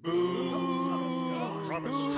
Boo! Rubbish.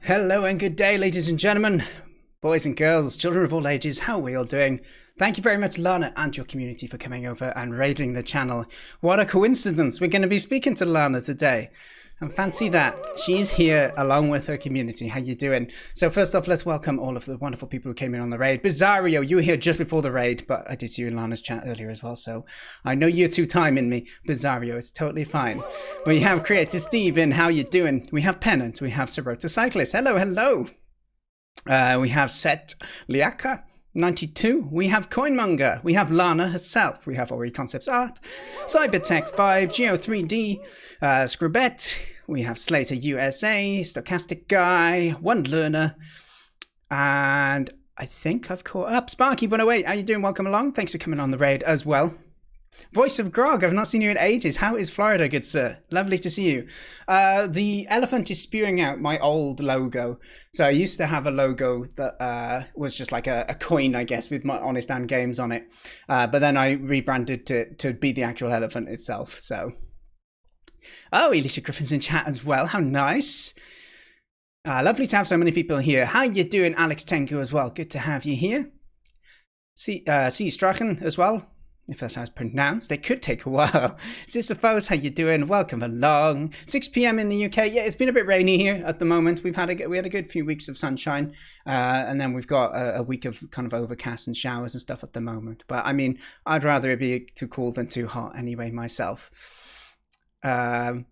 Hello and good day, ladies and gentlemen, boys and girls, children of all ages. How are we all doing? Thank you very much, Lana, and your community for coming over and raiding the channel. What a coincidence. We're going to be speaking to Lana today. And fancy that. She's here along with her community. How you doing? So first off, let's welcome all of the wonderful people who came in on the raid. Bizarrio, you were here just before the raid, but I did see you in Lana's chat earlier as well, so I know you're two-timing me. Bizarrio, it's totally fine. We have Creative Steve in. How you doing? We have Pennant. We have Sorota Cyclist. Hello, hello. We have Set Liaka. 92, we have Coinmonger, we have Lana herself, we have Ori Concepts Art, Cybertext 5, Geo3D, Scribet, we have Slater USA, Stochastic Guy, One Learner, and I think I've caught up. Sparky108, how you doing? Welcome along. Thanks for coming on the raid as well. Voice of Grog, I've not seen you in ages. How is Florida, good sir? Lovely to see you. The elephant is spewing out my old logo. So I used to have a logo that was just like a coin, I guess, with my Honest and Games on it. But then I rebranded to be the actual elephant itself. So, oh, Alicia Griffin's in chat as well. How nice. Lovely to have so many people here. How you doing, Alex Tengu as well? Good to have you here. See Strachen as well. If that's how it's pronounced. It could take a while. Sisyphos, how you doing? Welcome along. 6 p.m. in the UK. Yeah, it's been a bit rainy here at the moment. We had a good few weeks of sunshine, and then we've got a week of kind of overcast and showers and stuff at the moment. But I mean, I'd rather it be too cool than too hot anyway myself. Azinthia,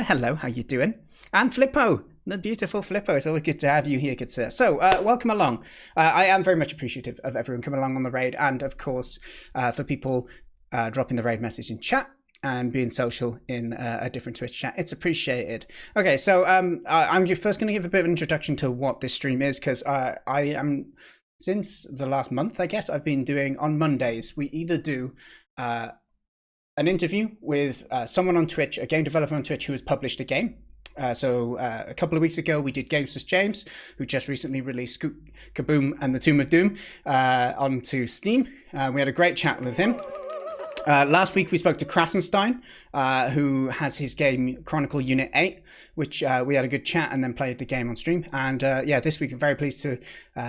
hello, how you doing? And Flippo, the beautiful Flippo. It's always good to have you here, good sir. So, welcome along. I am very much appreciative of everyone coming along on the raid, and of course, for people dropping the raid message in chat and being social in a different Twitch chat. It's appreciated. Okay, so I'm first going to give a bit of an introduction to what this stream is, because I am, since the last month, I guess, I've been doing, on Mondays, we either do an interview with someone on Twitch, a game developer on Twitch who has published a game. So a couple of weeks ago, we did Games with James, who just recently released Kaboom and the Tomb of Doom onto Steam. We had a great chat with him. Last week we spoke to Krasenstein, who has his game Chronicle Unit 8, which we had a good chat and then played the game on stream. And this week I'm very pleased to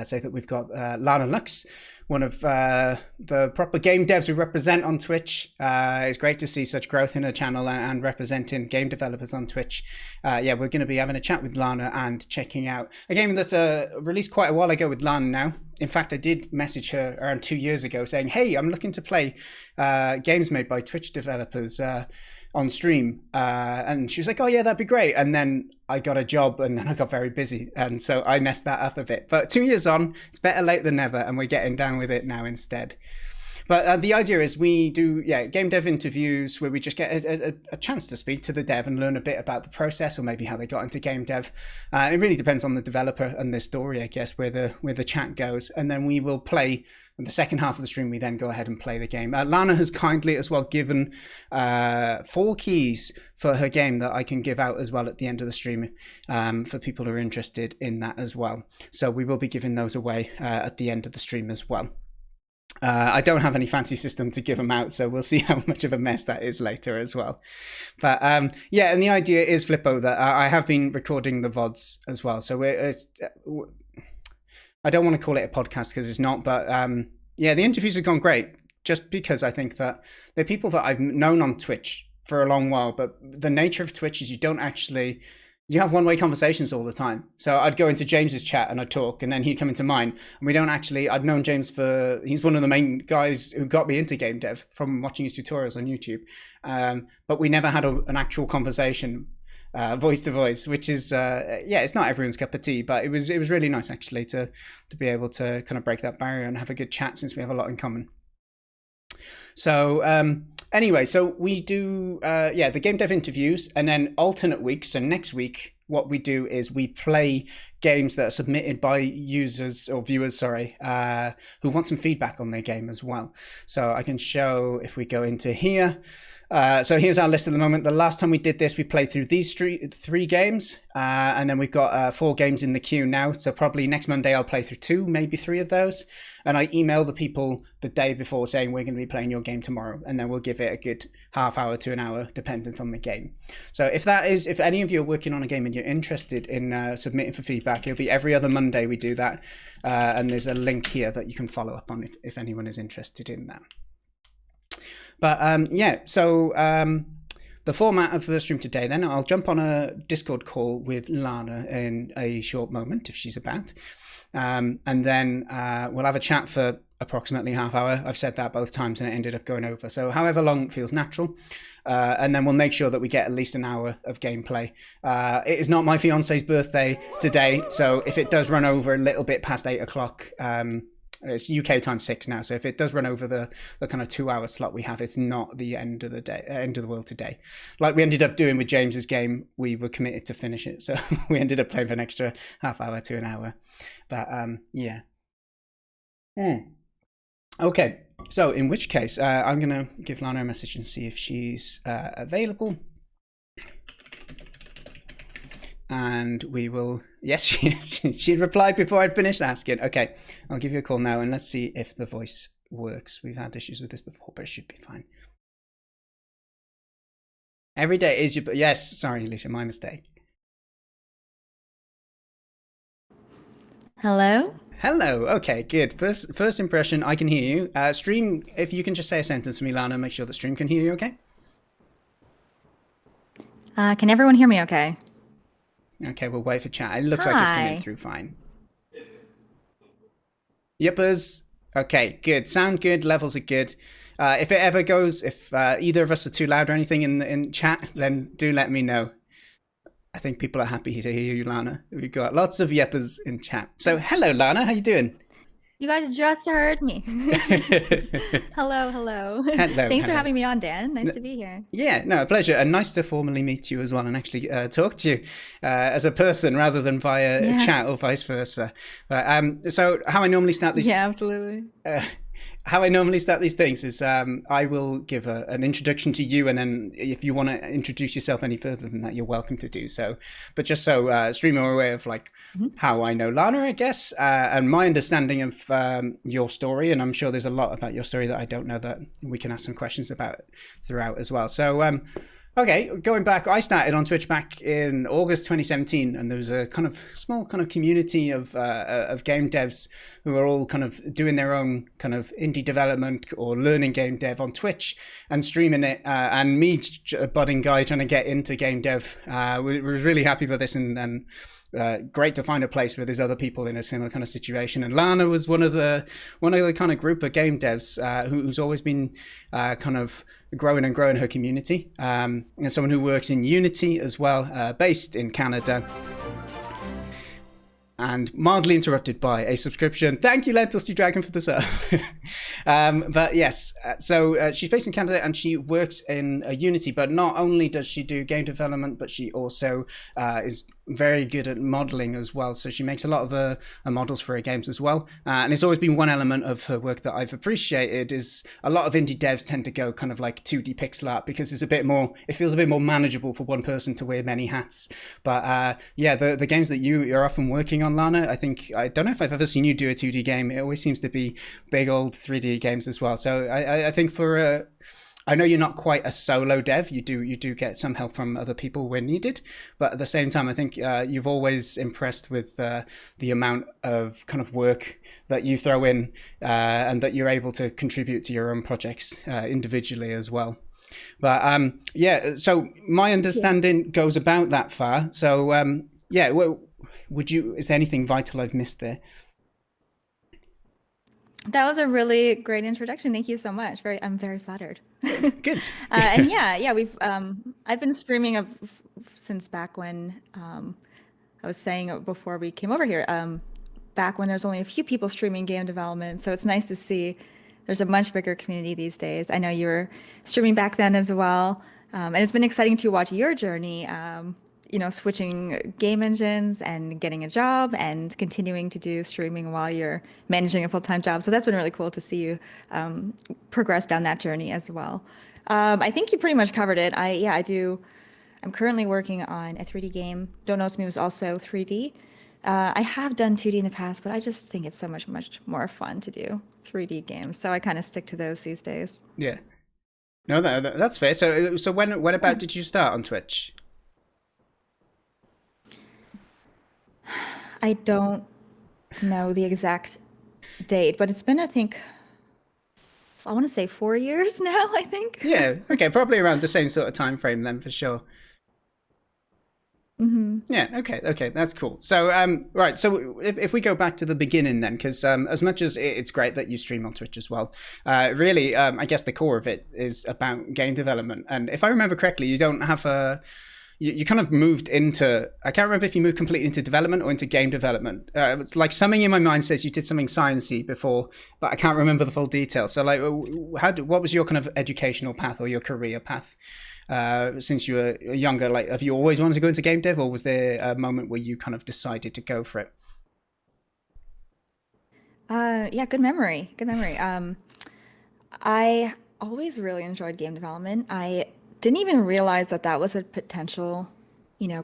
say that we've got Lana Lux, one of the proper game devs we represent on Twitch. It's great to see such growth in her channel and representing game developers on Twitch. We're going to be having a chat with Lana and checking out a game that's released quite a while ago with Lana now. In fact, I did message her around 2 years ago saying, hey, I'm looking to play games made by Twitch developers on stream. And she was like, oh, yeah, that'd be great. And then I got a job and then I got very busy. And so I messed that up a bit. But 2 years on, it's better late than never. And we're getting down with it now instead. But the idea is we do game dev interviews where we just get a chance to speak to the dev and learn a bit about the process or maybe how they got into game dev. It really depends on the developer and their story, I guess, where the chat goes. And then we will play in the second half of the stream. We then go ahead and play the game. Lana has kindly as well given 4 keys for her game that I can give out as well at the end of the stream for people who are interested in that as well. So we will be giving those away at the end of the stream as well. I don't have any fancy system to give them out, so we'll see how much of a mess that is later as well. But and the idea is, Flippo, that I have been recording the VODs as well. So I don't want to call it a podcast because it's not, but the interviews have gone great just because I think that they're people that I've known on Twitch for a long while, but the nature of Twitch is you have one-way conversations all the time. So I'd go into James's chat and I'd talk, and then he'd come into mine. And I'd known James he's one of the main guys who got me into game dev from watching his tutorials on YouTube. But we never had an actual conversation, voice to voice, which is, it's not everyone's cup of tea, but it was really nice actually to be able to kind of break that barrier and have a good chat since we have a lot in common. So, anyway, so we do, the game dev interviews and then alternate weeks. So next week, what we do is we play games that are submitted by viewers, who want some feedback on their game as well. So I can show if we go into here. So here's our list at the moment. The last time we did this, we played through these three games, and then we've got 4 games in the queue now. So probably next Monday I'll play through 2, maybe 3 of those. And I email the people the day before saying we're going to be playing your game tomorrow, and then we'll give it a good half hour to an hour, dependent on the game. So if any of you are working on a game and you're interested in submitting for feedback, it'll be every other Monday we do that, and there's a link here that you can follow up on if anyone is interested in that. But the format of the stream today, then I'll jump on a Discord call with Lana in a short moment if she's about, and then we'll have a chat for approximately half hour. I've said that both times and it ended up going over, so however long feels natural, and then we'll make sure that we get at least an hour of gameplay. It is not my fiance's birthday today, so if it does run over a little bit past 8 o'clock, it's UK time 6 now, so if it does run over the kind of 2 hour slot we have, it's not the end of the world today. Like we ended up doing with James's game, we were committed to finish it, so we ended up playing for an extra half hour to an hour. But okay, so in which case I'm gonna give Lana a message and see if she's available. And we will, yes, she replied before I'd finished asking. Okay, I'll give you a call now and let's see if the voice works. We've had issues with this before, but it should be fine. Every day is your, yes, sorry, Alicia, my mistake. Hello? Hello, okay, good. First impression, I can hear you. Stream, if you can just say a sentence for me, Lana, make sure that Stream can hear you, okay? Can everyone hear me okay? Okay, we'll wait for chat. It looks like it's coming through fine. Yippers. Okay, good. Sound good. Levels are good. If it ever goes, if either of us are too loud or anything in chat, then do let me know. I think people are happy to hear you, Lana. We've got lots of yippers in chat. So, hello, Lana. How you doing? You guys just heard me. Hello. Hello. Thanks for having me on, Dan. Nice to be here. Yeah, no, a pleasure. And nice to formally meet you as well and actually talk to you as a person rather than via chat or vice versa. So how I normally start these... Yeah, absolutely. how I normally start these things is I will give an introduction to you, and then if you want to introduce yourself any further than that, you're welcome to do so. But just so streamer are aware of like how I know Lana, I guess, and my understanding of your story, and I'm sure there's a lot about your story that I don't know that we can ask some questions about throughout as well. So okay, going back, I started on Twitch back in August 2017, and there was a kind of small kind of community of game devs who are all kind of doing their own kind of indie development or learning game dev on Twitch and streaming it. And me, a budding guy trying to get into game dev, was really happy with this, and great to find a place where there's other people in a similar kind of situation. And Lana was one of the kind of group of game devs who's always been kind of growing and growing her community, and someone who works in Unity as well, based in Canada. And mildly interrupted by a subscription. Thank you, Lentil Stew Dragon, for the sub. But yes, so she's based in Canada and she works in Unity. But not only does she do game development, but she also is very good at modeling as well. So she makes a lot of models for her games as well. And it's always been one element of her work that I've appreciated is a lot of indie devs tend to go kind of like 2D pixel art because it's it feels a bit more manageable for one person to wear many hats. But yeah, the games that you're often working on, Lana, I don't know if I've ever seen you do a 2D game. It always seems to be big old 3D games as well. So I think I know you're not quite a solo dev. You do get some help from other people when needed, but at the same time, I think you've always impressed with the amount of kind of work that you throw in, and that you're able to contribute to your own projects individually as well. But yeah, so my understanding goes about that far. So yeah, is there anything vital I've missed there? That was a really great introduction. Thank you so much. I'm very flattered. Good. And yeah, I've been streaming since back when I was saying before we came over here, back when there's only a few people streaming game development. So it's nice to see there's a much bigger community these days. I know you were streaming back then as well, and it's been exciting to watch your journey. Switching game engines and getting a job and continuing to do streaming while you're managing a full-time job. So that's been really cool to see you progress down that journey as well. I think you pretty much covered it. I do. I'm currently working on a 3D game. Don't Know Me was also 3D. I have done 2D in the past, but I just think it's so much more fun to do 3D games. So I kind of stick to those these days. Yeah. No, that's fair. So when about did you start on Twitch? I don't know the exact date, but it's been, I want to say 4 years now, I think. Yeah, okay, probably around the same sort of time frame then, for sure. Mm-hmm. Yeah, okay, that's cool. So, right, so if we go back to the beginning then, because as much as it's great that you stream on Twitch as well, really, I guess the core of it is about game development. And if I remember correctly, you don't have you kind of moved into, I can't remember if you moved completely into development or into game development. It's like something in my mind says you did something sciencey before, but I can't remember the full details. So like, what was your kind of educational path or your career path since you were younger? Like, have you always wanted to go into game dev, or was there a moment where you kind of decided to go for it? Yeah, good memory. I always really enjoyed game development. I didn't even realize that was a potential,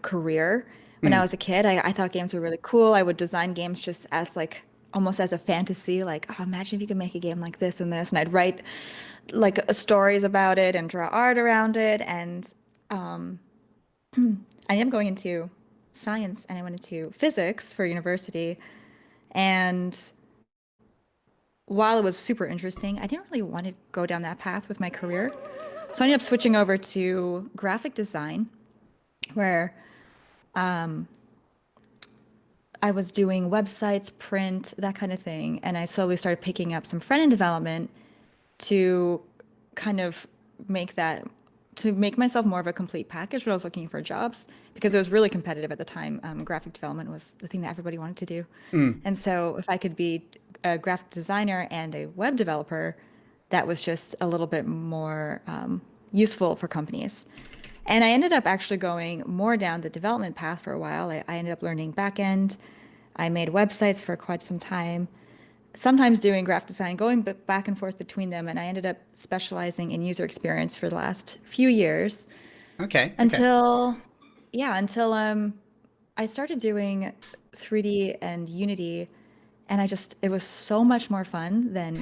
career. When I was a kid, I thought games were really cool. I would design games just as like, almost as a fantasy, like, oh, imagine if you could make a game like this and this. And I'd write like stories about it and draw art around it. And I ended up going into science and I went into physics for university. And while it was super interesting, I didn't really want to go down that path with my career. So I ended up switching over to graphic design, where I was doing websites, print, that kind of thing. And I slowly started picking up some front-end development to kind of make myself more of a complete package when I was looking for jobs, because it was really competitive at the time. Graphic development was the thing that everybody wanted to do. And so if I could be a graphic designer and a web developer, that was just a little bit more useful for companies. And I ended up actually going more down the development path for a while. I ended up learning backend. I made websites for quite some time. sometimes doing graphic design, going back and forth between them. And I ended up specializing in user experience for the last few years Okay. Okay. until, yeah, until I started doing 3D and Unity. And it was so much more fun than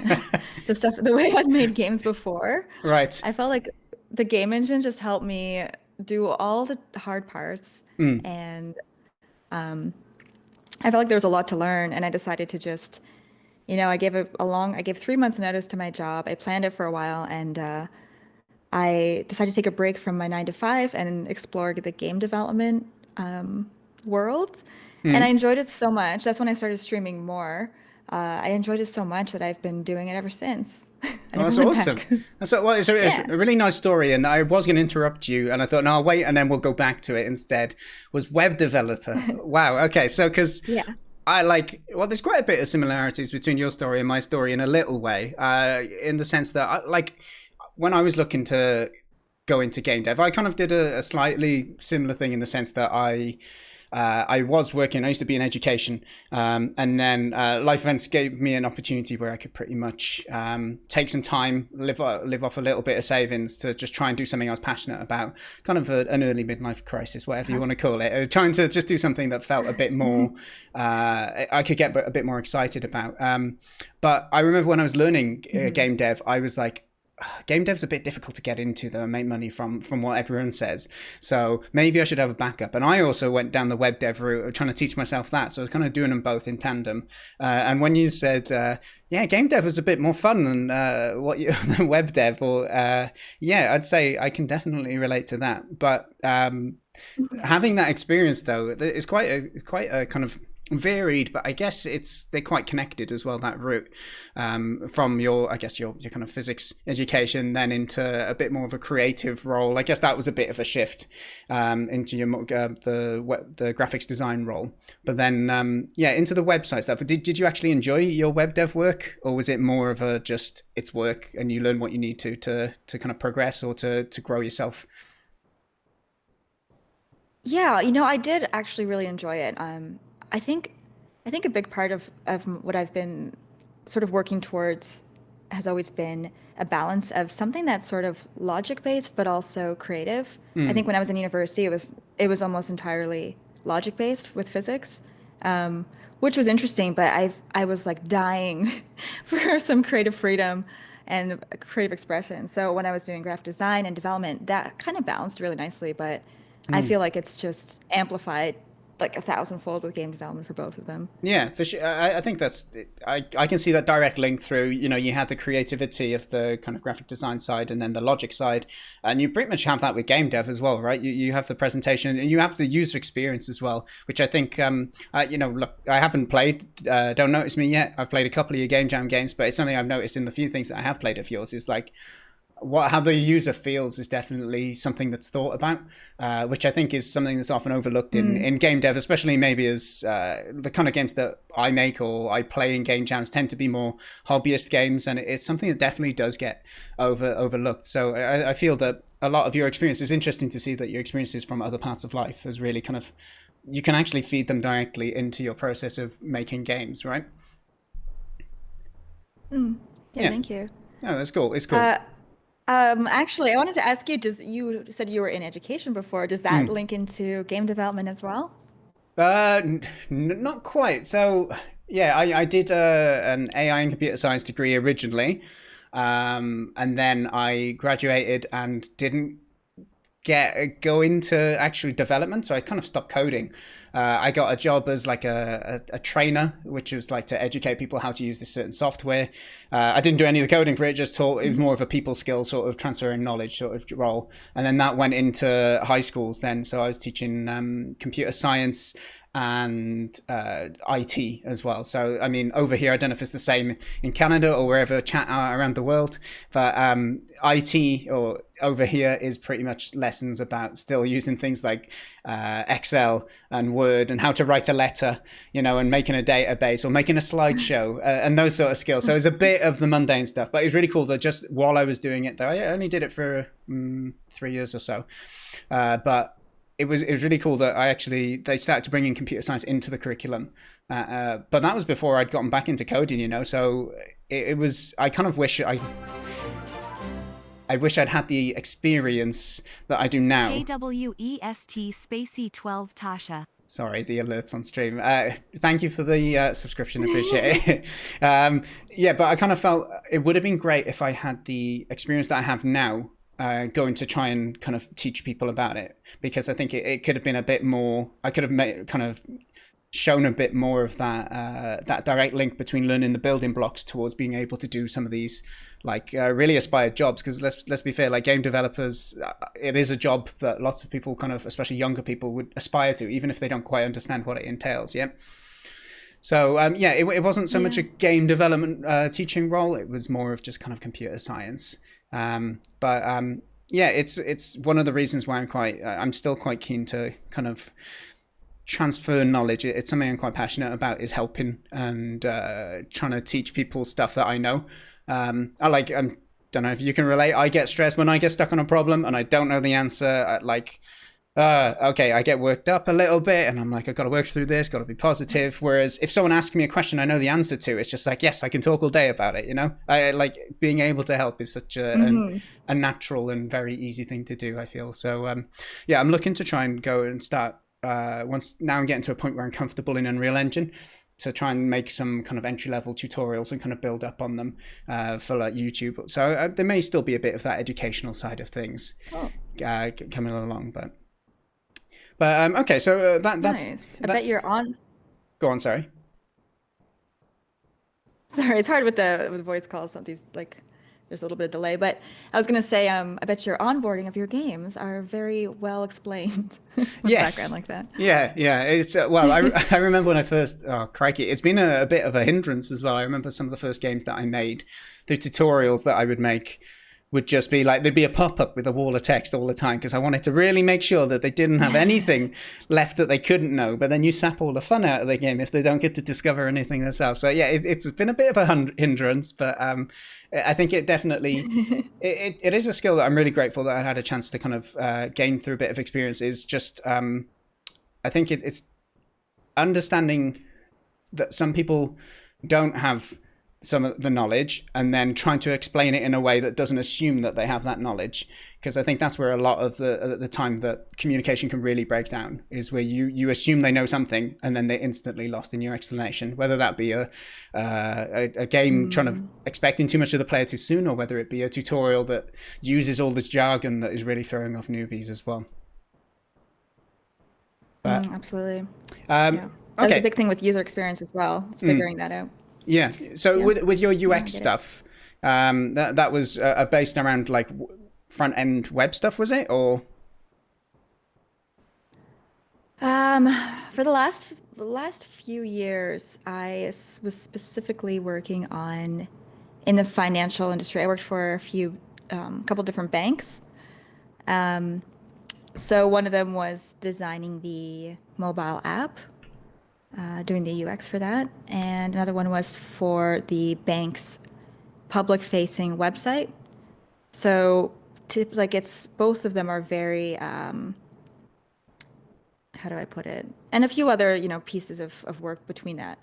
the way I'd made games before. Right. I felt like the game engine just helped me do all the hard parts. Mm. And I felt like there was a lot to learn. And I decided to just, I gave 3 months notice to my job. I planned it for a while, and I decided to take a break from my 9 to 5 and explore the game development world. And I Mm. enjoyed it so much. That's when I started streaming more. I enjoyed it so much that I've been doing it ever since. I Well, never that's went awesome. back. Well, it's Yeah. a really nice story, and I was going to interrupt you, and I thought, no, I'll wait, and then we'll go back to it instead. Was web developer? Wow. Okay, so because Yeah. there's quite a bit of similarities between your story and my story in a little way, in the sense that when I was looking to go into game dev, I kind of did a slightly similar thing in the sense that I was working. I used to be in education, and then life events gave me an opportunity where I could pretty much take some time, live off a little bit of savings to just try and do something I was passionate about, kind of an early midlife crisis, whatever you want to call it. Trying to just do something that felt a bit more, I could get a bit more excited about. But I remember when I was learning game dev, I was like, game dev's a bit difficult to get into though and make money from what everyone says, so maybe I should have a backup. And I also went down the web dev route of trying to teach myself that, so I was kind of doing them both in tandem. And when you said yeah, game dev was a bit more fun than than web dev, or yeah, I'd say I can definitely relate to that. But having that experience though is quite a kind of varied, but I guess they're quite connected as well, that route, from your, I guess, your kind of physics education then into a bit more of a creative role. I guess that was a bit of a shift into your the graphics design role, but then yeah, into the website stuff. Did you actually enjoy your web dev work, or was it more of a just it's work and you learn what you need to kind of progress or to grow yourself? Yeah, I did actually really enjoy it. I think I think a big part of what I've been sort of working towards has always been a balance of something that's sort of logic based but also creative. I think when I was in university, it was almost entirely logic based with physics, um, which was interesting. But I was like dying for some creative freedom and creative expression. So when I was doing graphic design and development, that kind of balanced really nicely. But I feel like it's just amplified like a thousandfold with game development for both of them. Yeah, for sure. I think I can see that direct link through, you had the creativity of the kind of graphic design side and then the logic side. And you pretty much have that with game dev as well, right? You have the presentation and you have the user experience as well, which I think, look, I haven't played, don't notice me yet. I've played a couple of your Game Jam games, but it's something I've noticed in the few things that I have played of yours is like, how the user feels is definitely something that's thought about, which I think is something that's often overlooked in game dev, especially maybe as the kind of games that I make or I play in game jams tend to be more hobbyist games, and it's something that definitely does get overlooked. So I feel that a lot of your experience is interesting to see that your experiences from other parts of life is really kind of, you can actually feed them directly into your process of making games, right? Yeah, Yeah. thank you. Oh, that's cool. It's cool. Actually, I wanted to ask you, you said you were in education before. Does that link into game development as well? Not quite. So, yeah, I did an AI and computer science degree originally, and then I graduated and didn't go into actual development, so I kind of stopped coding. I got a job as like a trainer, which was like to educate people how to use this certain software. I didn't do any of the coding for it, just taught. It was more of a people skill sort of transferring knowledge sort of role. And then that went into high schools then, so I was teaching computer science and IT as well. So I mean, over here, I don't know if it's the same in Canada or wherever chat are around the world, but IT or over here is pretty much lessons about still using things like Excel and Word and how to write a letter, and making a database or making a slideshow and those sort of skills. So it's a bit of the mundane stuff, but it's really cool that just while I was doing it, though, I only did it for 3 years or so, but it was really cool that they started to bring in computer science into the curriculum, but that was before I'd gotten back into coding, you know. So it was, I kind of wish I wish I'd had the experience that I do now. AWEST Spacey 12 Tasha. Sorry, the alerts on stream. Thank you for the subscription. Appreciate it. Yeah, but I kind of felt it would have been great if I had the experience that I have now, going to try and kind of teach people about it, because I think it could have been a bit more. I could have kind of shown a bit more of that direct link between learning the building blocks towards being able to do some of these like really aspired jobs. Because let's be fair, like game developers, it is a job that lots of people, kind of especially younger people, would aspire to, even if they don't quite understand what it entails. Yeah. So yeah, it wasn't so much a game development teaching role. It was more of just kind of computer science. But yeah, it's one of the reasons why I'm still quite keen to kind of transfer knowledge. It's something I'm quite passionate about, is helping and trying to teach people stuff that I know. I don't know if you can relate. I get stressed when I get stuck on a problem and I don't know the answer. Okay, I get worked up a little bit and I'm like, I've got to work through this, got to be positive. Whereas if someone asks me a question I know the answer to, it's just like, yes, I can talk all day about it, you know? I like being able to help is such a natural and very easy thing to do, I feel. So yeah, I'm looking to try and go and start, once now I'm getting to a point where I'm comfortable in Unreal Engine, to try and make some kind of entry-level tutorials and kind of build up on them for like YouTube. So there may still be a bit of that educational side of things coming along, but okay. So that's nice. I bet you're on. Go on. Sorry, it's hard with the voice calls. Something's like there's a little bit of delay, but I was gonna say, I bet your onboarding of your games are very well explained. With yes, background like that. Yeah. It's well, I remember when I first. Oh crikey, it's been a bit of a hindrance as well. I remember some of the first games that I made, the tutorials that I would make would just be like, there'd be a pop-up with a wall of text all the time, because I wanted to really make sure that they didn't have anything left that they couldn't know. But then you sap all the fun out of the game if they don't get to discover anything themselves. So yeah, it's been a bit of a hindrance, but I think it definitely it is a skill that I'm really grateful that I had a chance to kind of gain through a bit of experience. Is just I think it's understanding that some people don't have some of the knowledge, and then trying to explain it in a way that doesn't assume that they have that knowledge, because I think that's where a lot of the time that communication can really break down, is where you assume they know something and then they're instantly lost in your explanation, whether that be a game trying to expecting too much of the player too soon, or whether it be a tutorial that uses all this jargon that is really throwing off newbies as well. But, absolutely. Yeah. That was a big thing with user experience as well. It's figuring that out. Yeah. So with your UX stuff, that was based around like front end web stuff, was it, or? For the last few years, I was specifically working in the financial industry. I worked for a couple different banks. So one of them was designing the mobile app, doing the UX for that, and another one was for the bank's public-facing website. So, both of them are very, how do I put it? And a few other, pieces of work between that.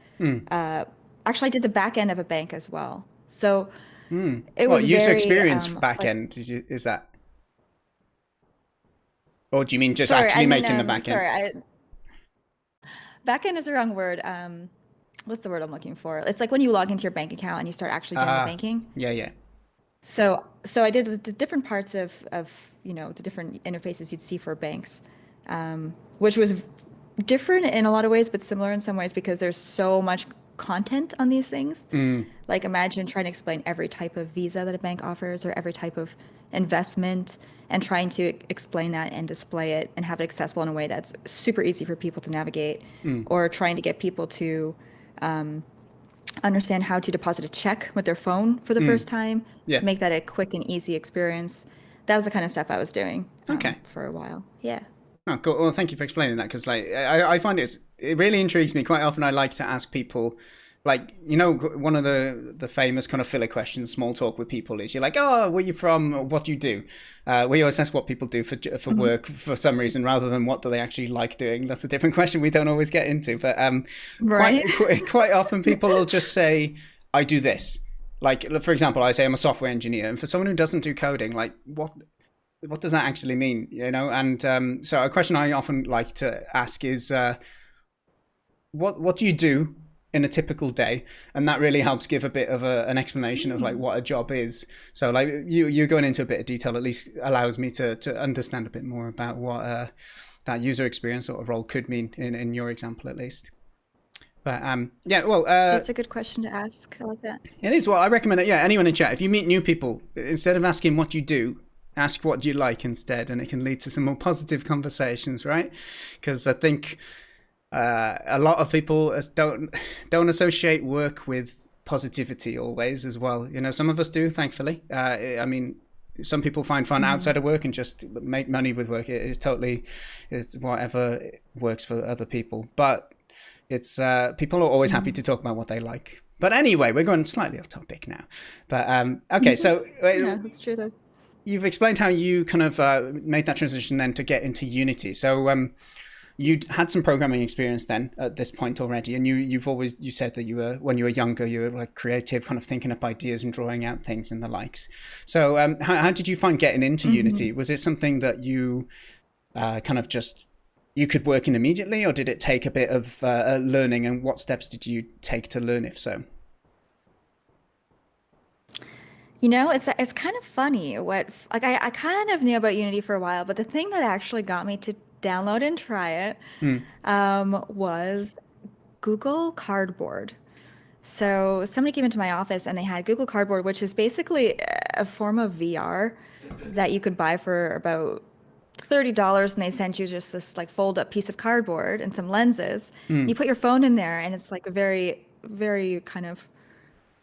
Actually, I did the back end of a bank as well. So it was user very, experience back end. Is that, or do you mean just making the back end? Back end is the wrong word. What's the word I'm looking for? It's like when you log into your bank account and you start actually doing the banking. Yeah. So I did the different parts of the different interfaces you'd see for banks, which was different in a lot of ways, but similar in some ways, because there's so much content on these things. Like imagine trying to explain every type of visa that a bank offers, or every type of investment, and trying to explain that and display it and have it accessible in a way that's super easy for people to navigate, or trying to get people to understand how to deposit a check with their phone for the first time, make that a quick and easy experience. That was the kind of stuff I was doing for a while. Yeah. Oh, cool. Well, thank you for explaining that, because like I find it really intrigues me. Quite often I like to ask people, like, you know, one of the famous kind of filler questions, small talk with people is you're like, oh, where you from? What do you do? We always ask what people do for work for some reason rather than what do they actually like doing. That's a different question we don't always get into. But Right. quite often people will just say, I do this. Like, for example, I say I'm a software engineer. And for someone who doesn't do coding, like, what does that actually mean? You know? And so a question I often like to ask is, what do you do in a typical day? And that really helps give a bit of an explanation of like what a job is. So like you going into a bit of detail at least allows me to understand a bit more about what that user experience sort of role could mean in your example at least. But yeah, well, That's a good question to ask. I like that. it is. Well, I recommend it. Yeah, anyone in chat, if you meet new people, instead of asking what you do, ask what you like instead, and it can lead to some more positive conversations, right? Because I think a lot of people don't associate work with positivity always as well. You know, some of us do, thankfully. I mean, some people find fun outside of work and just make money with work. It's whatever works for other people. But it's people are always happy to talk about what they like. But anyway, we're going slightly off topic now. But okay, so Yeah, that's true though. you've explained how you kind of made that transition then to get into Unity. So you'd had some programming experience then at this point already, and you said that you were, when you were younger, you were like creative, kind of thinking up ideas and drawing out things and the likes. So how did you find getting into Unity? Was it something that you kind of just you could work in immediately, or did it take a bit of learning? And what steps did you take to learn, if so? You know, it's kind of funny what like I kind of knew about Unity for a while, but the thing that actually got me to download and try it was Google Cardboard. So somebody came into my office and they had Google Cardboard, which is basically a form of VR that you could buy for about $30, and they sent you just this like fold up piece of cardboard and some lenses. You put your phone in there and it's like a very, very kind of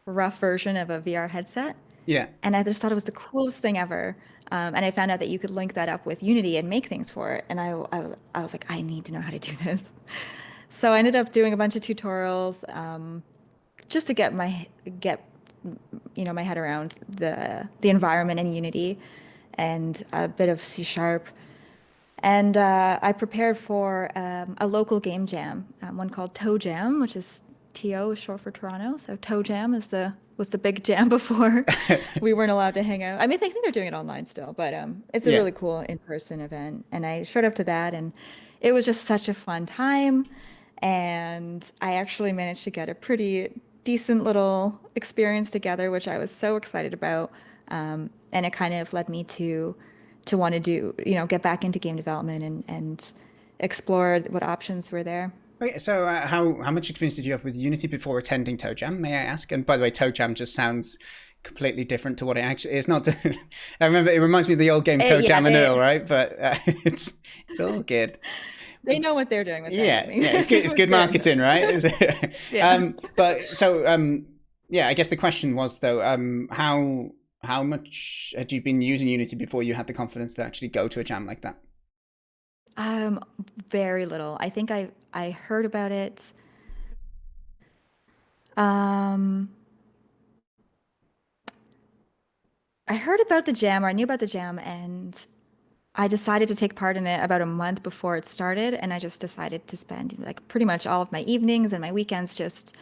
rough version of a VR headset. Yeah. And I just thought it was the coolest thing ever. And I found out that you could link that up with Unity and make things for it. And I was like, I need to know how to do this. So I ended up doing a bunch of tutorials just to get my head around the environment in Unity and a bit of C Sharp. And I prepared for a local game jam, one called Toe Jam, which is TO is short for Toronto. So Toe Jam was the big jam before we weren't allowed to hang out. I mean, I think they're doing it online still, but it's a really cool in-person event. And I showed up to that, and it was just such a fun time. And I actually managed to get a pretty decent little experience together, which I was so excited about. And it kind of led me to want to get back into game development and explore what options were there. Okay, so how much experience did you have with Unity before attending Toe Jam, may I ask? And by the way, Toe Jam just sounds completely different to what it actually is. Not. I remember it reminds me of the old game Toe Jam and Earl, right? But it's all good. They know what they're doing with that. Yeah, it's good. It's good marketing, right? Yeah. But so I guess the question was though, how much had you been using Unity before you had the confidence to actually go to a jam like that? Very little. I think I heard about it. I heard about the jam, or I knew about the jam, and I decided to take part in it about a month before it started, and I just decided to spend like pretty much all of my evenings and my weekends just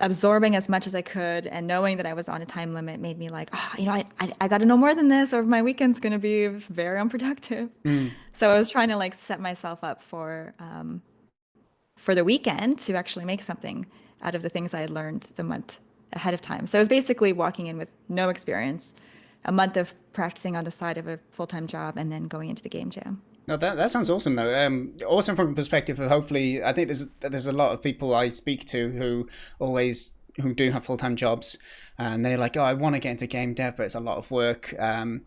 absorbing as much as I could, and knowing that I was on a time limit made me like, I got to know more than this, or my weekend's going to be very unproductive. So I was trying to like set myself up for the weekend to actually make something out of the things I had learned the month ahead of time. So it was basically walking in with no experience, a month of practicing on the side of a full-time job, and then going into the game jam. No, that sounds awesome though. Awesome from a perspective of hopefully, I think there's a lot of people I speak to who do have full-time jobs, and they're like, oh, I want to get into game dev, but it's a lot of work. And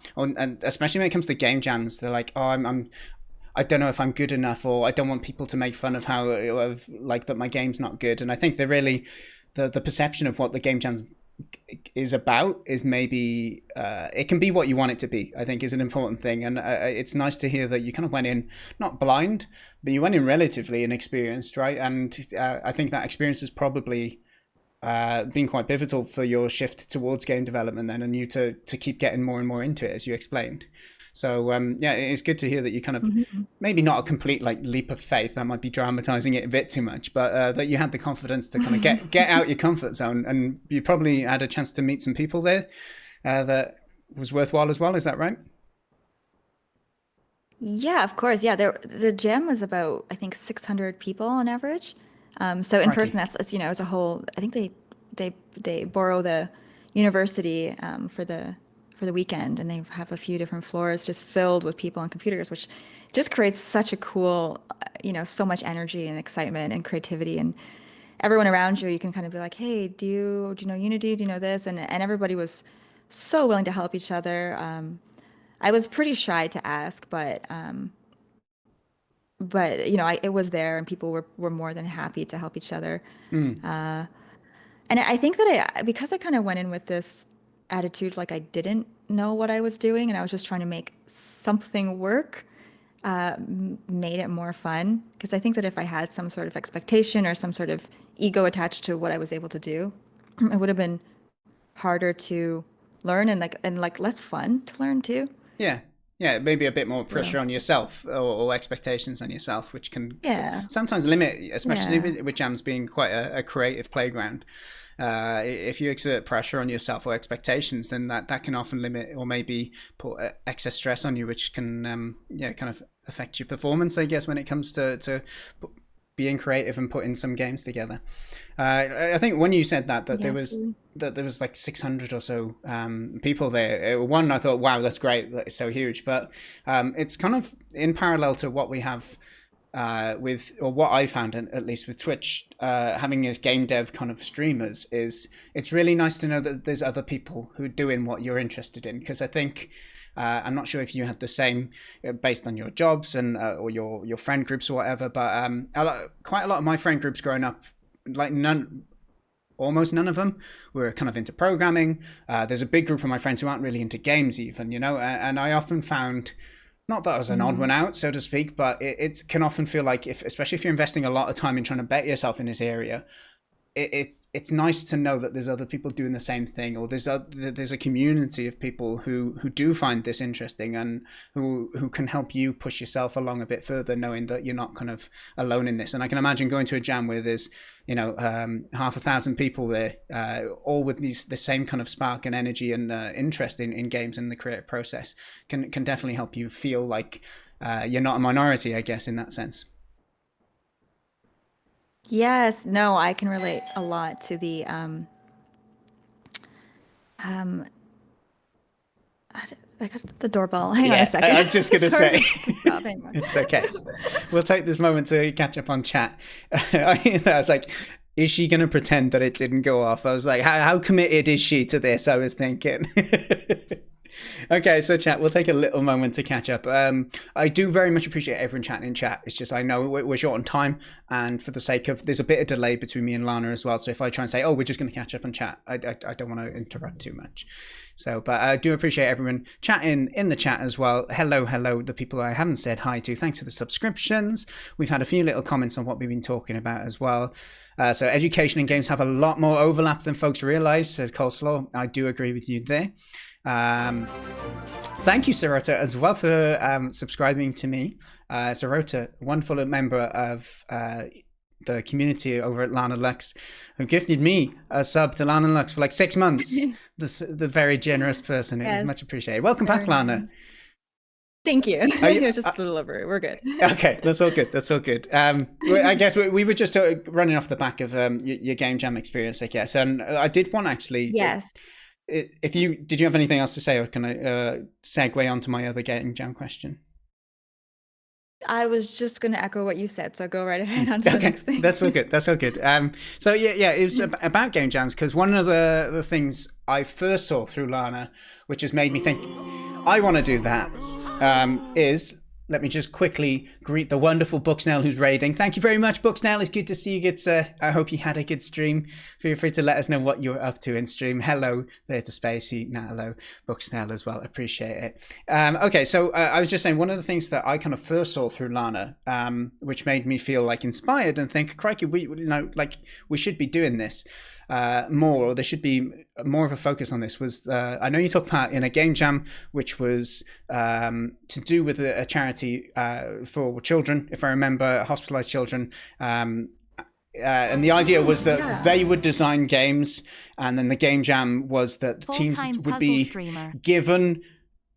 especially when it comes to game jams, they're like, oh, I don't know if I'm good enough, or I don't want people to make fun of that my game's not good. And I think they're really the perception of what the game jams is about is maybe it can be what you want it to be, I think, is an important thing. And it's nice to hear that you kind of went in not blind, but you went in relatively inexperienced, right? And I think that experience has probably been quite pivotal for your shift towards game development then, and you to keep getting more and more into it, as you explained. So yeah, it's good to hear that you kind of, maybe not a complete like leap of faith, that might be dramatizing it a bit too much, but that you had the confidence to kind of get out your comfort zone, and you probably had a chance to meet some people there that was worthwhile as well. Is that right? Yeah, of course. Yeah, the gym was about, I think, 600 people on average. So in Crikey. person, that's it's a whole. I think they borrow the university for the weekend, and they have a few different floors just filled with people and computers, which just creates such a cool, so much energy and excitement and creativity, and everyone around you. You can kind of be like, hey, do you know Unity? Do you know this? And everybody was so willing to help each other. I was pretty shy to ask, but it was there, and people were more than happy to help each other. Mm. And I think that because I kind of went in with this attitude, like I didn't know what I was doing, and I was just trying to make something work, made it more fun. Because I think that if I had some sort of expectation or some sort of ego attached to what I was able to do, it would have been harder to learn, and like less fun to learn too. Yeah. Yeah, maybe a bit more So pressure on yourself, or expectations on yourself, which can yeah, sometimes limit, especially yeah. with jams being quite a creative playground. If you exert pressure on yourself or expectations, then that can often limit or maybe put excess stress on you, which can kind of affect your performance, I guess, when it comes to being creative and putting some games together. I think when you said that Yeah, there was like 600 or so people there. One, I thought, wow, that's great, that is so huge. But it's kind of in parallel to what we have or what I found, at least with Twitch, having as game dev kind of streamers, is it's really nice to know that there's other people who are doing what you're interested in. Because I think I'm not sure if you had the same based on your jobs and or your friend groups or whatever, but quite a lot of my friend groups growing up, like almost none of them were kind of into programming. There's a big group of my friends who aren't really into games even, and I often found, not that I was an odd one out, so to speak, but it can often feel like, especially if you're investing a lot of time in trying to bet yourself in this area, it's nice to know that there's other people doing the same thing, or there's a community of people who do find this interesting, and who can help you push yourself along a bit further, knowing that you're not kind of alone in this. And I can imagine going to a jam where there's 1,000 people there, all with the same kind of spark and energy and interest in games and the creative process, can definitely help you feel like you're not a minority, I guess, in that sense. Yes, no, I can relate a lot to the um I got the doorbell. Hang on a Yeah, second. I was just going to Sorry say, to stop. Hang on. it's okay. We'll take this moment to catch up on chat. I was like, is she going to pretend that it didn't go off? I was like, how committed is she to this? I was thinking. Okay, so chat, we'll take a little moment to catch up. I do very much appreciate everyone chatting in chat. It's just, I know we're short on time, and for the sake of, there's a bit of delay between me and Lana as well. So if I try and say, oh, we're just going to catch up on chat, I don't want to interrupt too much. So, but I do appreciate everyone chatting in the chat as well. Hello, the people I haven't said hi to. Thanks for the subscriptions. We've had a few little comments on what we've been talking about as well. So education and games have a lot more overlap than folks realize, says Coleslaw. I do agree with you there. Thank you, Sarota, as well, for subscribing to me. Sarota, wonderful member of the community over at Lana Lux, who gifted me a sub to Lana Lux for like 6 months. The very generous person. It was much appreciated. Welcome back, Lana. Nice. Thank you. It was just a little over. We're good. Okay, that's all good. That's all good. I guess we were just running off the back of your game jam experience, I guess. And I did want actually. Yes. Did you have anything else to say, or can I segue onto my other game jam question? I was just going to echo what you said, so go right ahead on to the next thing. That's all good. That's all good. So yeah, it was about game jams, because one of the things I first saw through Lana, which has made me think I want to do that, is let me just quickly greet the wonderful Bucksnell who's raiding. Thank you very much, Bucksnell. It's good to see you. It's, I hope you had a good stream. Feel free to let us know what you're up to in stream. Hello there to Spacey. Now, hello, Bucksnell as well. Appreciate it. Okay, so I was just saying, one of the things that I kind of first saw through Lana, which made me feel like inspired and think, crikey, we should be doing this more, or there should be more of a focus on this, was I know you took part in a game jam which was to do with a charity for children, if I remember, hospitalized children, and the idea was that they would design games, and then the game jam was that the teams would be given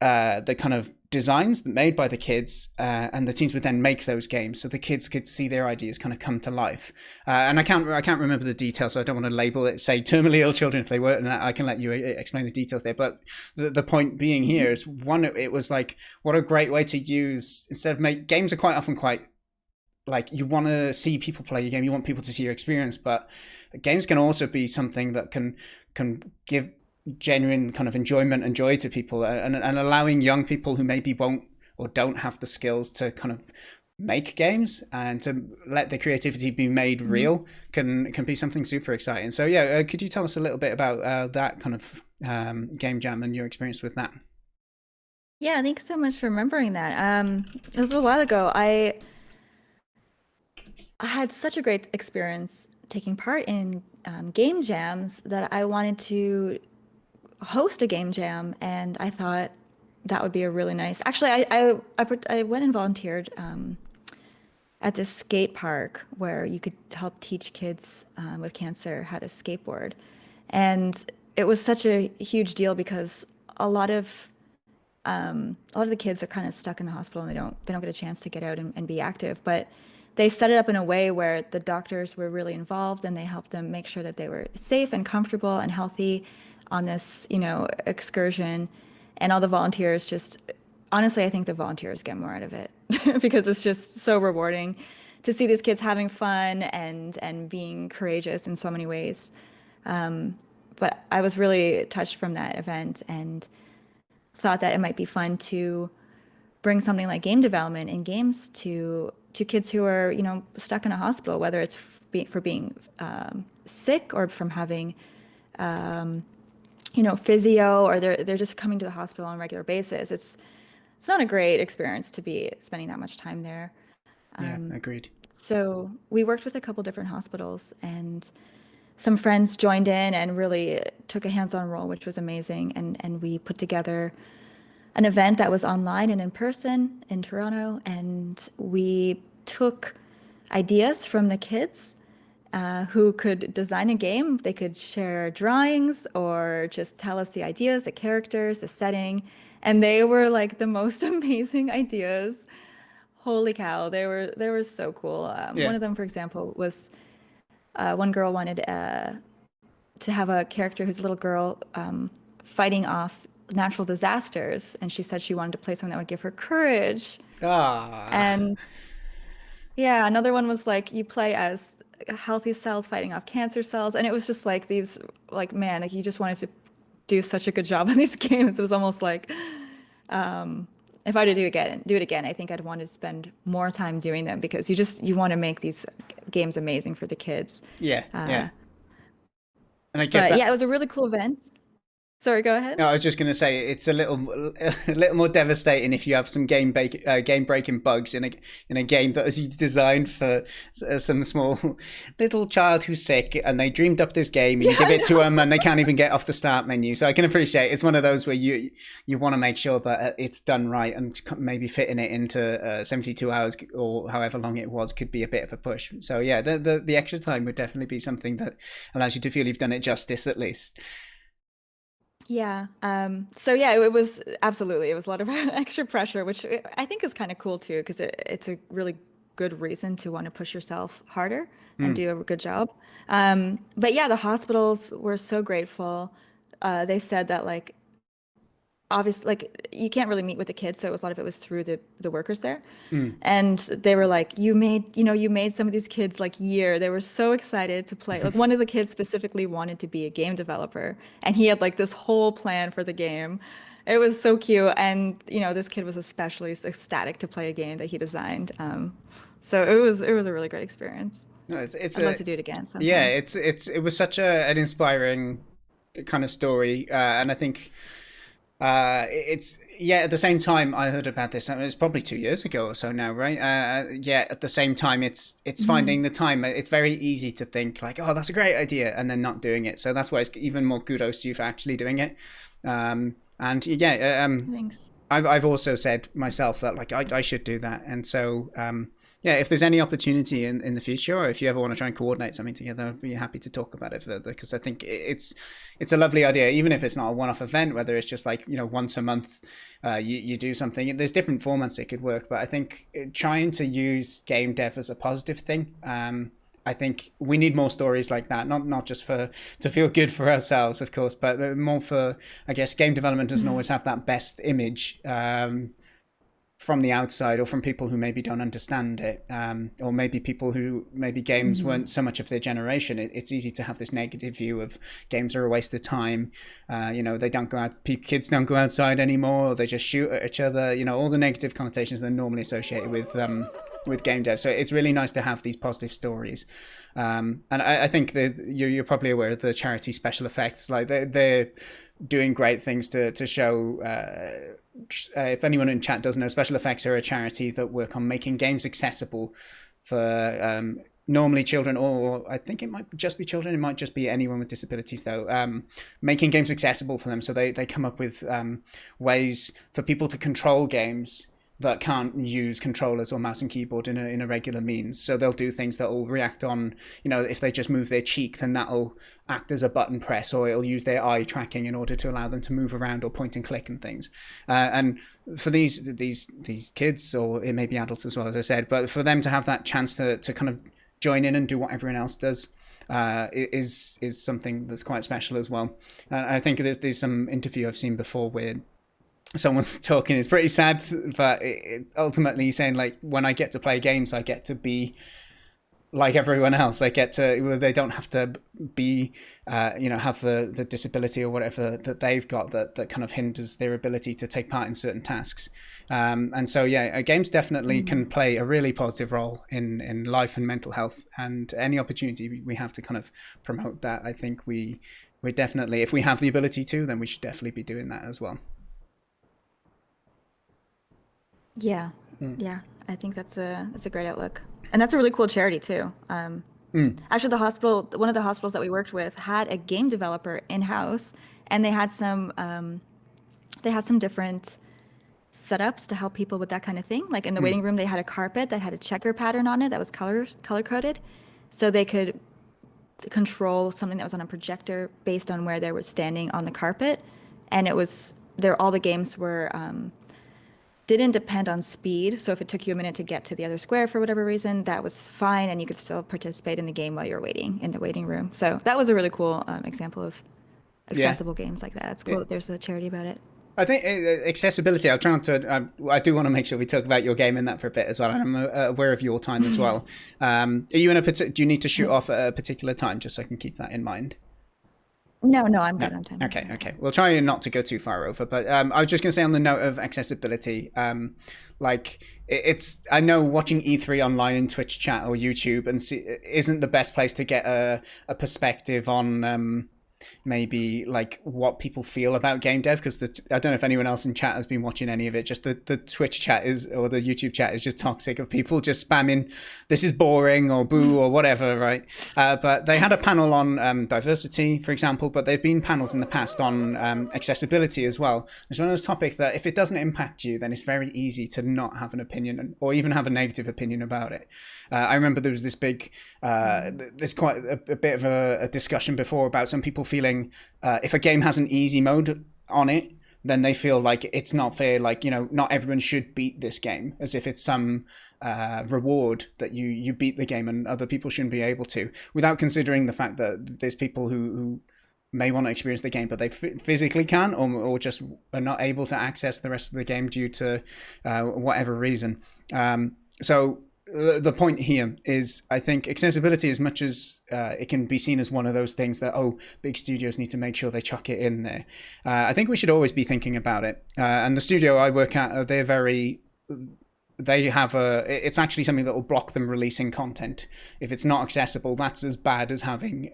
the kind of designs made by the kids, and the teams would then make those games, so the kids could see their ideas kind of come to life. And I can't remember the details, so I don't want to label it, say, terminally ill children if they were, and I can let you explain the details there. But the point being here is, one, it was like, what a great way to use, instead of games are quite often quite, like, you want to see people play your game, you want people to see your experience, but games can also be something that can give genuine kind of enjoyment and joy to people, and allowing young people who maybe won't or don't have the skills to kind of make games and to let their creativity be made real can be something super exciting. So yeah, could you tell us a little bit about that kind of game jam and your experience with that? Yeah, thanks so much for remembering that. It was a while ago. I had such a great experience taking part in game jams that I wanted to host a game jam, and I thought that would be a really nice. Actually, I went and volunteered at this skate park where you could help teach kids with cancer how to skateboard, and it was such a huge deal because a lot of the kids are kind of stuck in the hospital, and they don't get a chance to get out and be active, but they set it up in a way where the doctors were really involved, and they helped them make sure that they were safe and comfortable and healthy on this, excursion. And all the volunteers honestly, I think the volunteers get more out of it because it's just so rewarding to see these kids having fun and being courageous in so many ways. But I was really touched from that event and thought that it might be fun to bring something like game development in games to kids who are, stuck in a hospital, whether it's for being sick or from having physio, or they're just coming to the hospital on a regular basis. It's not a great experience to be spending that much time there. Yeah, agreed. So we worked with a couple different hospitals, and some friends joined in and really took a hands-on role, which was amazing. And we put together an event that was online and in person in Toronto, and we took ideas from the kids who could design a game. They could share drawings or just tell us the ideas, the characters, the setting. And they were like the most amazing ideas. Holy cow, they were so cool. One of them, for example, was one girl wanted to have a character who's a little girl fighting off natural disasters. And she said she wanted to play something that would give her courage. And yeah, another one was like, you play as healthy cells fighting off cancer cells, and it was just like these, like, man, like, you just wanted to do such a good job on these games. It was almost like, if I were to do it again, I think I'd want to spend more time doing them, because you want to make these games amazing for the kids. Yeah. And I guess it was a really cool event. Sorry, go ahead. No, I was just going to say it's a little more devastating if you have some game breaking bugs in a game that was designed for some small little child who's sick, and they dreamed up this game, and you give it to them and they can't even get off the start menu. So I can appreciate it's one of those where you want to make sure that it's done right, and maybe fitting it into 72 hours or however long it was could be a bit of a push. So yeah, the extra time would definitely be something that allows you to feel you've done it justice, at least. Yeah. So yeah, it was a lot of extra pressure, which I think is kind of cool too, because it's a really good reason to want to push yourself harder and do a good job. But yeah, the hospitals were so grateful. They said that, like, obviously, like, you can't really meet with the kids, so a lot of it was through the workers there. And they were like, you made some of these kids like they were so excited to play. Like, one of the kids specifically wanted to be a game developer, and he had like this whole plan for the game. It was so cute, and this kid was especially ecstatic to play a game that he designed. So it was a really great experience. No, it's I'd love a to do it again yeah, sometime. it was such an inspiring kind of story, and I think it's yeah. At the same time, I heard about this. I mean, it's probably 2 years ago or so now, right? Yeah. At the same time, it's Mhm. finding the time. It's very easy to think like, oh, that's a great idea, and then not doing it. So that's why it's even more kudos to you for actually doing it. And yeah, Thanks. I've also said myself that like I should do that, and so yeah, if there's any opportunity in the future, or if you ever want to try and coordinate something together, I'd be happy to talk about it further because I think it's a lovely idea, even if it's not a one-off event, whether it's just like once a month, you do something. There's different formats it could work, but I think trying to use game dev as a positive thing. I think we need more stories like that, not just for to feel good for ourselves, of course, but more for I guess game development doesn't always have that best image from the outside or from people who maybe don't understand it, or maybe people who maybe games Hmm. weren't so much of their generation. It's easy to have this negative view of games are a waste of time. They don't go out, kids don't go outside anymore, or they just shoot at each other. All the negative connotations that are normally associated with game dev. So it's really nice to have these positive stories. And I think that you're probably aware of the charity Special Effects. Like they're doing great things to show. If anyone in chat doesn't know, Special Effects are a charity that work on making games accessible for normally children, or I think it might just be children. It might just be anyone with disabilities, though. Making games accessible for them, so they come up with ways for people to control games that can't use controllers or mouse and keyboard in a regular means. So they'll do things that will react on, if they just move their cheek, then that'll act as a button press, or it'll use their eye tracking in order to allow them to move around or point and click and things. And for these kids, or it may be adults as well, as I said, but for them to have that chance to kind of join in and do what everyone else does, is something that's quite special as well. And I think there's some interview I've seen before where someone's talking. It's pretty sad, but ultimately he's saying like, when I get to play games, I get to be like everyone else. I get to, well, they don't have to be have the disability or whatever that they've got that kind of hinders their ability to take part in certain tasks. And so yeah, games definitely can play a really positive role in life and mental health, and any opportunity we have to kind of promote that, I think we're definitely, if we have the ability to, then we should definitely be doing that as well. Yeah, yeah. I think that's a great outlook, and that's a really cool charity too. Actually, one of the hospitals that we worked with, had a game developer in house, and they had some different setups to help people with that kind of thing. Like in the waiting room, they had a carpet that had a checker pattern on it that was color coded, so they could control something that was on a projector based on where they were standing on the carpet, and it was there. All the games were didn't depend on speed. So if it took you a minute to get to the other square for whatever reason, that was fine, and you could still participate in the game while you're waiting in the waiting room. So that was a really cool example of Yeah. accessible games like that. It's cool that there's a charity about it. I think accessibility. I'll try to. I do want to make sure we talk about your game in that for a bit as well, and I'm aware of your time as well. Are you in a? Do you need to shoot off at a particular time, just so I can keep that in mind? No, no, I'm No. good on time. Okay. Okay. We'll try not to go too far over. But I was just going to say on the note of accessibility, like it's. I know watching E3 online in Twitch chat or YouTube and see isn't the best place to get a perspective on. Maybe like what people feel about game dev, because I don't know if anyone else in chat has been watching any of it. Just the Twitch chat is, or the YouTube chat is just toxic of people just spamming this is boring or boo or whatever, right? But they had a panel on diversity, for example, but they've been panels in the past on accessibility as well. It's one of those topics that if it doesn't impact you, then it's very easy to not have an opinion or even have a negative opinion about it. I remember there was this big, there's quite a bit of a discussion before about some people feeling if a game has an easy mode on it, then they feel like it's not fair. Like, not everyone should beat this game, as if it's some reward that you beat the game and other people shouldn't be able to, without considering the fact that there's people who may want to experience the game, but they physically can't, or just are not able to access the rest of the game due to whatever reason. So the point here is, I think accessibility, as much as it can be seen as one of those things that, oh, big studios need to make sure they chuck it in there. I think we should always be thinking about it. And the studio I work at, they have it's actually something that will block them releasing content. If it's not accessible, that's as bad as having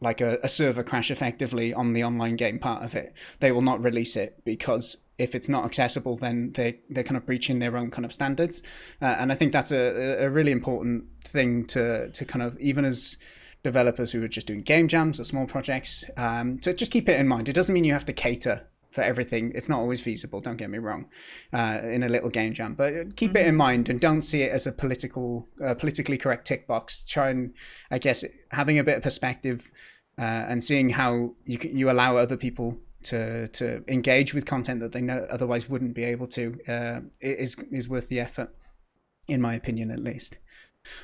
like a server crash effectively on the online game part of it. They will not release it because if it's not accessible, then they're kind of breaching their own kind of standards. And I think that's a really important thing to kind of, even as developers who are just doing game jams or small projects, to just keep it in mind. It doesn't mean you have to cater for everything. It's not always feasible, don't get me wrong, in a little game jam, but keep it in mind and don't see it as a politically correct tick box. Try and, I guess, having a bit of perspective and seeing how you allow other people to engage with content that they know otherwise wouldn't be able to is worth the effort, in my opinion, at least.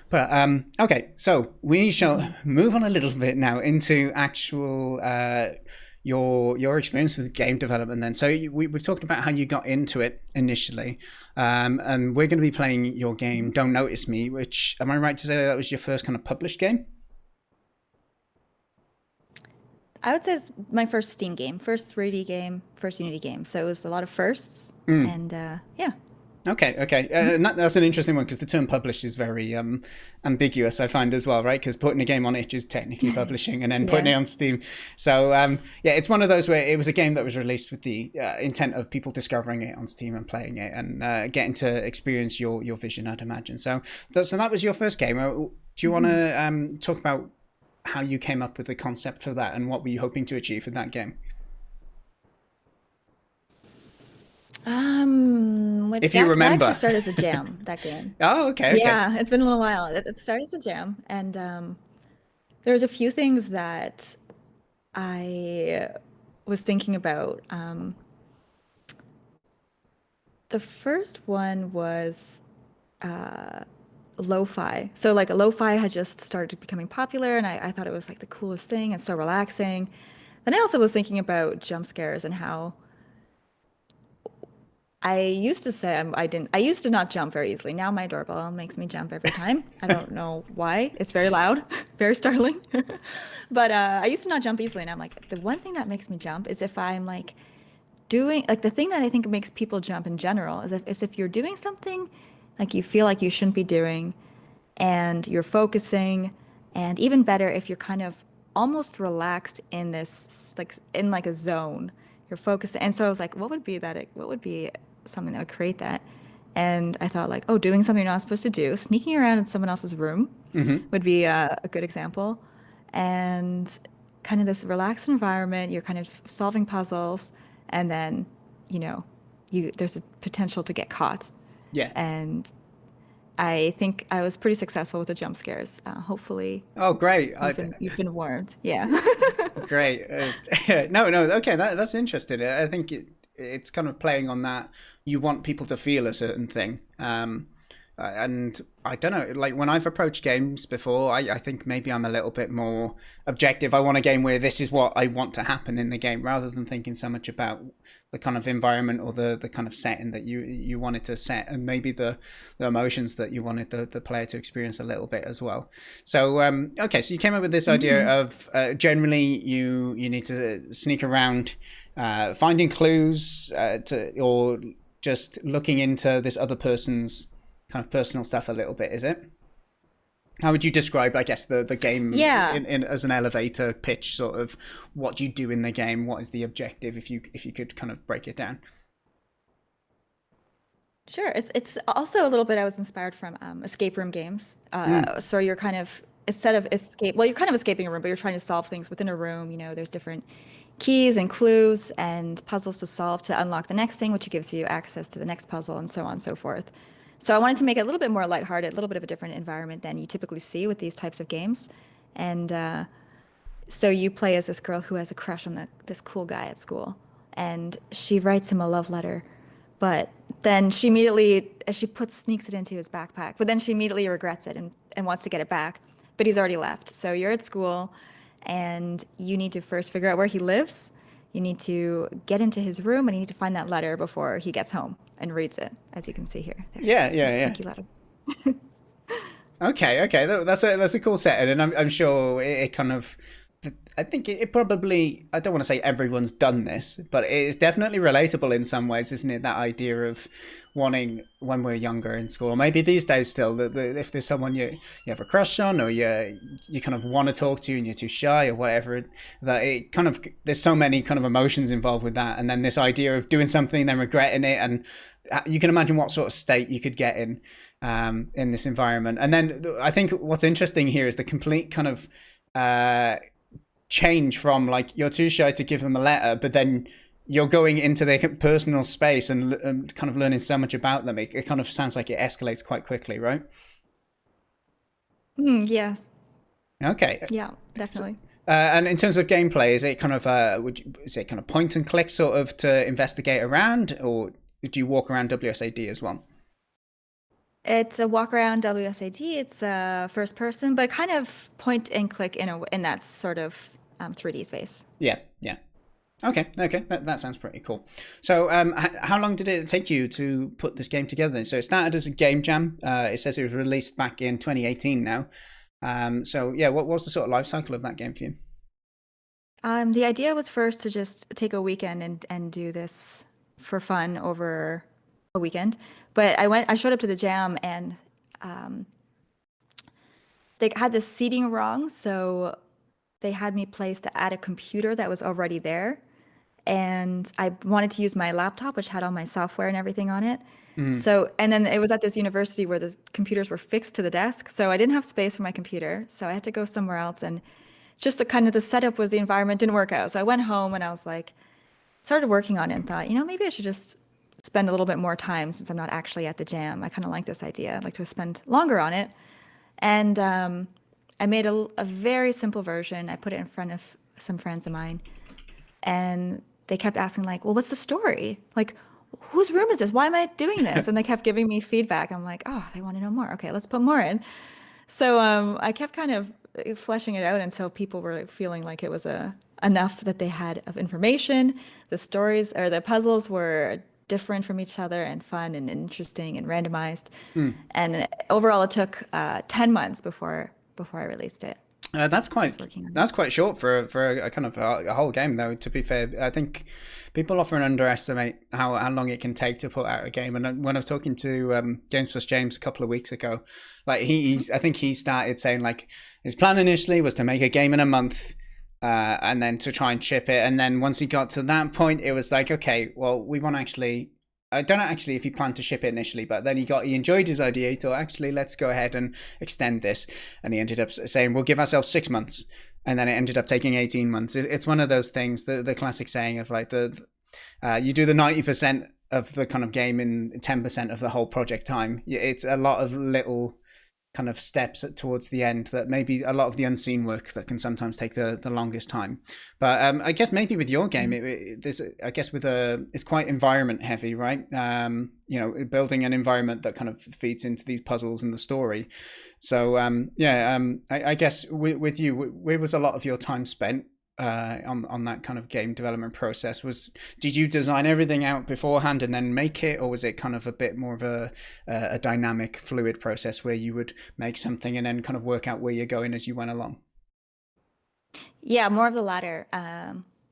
But okay, so we shall move on a little bit now into actual your experience with game development then. So we've talked about how you got into it initially, and we're going to be playing your game Don't Notice Me, which, am I right to say that was your first kind of published game? I would say it's my first Steam game, first 3D game, first Unity game. So it was a lot of firsts, and yeah. Okay. And that's an interesting one because the term publish is very ambiguous, I find, as well, right? Because putting a game on itch is technically publishing, and then putting it on Steam. So yeah, it's one of those where it was a game that was released with the intent of people discovering it on Steam and playing it and getting to experience your vision, I'd imagine. So that was your first game. Do you want to talk about how you came up with the concept for that and what were you hoping to achieve with that game? If you remember, it actually started as a jam, that game. Oh, okay. Yeah, it's been a little while. It started as a jam, and there was a few things that I was thinking about. The first one was lo-fi. So like lo-fi had just started becoming popular, and I thought it was like the coolest thing and so relaxing. Then I also was thinking about jump scares and how I used to say I used to not jump very easily. Now my doorbell makes me jump every time. I don't know why. It's very loud, very startling. But I used to not jump easily, and I'm like, the one thing that makes me jump is if I'm like doing, like, the thing that I think makes people jump in general is if you're doing something like you feel like you shouldn't be doing, and you're focusing, and even better if you're kind of almost relaxed in this, like in like a zone. You're focused, and so I was like, what would be something that would create that? And I thought, like, oh, doing something you're not supposed to do, sneaking around in someone else's room would be a good example. And kind of this relaxed environment, you're kind of solving puzzles, and then, there's a potential to get caught. Yeah. And I think I was pretty successful with the jump scares. Hopefully. Oh, great. You've been warned. Yeah. Great. No. Okay, that's interesting. I think it's kind of playing on that. You want people to feel a certain thing. And I don't know, like when I've approached games before, I think maybe I'm a little bit more objective. I want a game where this is what I want to happen in the game, rather than thinking so much about the kind of environment or the kind of setting that you wanted to set, and maybe the emotions that you wanted the player to experience a little bit as well. So okay, so you came up with this idea of generally you need to sneak around, finding clues, or just looking into this other person's kind of personal stuff a little bit. Is it? How would you describe, I guess, the game in as an elevator pitch, sort of what do you do in the game? What is the objective, if you could kind of break it down? Sure. It's also a little bit, I was inspired from escape room games. So you're kind of, instead of you're kind of escaping a room, but you're trying to solve things within a room. There's different keys and clues and puzzles to solve to unlock the next thing, which gives you access to the next puzzle, and so on and so forth. So I wanted to make it a little bit more lighthearted, a little bit of a different environment than you typically see with these types of games. And so you play as this girl who has a crush on this cool guy at school, and she writes him a love letter, but then she immediately sneaks it into his backpack, but then she immediately regrets it and wants to get it back, but he's already left. So you're at school, and you need to first figure out where he lives. you need to get into his room and you need to find that letter before he gets home and reads it, as you can see here. There's Yeah, yeah, a yeah. sneaky letter. Okay, okay, that's a cool setting, and I'm sure it kind of. I think it probably. I don't want to say everyone's done this, but it's definitely relatable in some ways, isn't it? That idea of wanting when we're younger in school, or maybe these days still, that if there's someone you have a crush on, or you kind of want to talk to and you're too shy or whatever, that it kind of there's so many kind of emotions involved with that, and then this idea of doing something then regretting it, and you can imagine what sort of state you could get in this environment. And then I think what's interesting here is the complete kind of change from like you're too shy to give them a letter, but then you're going into their personal space and kind of learning so much about them. It kind of sounds like it escalates quite quickly, right? Yes. Okay. Yeah, definitely. And in terms of gameplay, is it kind of is it kind of point and click sort of to investigate around, or do you walk around WSAD as well? It's a walk around WSAT. It's a first person, but kind of point and click in that sort of 3D space. Yeah, yeah. Okay, that sounds pretty cool. So, how long did it take you to put this game together? So it started as a game jam. It says it was released back in 2018 now. So yeah, what was the sort of life cycle of that game for you? The idea was first to just take a weekend and do this for fun over a weekend. But I showed up to the jam and they had the seating wrong, so they had me placed at a computer that was already there. And I wanted to use my laptop, which had all my software and everything on it. So, and then it was at this university where the computers were fixed to the desk. So I didn't have space for my computer. So I had to go somewhere else. And just the setup was the environment didn't work out. So I went home and I was like, started working on it and thought, maybe I should just spend a little bit more time since I'm not actually at the jam. I kind of like this idea. I'd like to spend longer on it. And I made a very simple version. I put it in front of some friends of mine. And they kept asking, like, well, what's the story? Like, whose room is this? Why am I doing this? And they kept giving me feedback. I'm like, oh, they want to know more. Okay, let's put more in. So I kept kind of fleshing it out until people were feeling like it was enough that they had of information. The stories or the puzzles were different from each other and fun and interesting and randomized. And overall, it took 10 months before I released it. That's quite short for a kind of a whole game, though. To be fair, I think people often underestimate how long it can take to put out a game. And when I was talking to Games Plus James a couple of weeks ago, like I think he started saying like his plan initially was to make a game in a month, and then to try and ship it. And then once he got to that point, it was like, okay, well, we want to actually. I don't know actually if he planned to ship it initially, but then he enjoyed his idea. He thought, actually, let's go ahead and extend this. And he ended up saying, we'll give ourselves 6 months. And then it ended up taking 18 months. It's one of those things, the classic saying of like you do the 90% of the kind of game in 10% of the whole project time. It's a lot of little kind of steps towards the end that maybe a lot of the unseen work that can sometimes take the longest time. But I guess maybe with your game, it's quite environment heavy, right? Building an environment that kind of feeds into these puzzles and the story. So I guess with you, where was a lot of your time spent on that kind of game development process? Did you design everything out beforehand and then make it, or was it kind of a bit more of a dynamic, fluid process where you would make something and then kind of work out where you're going as you went along? Yeah, more of the latter.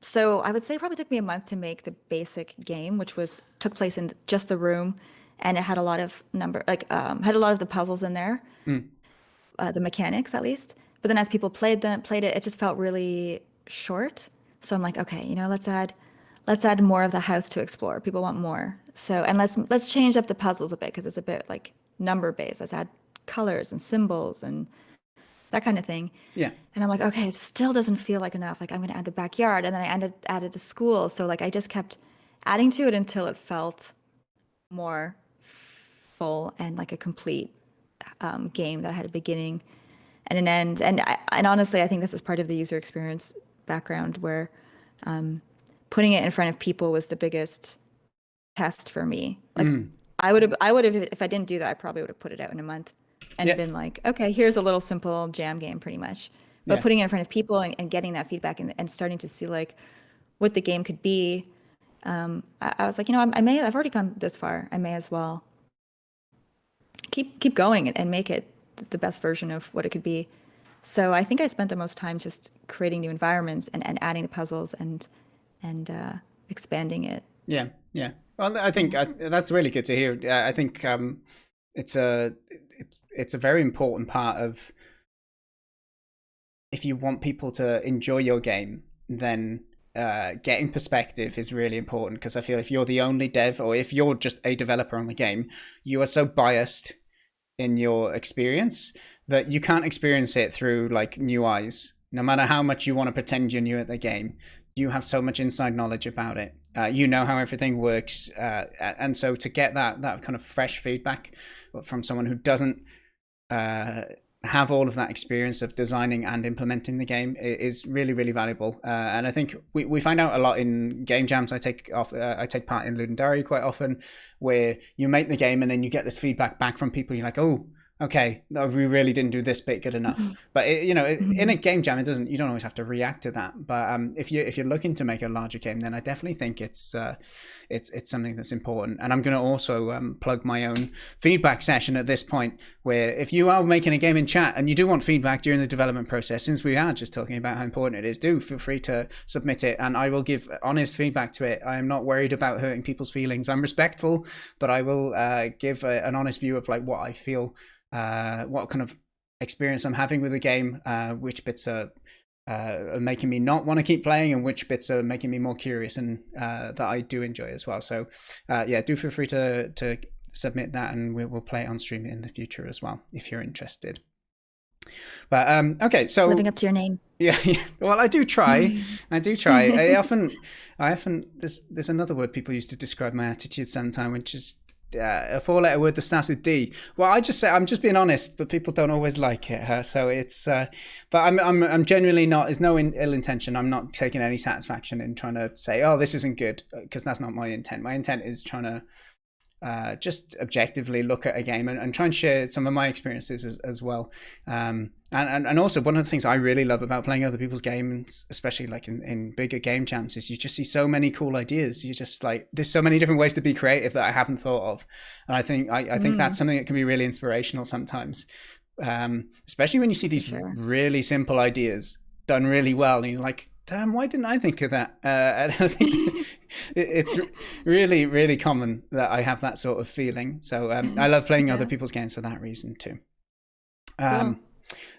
So I would say it probably took me a month to make the basic game, which took place in just the room, and it had a lot of had a lot of the puzzles in there, the mechanics at least. But then as people played it, it just felt really short. So I'm like, okay, let's add more of the house to explore. People want more. So, and let's change up the puzzles a bit because it's a bit like number based. Let's add colors and symbols and that kind of thing. Yeah. And I'm like, okay, it still doesn't feel like enough. Like I'm going to add the backyard, and then I added the school. So like I just kept adding to it until it felt more full and like a complete game that had a beginning and an end. And honestly, I think this is part of the user experience background where putting it in front of people was the biggest test for me. Like I would have if I didn't do that, I probably would have put it out in a month and been like, okay, here's a little simple jam game pretty much. But putting it in front of people and getting that feedback and starting to see like, what the game could be, I was like, I've already come this far. I may as well keep going and make it the best version of what it could be. So I think I spent the most time just creating new environments and adding the puzzles and expanding it. Yeah, yeah. Well, I think that's really good to hear. I think it's a very important part of, if you want people to enjoy your game, then getting perspective is really important, because I feel if you're the only dev, or if you're just a developer on the game, you are so biased in your experience that you can't experience it through like new eyes. No matter how much you want to pretend you're new at the game, you have so much inside knowledge about it. You know how everything works, and so to get that kind of fresh feedback from someone who doesn't have all of that experience of designing and implementing the game is really, really valuable. And I think we find out a lot in game jams. I take part in Ludendari quite often, where you make the game and then you get this feedback back from people. You're like, oh, okay, no, we really didn't do this bit good enough. But in a game jam, you don't always have to react to that. But if you're looking to make a larger game, then I definitely think it's something that's important. And I'm going to also plug my own feedback session at this point, where if you are making a game in chat and you do want feedback during the development process, since we are just talking about how important it is, do feel free to submit it, and I will give honest feedback to it. I am not worried about hurting people's feelings. I'm respectful, but I will give an honest view of like what I feel. What kind of experience I'm having with the game, which bits are making me not want to keep playing, and which bits are making me more curious and that I do enjoy as well. So yeah, do feel free to submit that, and we'll play it on stream in the future as well if you're interested. But okay, so living up to your name. Yeah. Well, I do try. I often there's another word people used to describe my attitude sometimes, which is a four-letter word that starts with D. Well, I just say I'm just being honest, but people don't always like it. So it's, but I'm genuinely not. There's no ill intention. I'm not taking any satisfaction in trying to say, oh, this isn't good, because that's not my intent. My intent is trying to just objectively look at a game and try and share some of my experiences as well. And also, one of the things I really love about playing other people's games, especially like in bigger game jams, is you just see so many cool ideas. You just like, there's so many different ways to be creative that I haven't thought of. And I think that's something that can be really inspirational sometimes, especially when you see these really simple ideas done really well, and you're like, damn, why didn't I think of that? And I think it's really, really common that I have that sort of feeling. So I love playing other people's games for that reason too. Cool.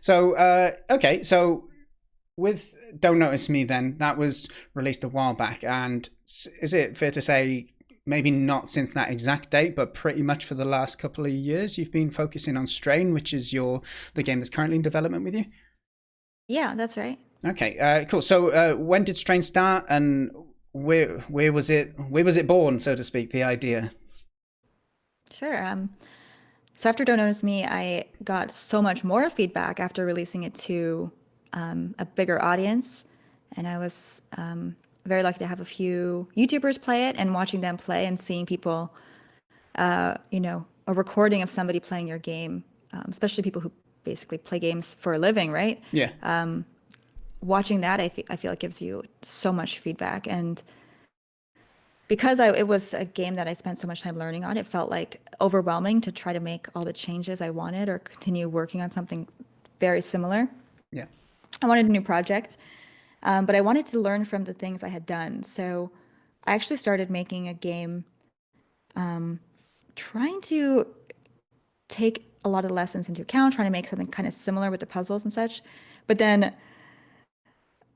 So, okay, so with Don't Notice Me then, that was released a while back, and is it fair to say, maybe not since that exact date, but pretty much for the last couple of years, you've been focusing on Strain, which is the game that's currently in development with you? Yeah, that's right. Okay, cool. So when did Strain start, and where was it born, so to speak, the idea? Sure. So after Don't Notice Me, I got so much more feedback after releasing it to a bigger audience. And I was very lucky to have a few YouTubers play it, and watching them play and seeing people, a recording of somebody playing your game, especially people who basically play games for a living, right? Yeah. Watching that, I feel it gives you so much feedback. And because it was a game that I spent so much time learning on, it felt like overwhelming to try to make all the changes I wanted or continue working on something very similar. Yeah. I wanted a new project, but I wanted to learn from the things I had done. So I actually started making a game, trying to take a lot of lessons into account, trying to make something kind of similar with the puzzles and such. But then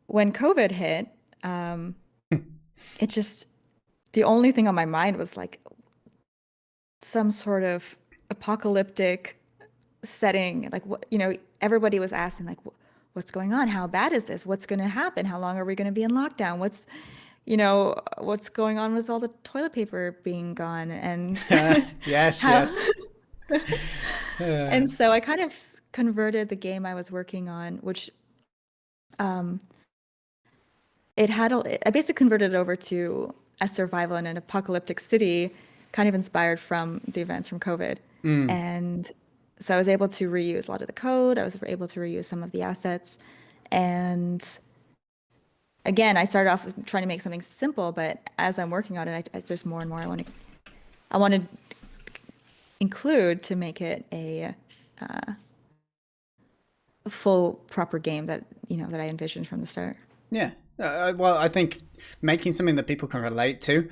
when COVID hit, it just, the only thing on my mind was like some sort of apocalyptic setting. Like, everybody was asking like, what's going on? How bad is this? What's going to happen? How long are we going to be in lockdown? What's going on with all the toilet paper being gone? And yes. And so I kind of converted the game I was working on, which I basically converted it over to a survival in an apocalyptic city, kind of inspired from the events from COVID. And so I was able to reuse a lot of the code. I was able to reuse some of the assets. And again, I started off trying to make something simple, but as I'm working on it, there's more and more I want to include to make it a full proper game that that I envisioned from the start. Yeah. Well, I think making something that people can relate to.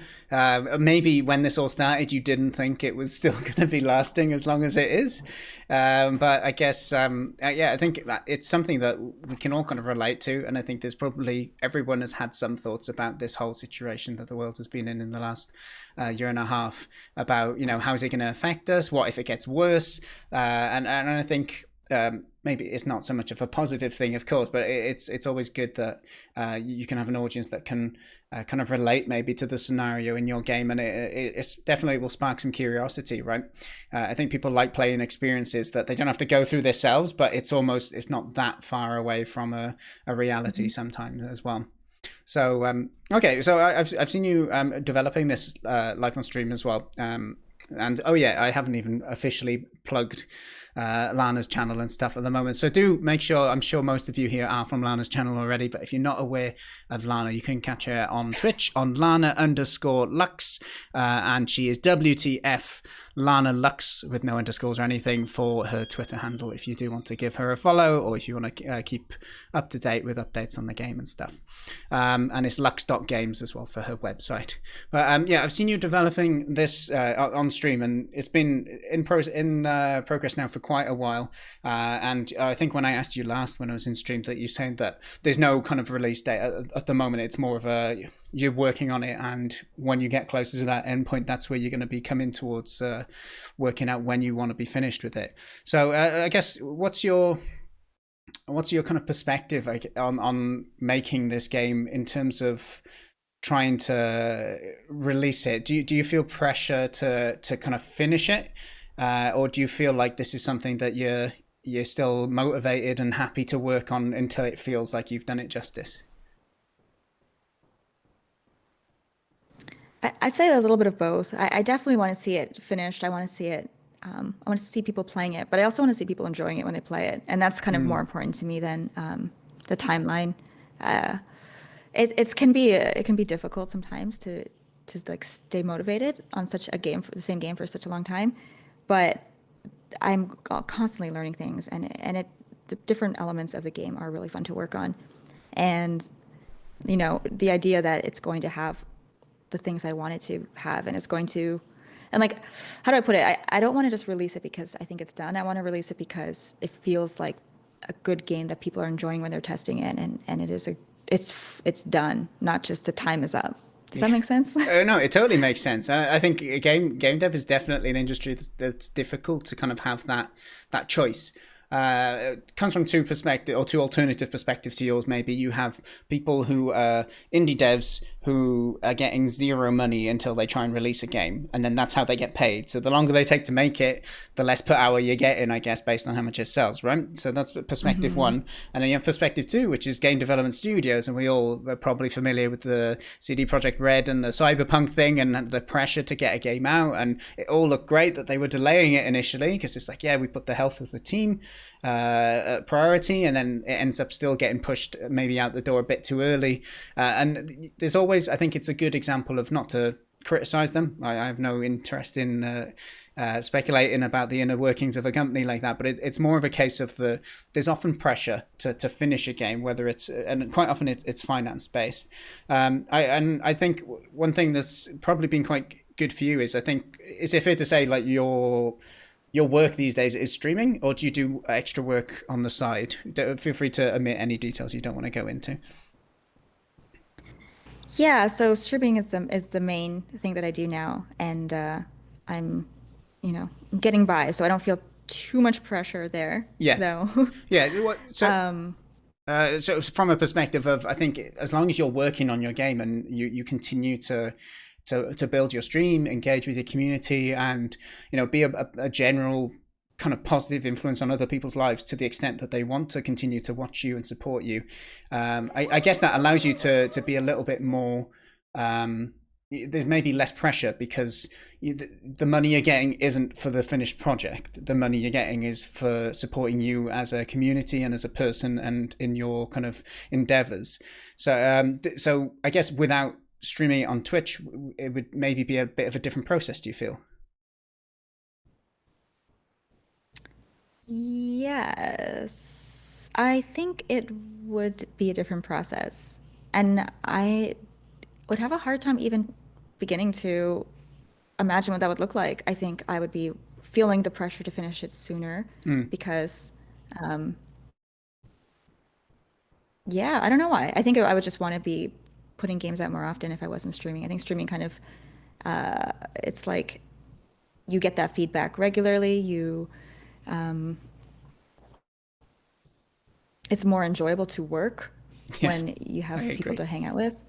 Maybe when this all started, you didn't think it was still going to be lasting as long as it is. But I guess, yeah, I think it's something that we can all kind of relate to. And I think there's probably everyone has had some thoughts about this whole situation that the world has been in the last year and a half about, how is it going to affect us? What if it gets worse? And I think maybe it's not so much of a positive thing, of course, but it's always good that you can have an audience that can kind of relate maybe to the scenario in your game, and it's definitely will spark some curiosity, right? I think people like playing experiences that they don't have to go through themselves, but it's not that far away from a reality sometimes as well. So okay, so I've seen you developing this live on stream as well, and oh yeah, I haven't even officially plugged Lana's channel and stuff at the moment, so do make sure. I'm sure most of you here are from Lana's channel already, but if you're not aware of Lana, you can catch her on Twitch on Lana_Lux, and she is WTF Lana Lux with no underscores or anything for her Twitter handle if you do want to give her a follow, or if you want to keep up to date with updates on the game and stuff. And it's lux.games as well for her website. But yeah, I've seen you developing this on stream, and it's been in progress now for quite a while. And I think when I asked you last when I was in stream that you said that there's no kind of release date at the moment. It's more of you're working on it, and when you get closer to that endpoint, that's where you're going to be coming towards working out when you want to be finished with it. So I guess what's your kind of perspective on making this game in terms of trying to release it? Do you feel pressure to kind of finish it, or do you feel like this is something that you're still motivated and happy to work on until it feels like you've done it justice? I'd say a little bit of both. I definitely want to see it finished. I want to see it. I want to see people playing it, but I also want to see people enjoying it when they play it, and that's kind of more important to me than the timeline. It can be difficult sometimes to like stay motivated on such a game, for the same game for such a long time, but I'm constantly learning things, and the different elements of the game are really fun to work on, and the idea that it's going to have the things I want it to have, and it's going to, and like, how do I put it? I don't want to just release it because I think it's done. I want to release it because it feels like a good game that people are enjoying when they're testing it, and it's done, not just the time is up. Does that make sense? No, it totally makes sense. And I think game dev is definitely an industry that's difficult to kind of have that choice. It comes from two alternative perspectives to yours. Maybe you have people who are indie devs who are getting zero money until they try and release a game, and then that's how they get paid. So the longer they take to make it, the less per hour you're getting, I guess, based on how much it sells, right? So that's perspective one. And then you have perspective two, which is game development studios, and we all are probably familiar with the CD Projekt Red and the Cyberpunk thing and the pressure to get a game out, and it all looked great that they were delaying it initially because it's like, yeah, we put the health of the team priority, and then it ends up still getting pushed maybe out the door a bit too early. And there's always, I think it's a good example of not to criticize them. I have no interest in speculating about the inner workings of a company like that, but it's more of a case of there's often pressure to finish a game, whether it's, and quite often it's finance based. I think one thing that's probably been quite good for you is, I think, is it fair to say like your work these days is streaming, or do you do extra work on the side? Feel free to omit any details you don't want to go into. Yeah, so streaming is the main thing that I do now, and I'm getting by, so I don't feel too much pressure there. Yeah. Though. Yeah. So from a perspective of, I think as long as you're working on your game and you continue to build your stream, engage with your community, and be a general kind of positive influence on other people's lives to the extent that they want to continue to watch you and support you, I guess that allows you to be a little bit more there's maybe less pressure because the money you're getting isn't for the finished project. The money you're getting is for supporting you as a community and as a person and in your kind of endeavors. So so I guess without streaming it on Twitch, it would maybe be a bit of a different process, do you feel? Yes, I think it would be a different process. And I would have a hard time even beginning to imagine what that would look like. I think I would be feeling the pressure to finish it sooner because, yeah, I don't know why. I think I would just want to be putting games out more often if I wasn't streaming. I think streaming kind of, it's like you get that feedback regularly. It's more enjoyable to work Yeah, when you I have people agree. to hang out with.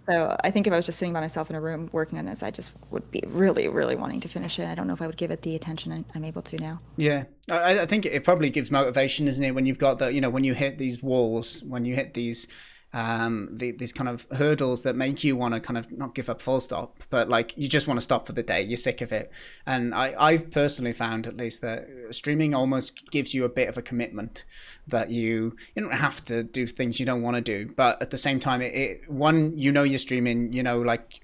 So I think if I was just sitting by myself in a room working on this, I just would be really, really wanting to finish it. I don't know if I would give it the attention I'm able to now. Yeah, I think it probably gives motivation, isn't it? When you've got the, when you hit these walls, when you hit these, these kind of hurdles that make you want to kind of not give up full stop, but like you just want to stop for the day. You're sick of it, and I've personally found at least that streaming almost gives you a bit of a commitment that you don't have to do things you don't want to do, but at the same time, it one you're streaming, like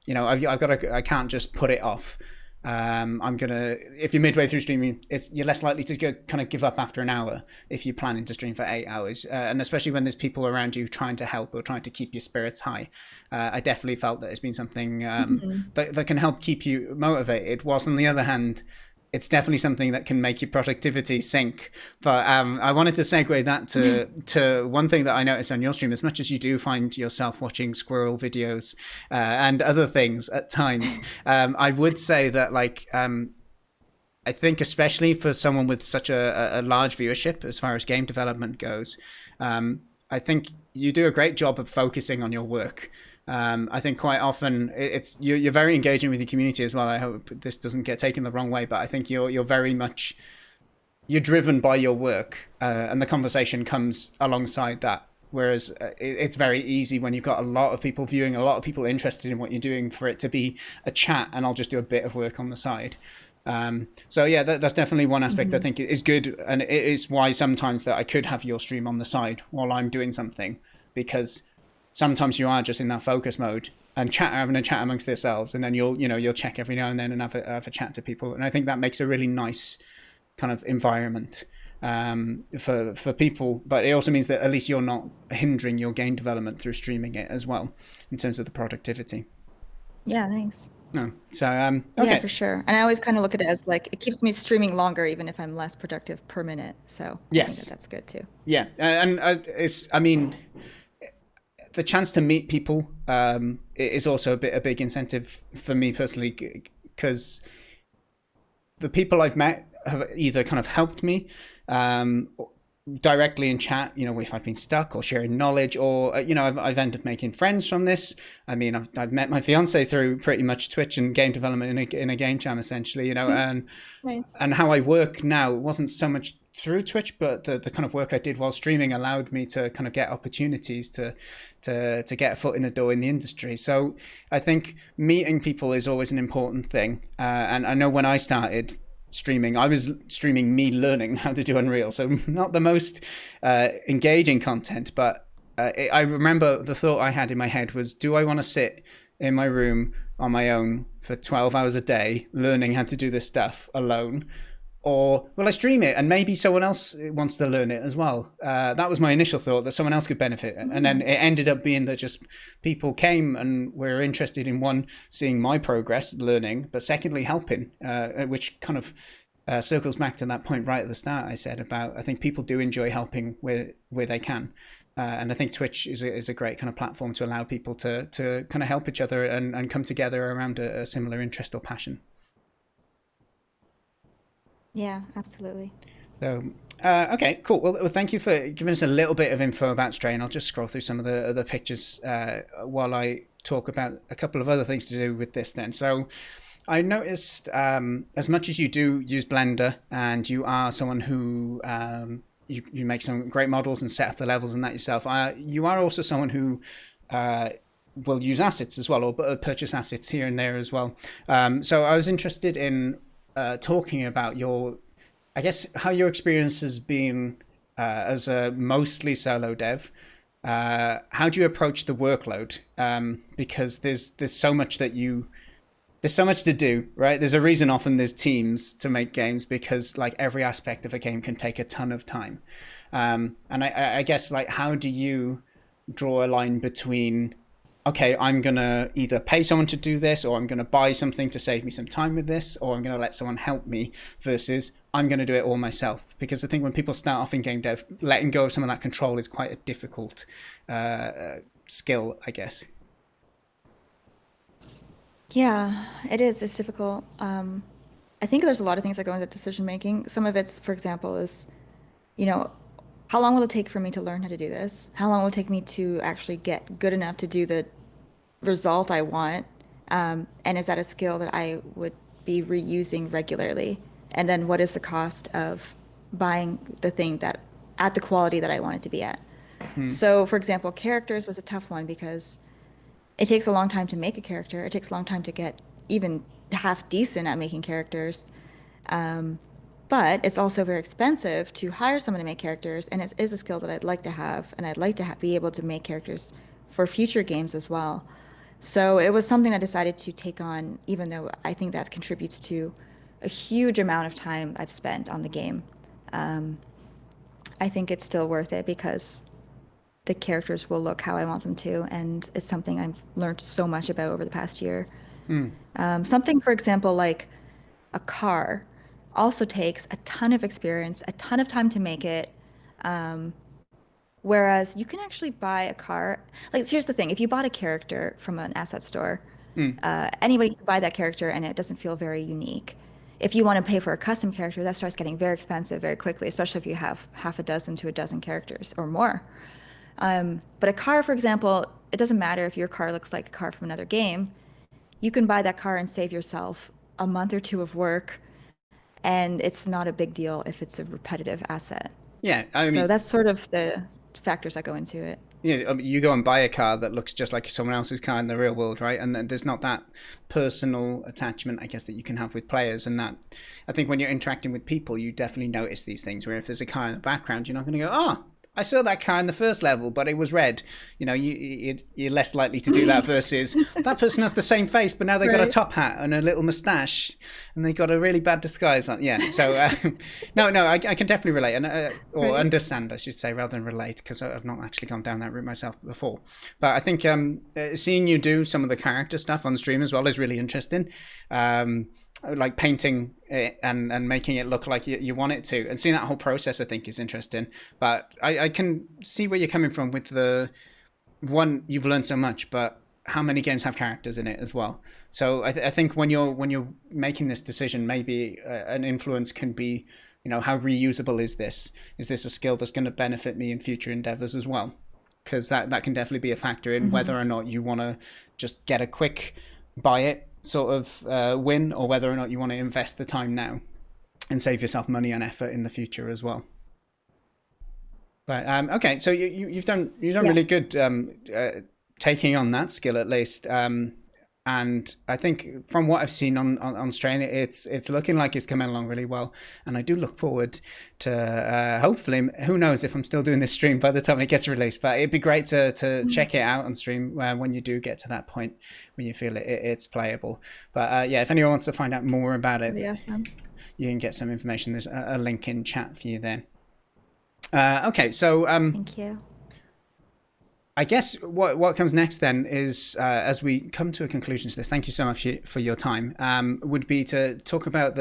I've got to, I can't just put it off. I'm gonna, if you're midway through streaming, you're less likely to kind of give up after an hour if you're planning to stream for 8 hours, and especially when there's people around you trying to help or trying to keep your spirits high. I definitely felt that it's been something that can help keep you motivated. Whilst on the other hand, it's definitely something that can make your productivity sink. But I wanted to segue that to one thing that I noticed on your stream. As much as you do find yourself watching squirrel videos and other things at times, I would say that I think especially for someone with such a large viewership as far as game development goes, I think you do a great job of focusing on your work. I think quite often it's you're very engaging with your community as well. I hope this doesn't get taken the wrong way, but I think you're very much you're driven by your work, and the conversation comes alongside that. Whereas it's very easy when you've got a lot of people viewing, a lot of people interested in what you're doing, for it to be a chat, and I'll just do a bit of work on the side. So yeah, that's definitely one aspect I think is good, and it is why sometimes that I could have your stream on the side while I'm doing something, because sometimes you are just in that focus mode and having a chat amongst yourselves, and then you'll check every now and then and have a chat to people, and I think that makes a really nice kind of environment for people. But it also means that at least you're not hindering your game development through streaming it as well, in terms of the productivity. Yeah, thanks. No, so Yeah, okay, for sure. And I always kind of look at it as like it keeps me streaming longer, even if I'm less productive per minute. So I think that yes, that's good too. yeah, and it's I mean the chance to meet people is also a big incentive for me personally, because the people I've met have either kind of helped me directly in chat, if I've been stuck, or sharing knowledge, or I've ended up making friends from this. I mean, I've met my fiance through pretty much Twitch and game development in a game jam, essentially, Nice. and how I work now wasn't so much through Twitch, but the kind of work I did while streaming allowed me to kind of get opportunities to get a foot in the door in the industry. So I think meeting people is always an important thing. And I know when I started streaming, I was streaming me learning how to do Unreal, so not the most engaging content, but I remember the thought I had in my head was, do I want to sit in my room on my own for 12 hours a day learning how to do this stuff alone, or will I stream it and maybe someone else wants to learn it as well? That was my initial thought, that someone else could benefit. And then it ended up being that just people came and were interested in, one, seeing my progress learning, but secondly, helping, which kind of circles back to that point right at the start I said about, I think people do enjoy helping where they can. And I think Twitch is a great kind of platform to allow people to kind of help each other and come together around a similar interest or passion. Yeah, absolutely. So, okay, cool. Well, thank you for giving us a little bit of info about Strain. I'll just scroll through some of the other pictures while I talk about a couple of other things to do with this then. So, I noticed as much as you do use Blender, and you are someone who you make some great models and set up the levels and that yourself, you are also someone who will use assets as well, or purchase assets here and there as well. So I was interested in talking about I guess, how your experience has been as a mostly solo dev. How do you approach the workload? Because there's so much there's so much to do, right? There's a reason often there's teams to make games, because like every aspect of a game can take a ton of time. And I guess, like, how do you draw a line between, okay, I'm going to either pay someone to do this, or I'm going to buy something to save me some time with this, or I'm going to let someone help me, versus I'm going to do it all myself? Because I think when people start off in game dev, letting go of some of that control is quite a difficult skill, I guess. Yeah, it is. It's difficult. I think there's a lot of things that go into decision making. Some of it's, for example, is, you know, how long will it take for me to learn how to do this? How long will it take me to actually get good enough to do the result I want? And is that a skill that I would be reusing regularly? And then what is the cost of buying the thing that at the quality that I want it to be at? So, for example, characters was a tough one because it takes a long time to make a character. It takes a long time to get even half decent at making characters. But it's also very expensive to hire someone to make characters, and it is a skill that I'd like to have, and I'd like to be able to make characters for future games as well. So it was something I decided to take on, even though I think that contributes to a huge amount of time I've spent on the game. I think it's still worth it because the characters will look how I want them to, and it's something I've learned so much about over the past year. Something, for example, like a car also takes a ton of experience, a ton of time to make it. Whereas you can actually buy a car. Like, here's the thing: if you bought a character from an asset store, anybody can buy that character, and it doesn't feel very unique. If you want to pay for a custom character, that starts getting very expensive very quickly, especially if you have half a dozen to a dozen characters or more. But a car, for example, it doesn't matter if your car looks like a car from another game. You can buy that car and save yourself a month or two of work, and it's not a big deal if it's a repetitive asset. Yeah, I mean, So that's sort of the factors that go into it. yeah, you go and buy a car that looks just like someone else's car in the real world, right? And then there's not that personal attachment, I guess, that you can have with players. And that, I think, when you're interacting with people, you definitely notice these things. Where if there's a car in the background, you're not going to go, "Oh, I saw that car in the first level, but it was red." You know, you're less likely to do that versus that person has the same face, but now they've got a top hat and a little mustache, and they got a really bad disguise on. Yeah, so no, I can definitely relate, and or understand, I should say, rather than relate, because I've not actually gone down that route myself before. But I think seeing you do some of the character stuff on stream as well is really interesting. Like painting it and making it look like you want it to, and seeing that whole process, I think, is interesting. But I can see where you're coming from with the one, you've learned so much, but how many games have characters in it as well? So I think when you're making this decision, maybe an influence can be, you know, how reusable is this? Is this a skill that's going to benefit me in future endeavors as well? Because that can definitely be a factor in whether or not you want to just get a quick buy it sort of win, or whether or not you want to invest the time now and save yourself money and effort in the future as well. But okay, so you've done really good taking on that skill, at least. And I think from what I've seen on Strain, it's looking like it's coming along really well. And I do look forward to hopefully, who knows if I'm still doing this stream by the time it gets released, but it'd be great to check it out on stream when you do get to that point where you feel it's playable. But yeah, if anyone wants to find out more about it, you can get some information. There's a link in chat for you then. Okay, so Thank you. I guess what comes next then is, as we come to a conclusion to this, thank you so much for your time, would be to talk about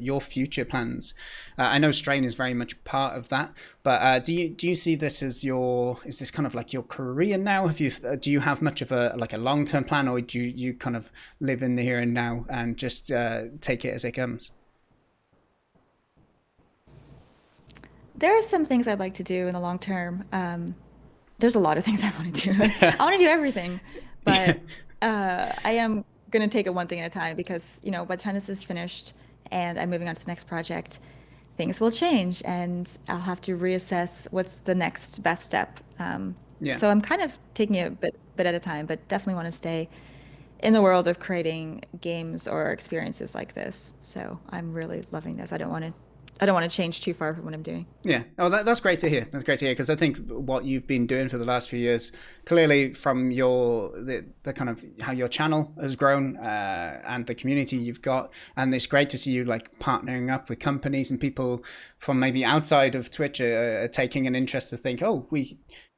your future plans. I know Strain is very much part of that, but do you see this as is this kind of like your career now? Do you have much of a long-term plan, or do you kind of live in the here and now and just take it as it comes? There are some things I'd like to do in the long term. There's a lot of things I want to do. I want to do everything, but I am going to take it one thing at a time, because, you know, by the time this is finished and I'm moving on to the next project, things will change and I'll have to reassess what's the next best step. Yeah. So I'm kind of taking it a bit at a time, but definitely want to stay in the world of creating games or experiences like this. So I'm really loving this. I don't want to change too far from what I'm doing. Yeah. Oh, that's great to hear. That's great to hear because I think what you've been doing for the last few years, clearly from the kind of how your channel has grown and the community you've got, and it's great to see you like partnering up with companies and people from maybe outside of Twitch are taking an interest to think, oh,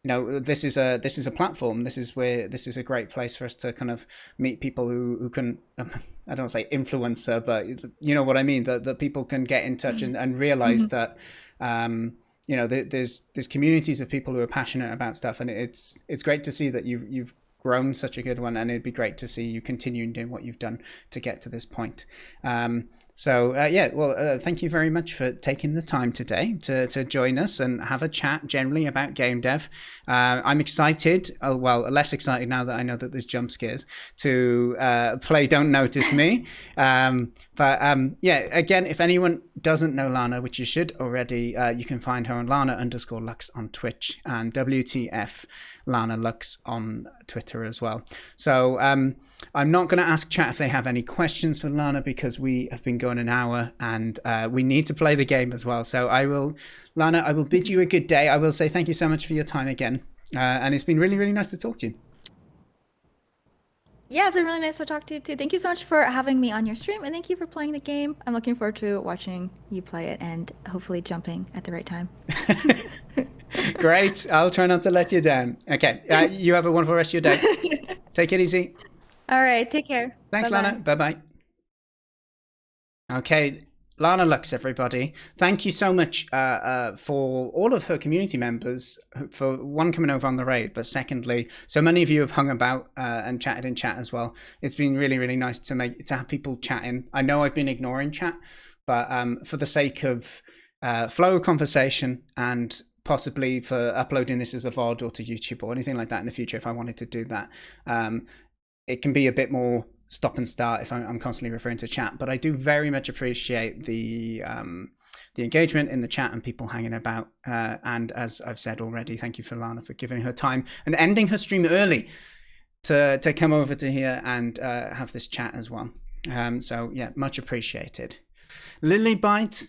this is a platform. This is a great place for us to kind of meet people who can. I don't say influencer, but you know what I mean. That people can get in touch and realize that, there's communities of people who are passionate about stuff, and it's great to see that you've grown such a good one, and it'd be great to see you continuing doing what you've done to get to this point. Thank you very much for taking the time today to join us and have a chat generally about game dev. I'm excited, less excited now that I know that there's jump scares, to play Don't Notice Me. Again, if anyone doesn't know Lana, which you should already, you can find her on Lana_Lux on Twitch and WTF Lana Lux on Twitter as well. So I'm not going to ask chat if they have any questions for Lana because we have been going an hour and we need to play the game as well. So Lana, I will bid you a good day. I will say thank you so much for your time again. And it's been really, really nice to talk to you. Yeah, it's been really nice to talk to you too. Thank you so much for having me on your stream, and thank you for playing the game. I'm looking forward to watching you play it and hopefully jumping at the right time. Great. I'll try not to let you down. Okay. You have a wonderful rest of your day. Take it easy. All right. Take care. Thanks, Bye-bye. Lana. Bye-bye. Okay. Lana Lux, everybody. Thank you so much for all of her community members, for one, coming over on the raid, but secondly, so many of you have hung about and chatted in chat as well. It's been really, really nice to have people chatting. I know I've been ignoring chat, but for the sake of flow of conversation and possibly for uploading this as a VOD or to YouTube or anything like that in the future, if I wanted to do that, it can be a bit more stop and start if I'm constantly referring to chat, but I do very much appreciate the engagement in the chat and people hanging about. And as I've said already, thank you for Lana for giving her time and ending her stream early to come over to here and have this chat as well. So yeah, much appreciated. Lily Bite,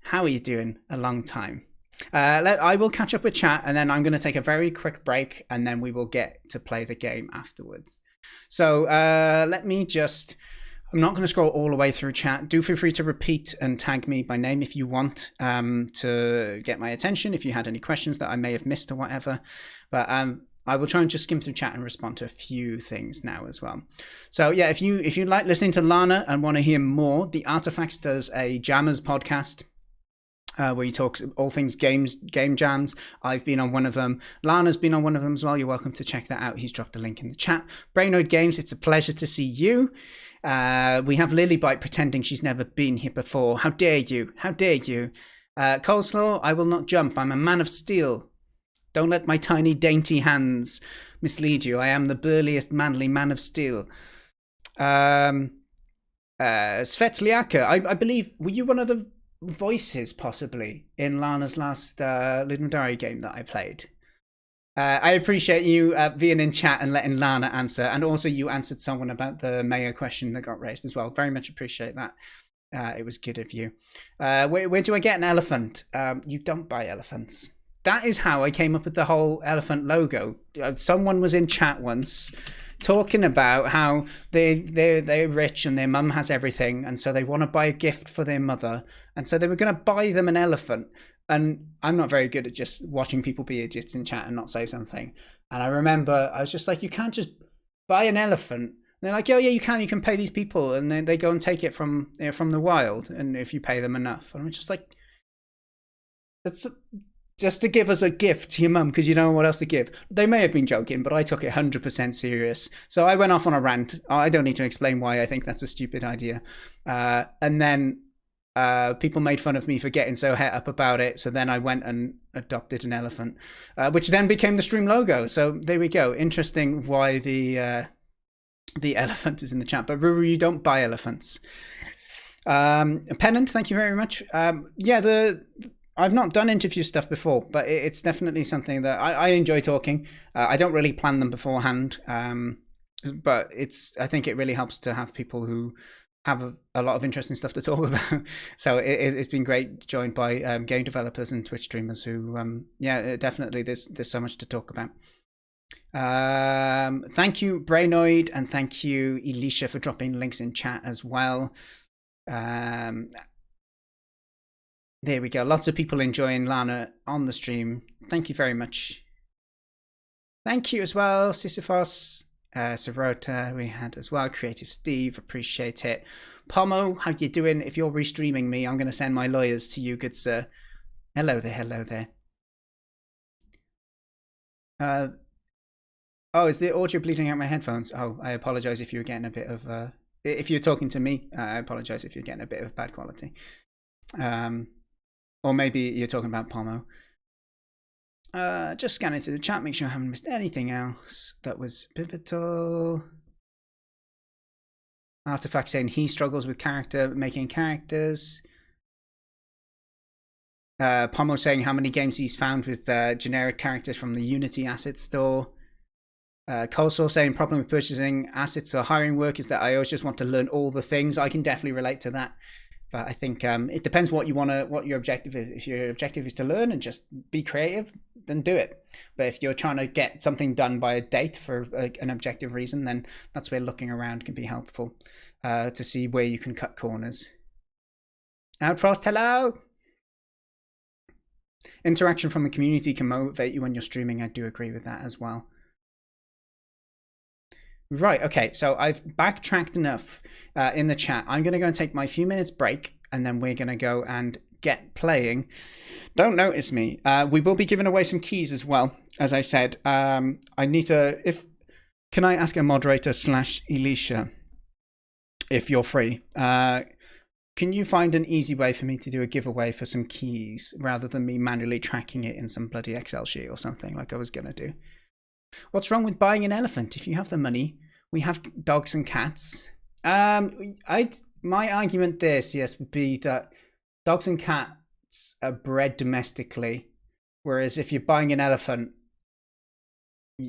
how are you doing? A long time. I will catch up with chat and then I'm going to take a very quick break and then we will get to play the game afterwards. So let me just, I'm not going to scroll all the way through chat. Do feel free to repeat and tag me by name if you want to get my attention, if you had any questions that I may have missed or whatever. But I will try and just skim through chat and respond to a few things now as well. So yeah, if you like listening to Lana and want to hear more, The Artifacts does a Jammers podcast. Where he talks all things game jams. I've been on one of them. Lana's been on one of them as well. You're welcome to check that out. He's dropped a link in the chat. Brainoid Games, it's a pleasure to see you. We have Lilybite pretending she's never been here before. How dare you? How dare you? Coleslaw, I will not jump. I'm a man of steel. Don't let my tiny dainty hands mislead you. I am the burliest manly man of steel. Svetliaka, I believe, were you one of the voices possibly in Lana's last Legendary game that I played? I appreciate you being in chat and letting Lana answer, and also you answered someone about the mayor question that got raised as well. Very much appreciate that. It was good of you. Where do I get an elephant? You don't buy elephants. That is how I came up with the whole elephant logo. Someone was in chat once talking about how they're rich and their mum has everything, and so they want to buy a gift for their mother, and so they were going to buy them an elephant. And I'm not very good at just watching people be idiots in chat and not say something. And I remember I was just like, you can't just buy an elephant. And they're like, oh yeah, you can pay these people, and then they go and take it from the wild, and if you pay them enough. And I'm just like, that's just to give us a gift to your mum because you don't know what else to give. They may have been joking, but I took it 100% serious. So I went off on a rant. I don't need to explain why I think that's a stupid idea. And then people made fun of me for getting so het up about it. So then I went and adopted an elephant, which then became the stream logo. So there we go. Interesting why the elephant is in the chat. But Ruru, you don't buy elephants. Pennant, thank you very much. I've not done interview stuff before, but it's definitely something that I enjoy talking. I don't really plan them beforehand, but I think it really helps to have people who have a lot of interesting stuff to talk about. So it's been great, joined by game developers and Twitch streamers who, yeah, definitely there's so much to talk about. Thank you, Brainoid, and thank you, Elisha, for dropping links in chat as well. There we go. Lots of people enjoying Lana on the stream. Thank you very much. Thank you as well, Sisyphos, Sorota, we had as well. Creative Steve, appreciate it. Pomo, how you doing? If you're restreaming me, I'm going to send my lawyers to you, good sir. Hello there, hello there. Oh, is the audio bleeding out my headphones? Oh, I apologize if you're getting a bit of if you're talking to me, I apologize if you're getting a bit of bad quality. Or maybe you're talking about Pomo. Just scanning through the chat, make sure I haven't missed anything else that was pivotal. Artifact saying he struggles with making characters. Pomo saying how many games he's found with generic characters from the Unity asset store. Colesaw saying problem with purchasing assets or hiring work is that I always just want to learn all the things. I can definitely relate to that. But I think it depends what your objective is. If your objective is to learn and just be creative, then do it. But if you're trying to get something done by a date for an objective reason, then that's where looking around can be helpful to see where you can cut corners. Outfrost, hello! Interaction from the community can motivate you when you're streaming. I do agree with that as well. Right, okay, so I've backtracked enough in the chat. I'm going to go and take my few minutes break, and then we're going to go and get playing. Don't notice me. We will be giving away some keys as well, as I said. I need to... Can I ask a moderator / Elisha, if you're free? Can you find an easy way for me to do a giveaway for some keys, rather than me manually tracking it in some bloody Excel sheet or something like I was going to do? What's wrong with buying an elephant? If you have the money, we have dogs and cats. My argument there, CS, would be that dogs and cats are bred domestically, whereas if you're buying an elephant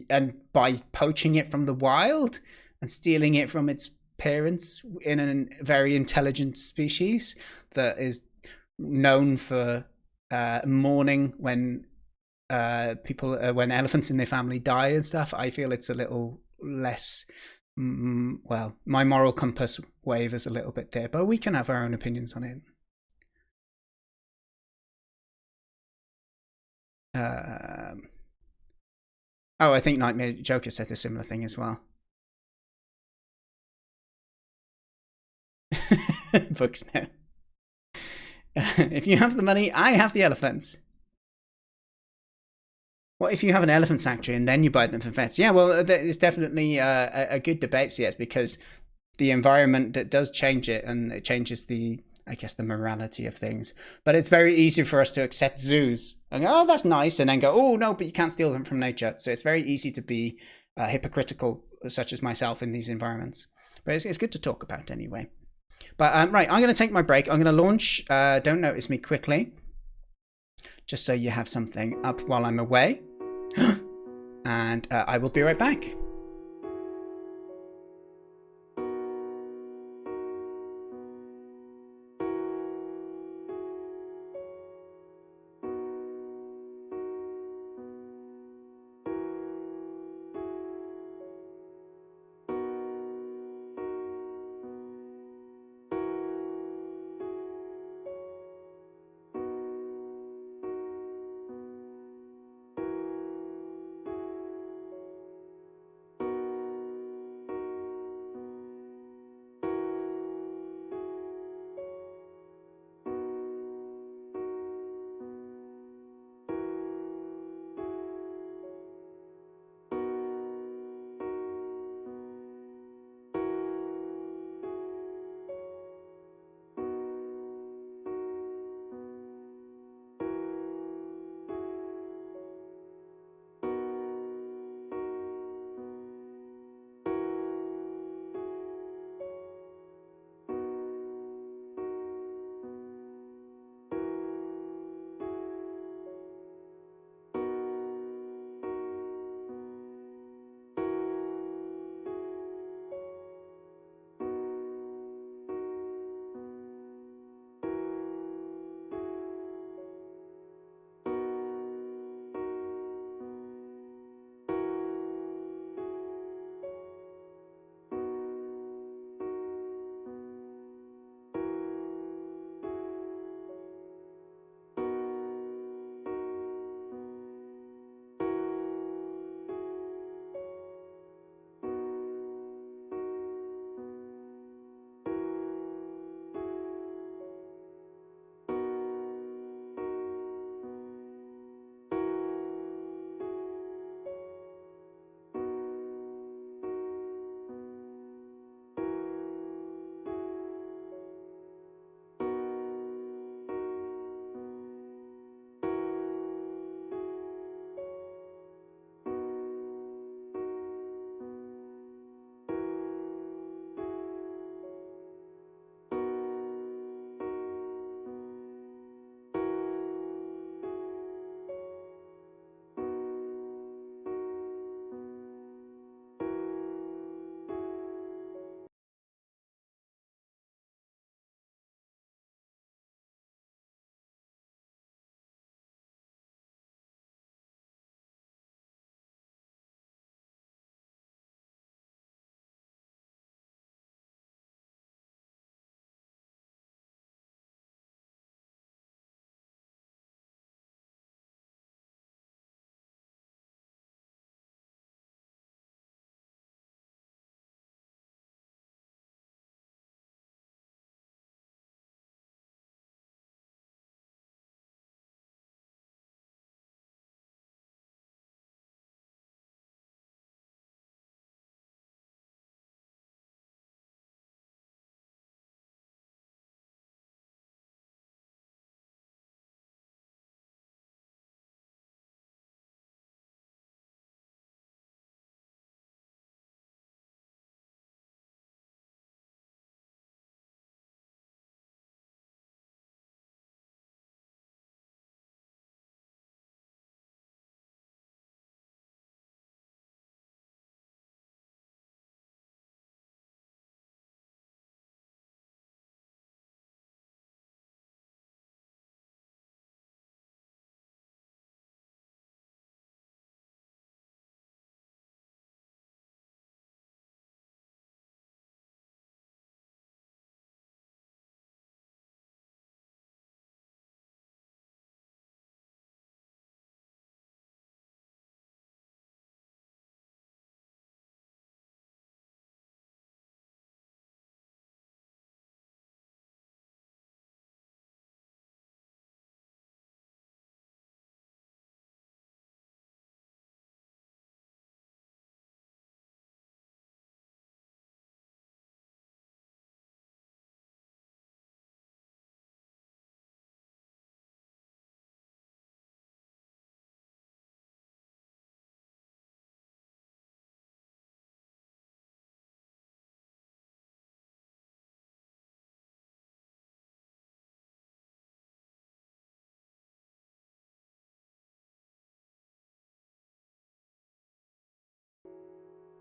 and by poaching it from the wild and stealing it from its parents in a very intelligent species that is known for mourning when when elephants in their family die and stuff, I feel it's a little less well, my moral compass wavers a little bit there, but we can have our own opinions on it. Oh, I think Nightmare Joker said a similar thing as well. Books now. If you have the money, I have the elephants. What if you have an elephant sanctuary and then you buy them for vets? Yeah, well, it's definitely a good debate, yes, because the environment that does change it, and it changes the, I guess, the morality of things. But it's very easy for us to accept zoos and go, oh, that's nice, and then go, oh, no, but you can't steal them from nature. So it's very easy to be hypocritical, such as myself, in these environments. But it's good to talk about anyway. But right, I'm going to take my break. I'm going to launch Don't Notice Me quickly, just so you have something up while I'm away. And I will be right back.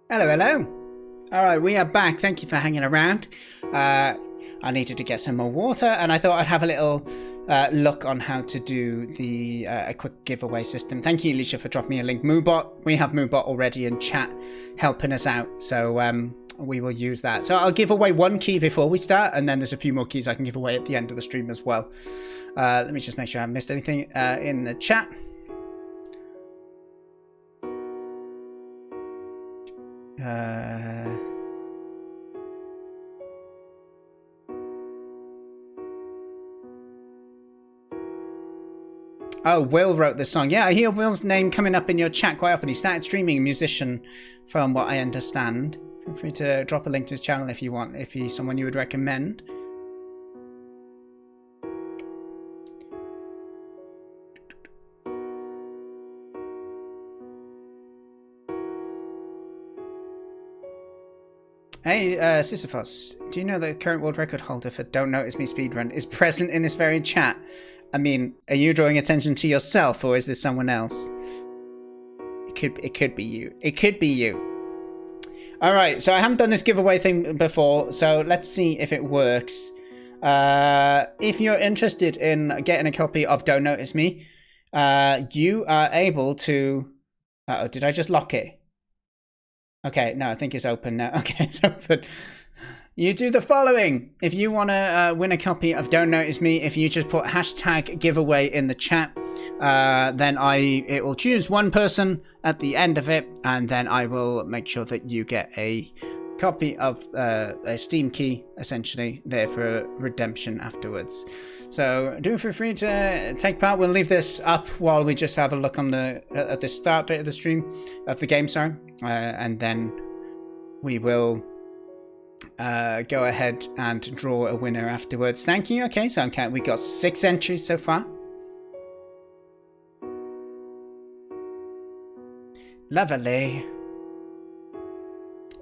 Hello, hello. All right, we are back. Thank you for hanging around. I needed to get some more water, and I thought I'd have a little look on how to do the a quick giveaway system. Thank you, Alicia, for dropping me a link. Moobot, we have Moobot already in chat helping us out, so we will use that. So I'll give away one key before we start, and then there's a few more keys I can give away at the end of the stream as well. Let me just make sure I haven't missed anything in the chat. Oh, Will wrote this song. Yeah, I hear Will's name coming up in your chat quite often. He started streaming, a musician, from what I understand. Feel free to drop a link to his channel if you want, if he's someone you would recommend. Hey, Sisyphus, do you know that the current world record holder for Don't Notice Me speedrun is present in this very chat? I mean, are you drawing attention to yourself, or is this someone else? It could be you. It could be you. All right, so I haven't done this giveaway thing before, so let's see if it works. If you're interested in getting a copy of Don't Notice Me, you are able to... Uh-oh, did I just lock it? Okay, no, I think it's open now. Okay, it's open. You do the following. If you want to win a copy of Don't Notice Me, if you just put hashtag giveaway in the chat, then it will choose one person at the end of it, and then I will make sure that you get a copy of a Steam key, essentially, there for redemption afterwards. So do feel free to take part. We'll leave this up while we just have a look on at the start bit of the stream, of the game, sorry, and then we will go ahead and draw a winner afterwards. Thank you. Okay, so we got 6 entries so far. Lovely.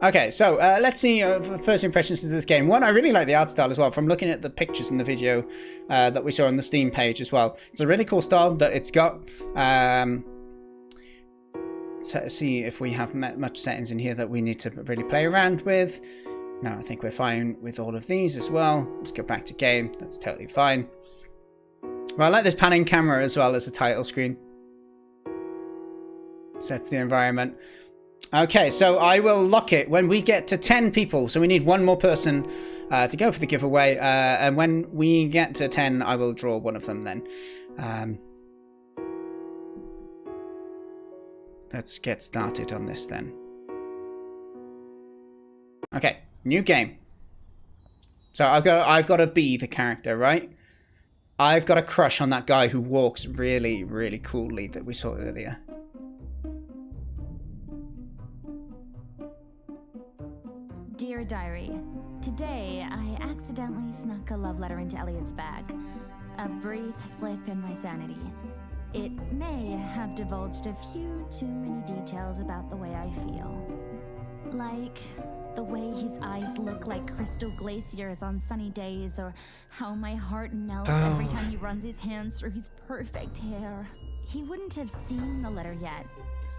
Okay, so let's see first impressions of this game. One, I really like the art style as well, from looking at the pictures in the video that we saw on the Steam page as well. It's a really cool style that it's got. Let's see if we have much settings in here that we need to really play around with. No, I think we're fine with all of these as well. Let's go back to game. That's totally fine. Well, I like this panning camera as well as the title screen. Sets the environment. Okay, so I will lock it when we get to 10 people. So we need one more person to go for the giveaway. And when we get to 10, I will draw one of them then. Let's get started on this then. Okay, new game. So I've got to be the character, right? I've got a crush on that guy who walks really, really coolly that we saw earlier. Dear Diary, today I accidentally snuck a love letter into Elliot's bag. A brief slip in my sanity. It may have divulged a few too many details about the way I feel. Like the way his eyes look like crystal glaciers on sunny days, or how my heart melts every time he runs his hands through his perfect hair. He wouldn't have seen the letter yet,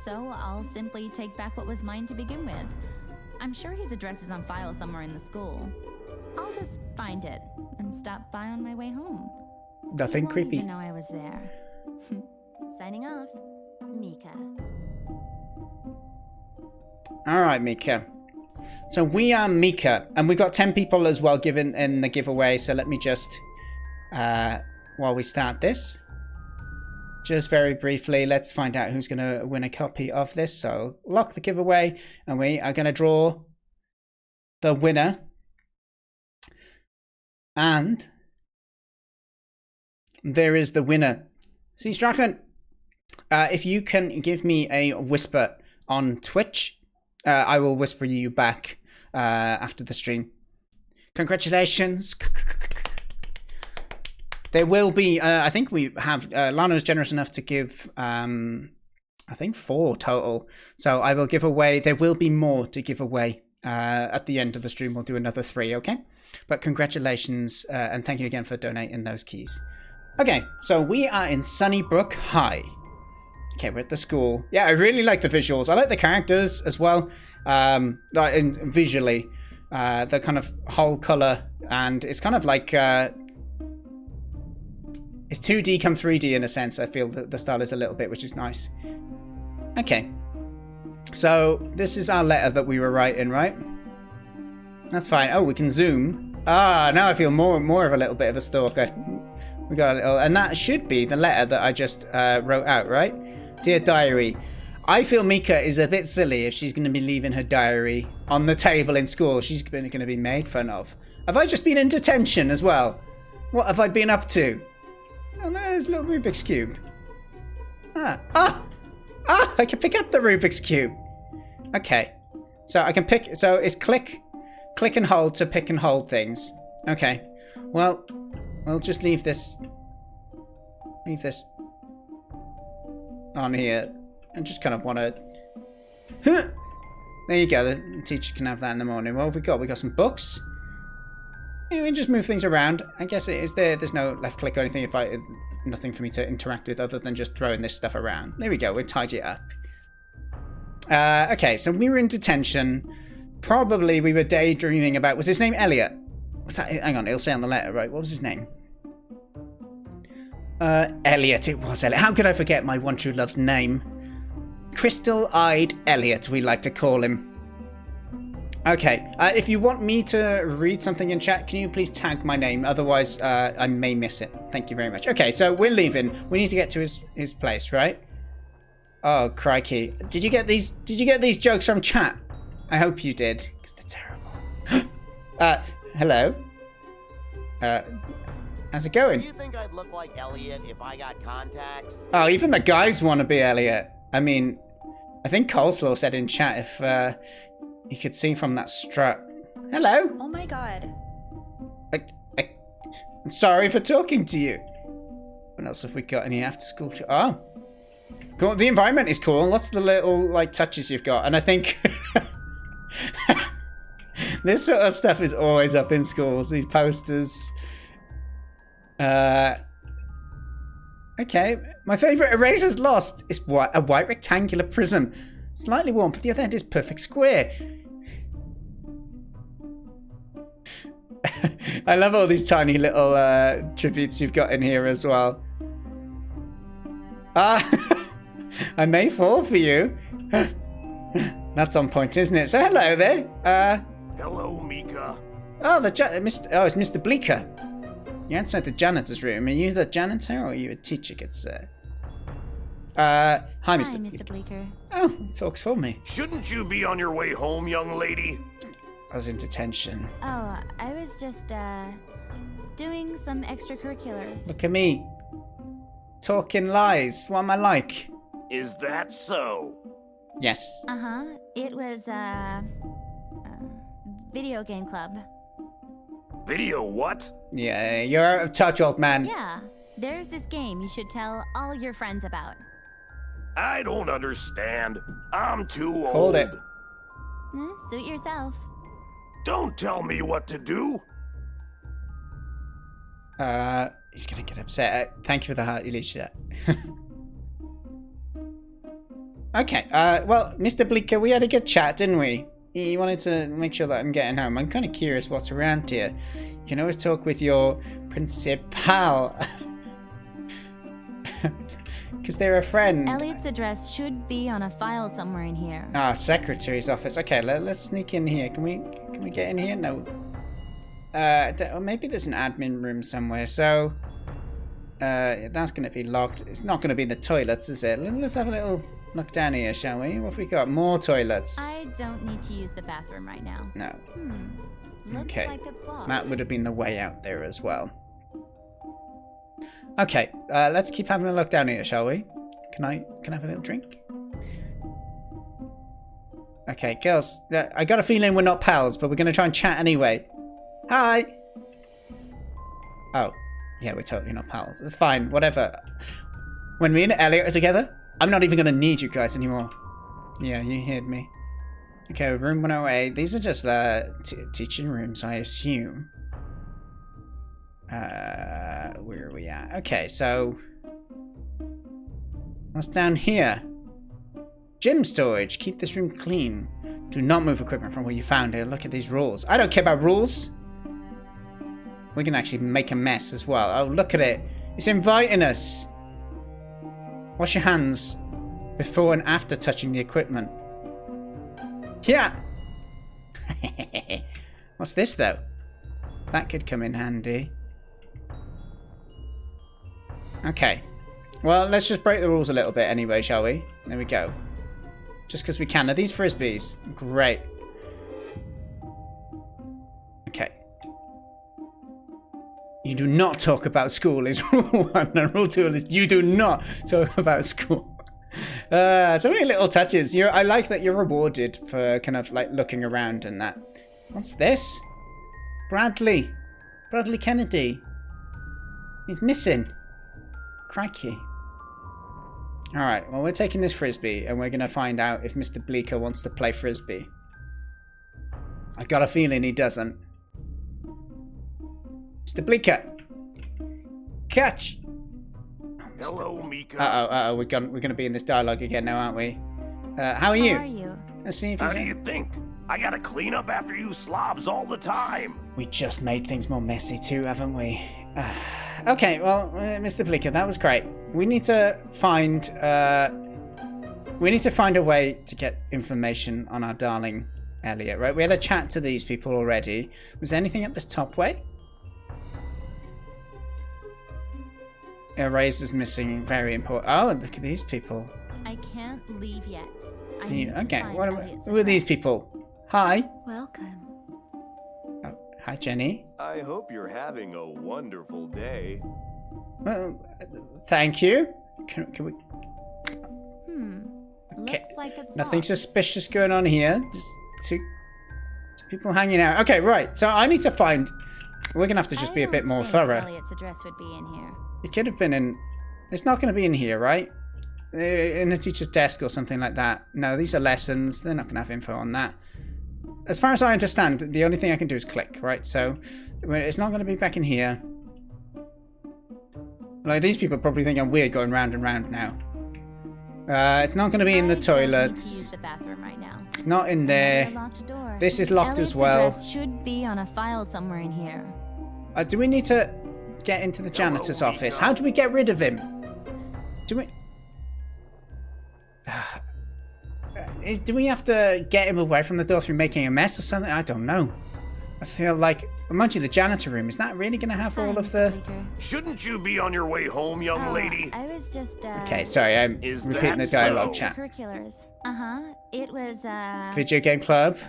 so I'll simply take back what was mine to begin with. I'm sure his address is on file somewhere in the school. I'll just find it and stop by on my way home. Nothing creepy. He won't even know I was there. Signing off, Mika. Alright, Mika. So we are Mika, and we've got 10 people as well given in the giveaway, so let me just, while we start this, just very briefly, let's find out who's going to win a copy of this. So lock the giveaway, and we are going to draw the winner. And there is the winner. See, Strachan, if you can give me a whisper on Twitch, I will whisper you back after the stream. Congratulations. There will be, I think we have, Lana is generous enough to give, I think 4 total. So I will give away, there will be more to give away at the end of the stream. We'll do another 3, okay? But congratulations, and thank you again for donating those keys. Okay, so we are in Sunnybrook High. Okay, we're at the school. Yeah, I really like the visuals. I like the characters as well. Like visually, the kind of whole color, and it's kind of like it's 2D come 3D in a sense. I feel that the style is a little bit, which is nice. Okay, so this is our letter that we were writing, right? That's fine. Oh, we can zoom. Ah, now I feel more of a little bit of a stalker. We got a little, and that should be the letter that I just wrote out, right? Dear Diary, I feel Mika is a bit silly if she's going to be leaving her diary on the table in school. She's going to be made fun of. Have I just been in detention as well? What have I been up to? Oh, there's a little Rubik's Cube. I can pick up the Rubik's Cube. Okay. So I can pick, so it's click and hold to pick and hold things. Okay. Well, we'll just leave this on here. I just kind of want to... There you go. The teacher can have that in the morning. What have we got? We got some books. Yeah, we can just move things around. I guess it is there. There's no left click or anything. Nothing for me to interact with other than just throwing this stuff around. There we go. We'll tidy it up. Okay, so we were in detention. Probably we were daydreaming about... Was his name Elliot? Was that... Hang on, it'll say on the letter, right? What was his name? Elliot, it was Elliot. How could I forget my one true love's name? Crystal-eyed Elliot, we like to call him. Okay, if you want me to read something in chat, can you please tag my name? Otherwise, I may miss it. Thank you very much. Okay, so we're leaving. We need to get to his place, right? Oh, crikey. Did you get these jokes from chat? I hope you did, because they're terrible. Hello? How's it going? Do you think I'd look like Elliot if I got contacts? Oh, even the guys want to be Elliot. I mean, I think Coleslaw said in chat if you could see from that strut. Hello? Oh my god. I'm sorry for talking to you. What else have we got in here? After school? Oh. Cool. The environment is cool. Lots of the little, like, touches you've got. And I think... this sort of stuff is always up in schools. These posters... Okay, my favourite eraser's lost. It's a white rectangular prism. Slightly worn, but the other end is perfect square. I love all these tiny little tributes you've got in here as well. I may fall for you. That's on point, isn't it? So hello there. Hello, Mika. Oh, it's Mr. Bleeker. You're outside the janitor's room. Are you the janitor or are you a teacher, good sir? Hi, Mr. Mr. Bleeker. Oh, talks for me. Shouldn't you be on your way home, young lady? I was in detention. Oh, I was just, doing some extracurriculars. Look at me. Talking lies. What am I like? Is that so? Yes. Uh-huh. It was, video game club. Video what? Yeah, you're out of touch, old man. Yeah. There's this game you should tell all your friends about. I don't understand. I'm too old. Hold it. Suit yourself. Don't tell me what to do. He's gonna get upset. Thank you for the heart, Alicia. Okay, well, Mr. Bleeker, we had a good chat, didn't we? You wanted to make sure that I'm getting home. I'm kind of curious what's around here. You can always talk with your principal. Because they're a friend. Elliot's address should be on a file somewhere in here. Ah, secretary's office. Okay, let's sneak in here. Can we get in here? No. Or maybe there's an admin room somewhere. So, that's going to be locked. It's not going to be in the toilets, is it? Let's have a little look down here, shall we? What have we got? More toilets. I don't need to use the bathroom right now. No. Looks Okay. like it's locked. That would have been the way out there as well. Okay, let's keep having a look down here, shall we? Can I have a little drink? Okay, girls, I got a feeling we're not pals, but we're going to try and chat anyway. Hi! Oh, yeah, we're totally not pals. It's fine, whatever. When me and Elliot are together, I'm not even going to need you guys anymore. Yeah, you heard me. Okay, room 108. These are just teaching rooms, I assume. Where are we at? Okay, so What's down here? Gym storage. Keep this room clean. Do not move equipment from where you found it. Look at these rules. I don't care about rules. We can actually make a mess as well. Oh, look at it. It's inviting us. Wash your hands before and after touching the equipment. Yeah. What's this, though? That could come in handy. Okay. Well, let's just break the rules a little bit anyway, shall we? There we go. Just because we can. Are these frisbees? Great. Okay. You do not talk about school is rule 1. And rule 2 is you do not talk about school. So many little touches. I like that you're rewarded for kind of like looking around and that. What's this? Bradley Kennedy. He's missing. Crikey. Alright, well, we're taking this frisbee and we're going to find out if Mr. Bleeker wants to play frisbee. I got a feeling he doesn't. Mr. Bleeker. Catch. Hello, Mika. Uh-oh. We're going to be in this dialogue again now, aren't we? How are you? How are you? Let's see if How he's do in. you think? I gotta clean up after you slobs all the time. We just made things more messy too, haven't we? Okay, well, Mr. Bleeker, that was great. We need to find a way to get information on our darling Elliot, right? We had a chat to these people already. Was there anything up this top way? Eraser's missing. Very important. Oh, look at these people. I can't leave yet. I need to Okay, find Elliot's who are these address. people? Hi. Welcome. Oh, hi, Jenny. I hope you're having a wonderful day. Well, thank you. Can we? Okay. Looks like it's Nothing locked. suspicious going on here. Just two people hanging out. Okay, right. So I need to find. We're gonna have to just be a bit more thorough. Elliot's address would be in here. It could have been in. It's not going to be in here, right? In a teacher's desk or something like that. No, these are lessons. They're not going to have info on that. As far as I understand, the only thing I can do is click, right? So it's not going to be back in here. Like, these people probably think I'm weird going round and round now. It's not going to be in the I don't need to use toilets. the bathroom right now. It's not in there. Another locked door. This is locked Elliot's as well. address should be on a file somewhere in here. Do we need to get into the janitor's Hello, office? Mika. How do we get rid of him? Do we... Do we have to get him away from the door through making a mess or something? I don't know. I feel like... Mind you, the janitor room, is that really going to have all Hi, of Mr. the... Bleeker. Shouldn't you be on your way home, young lady? I was just, Okay, sorry, I'm Is repeating the that dialogue so? chat. Curriculars. It was, Video game club?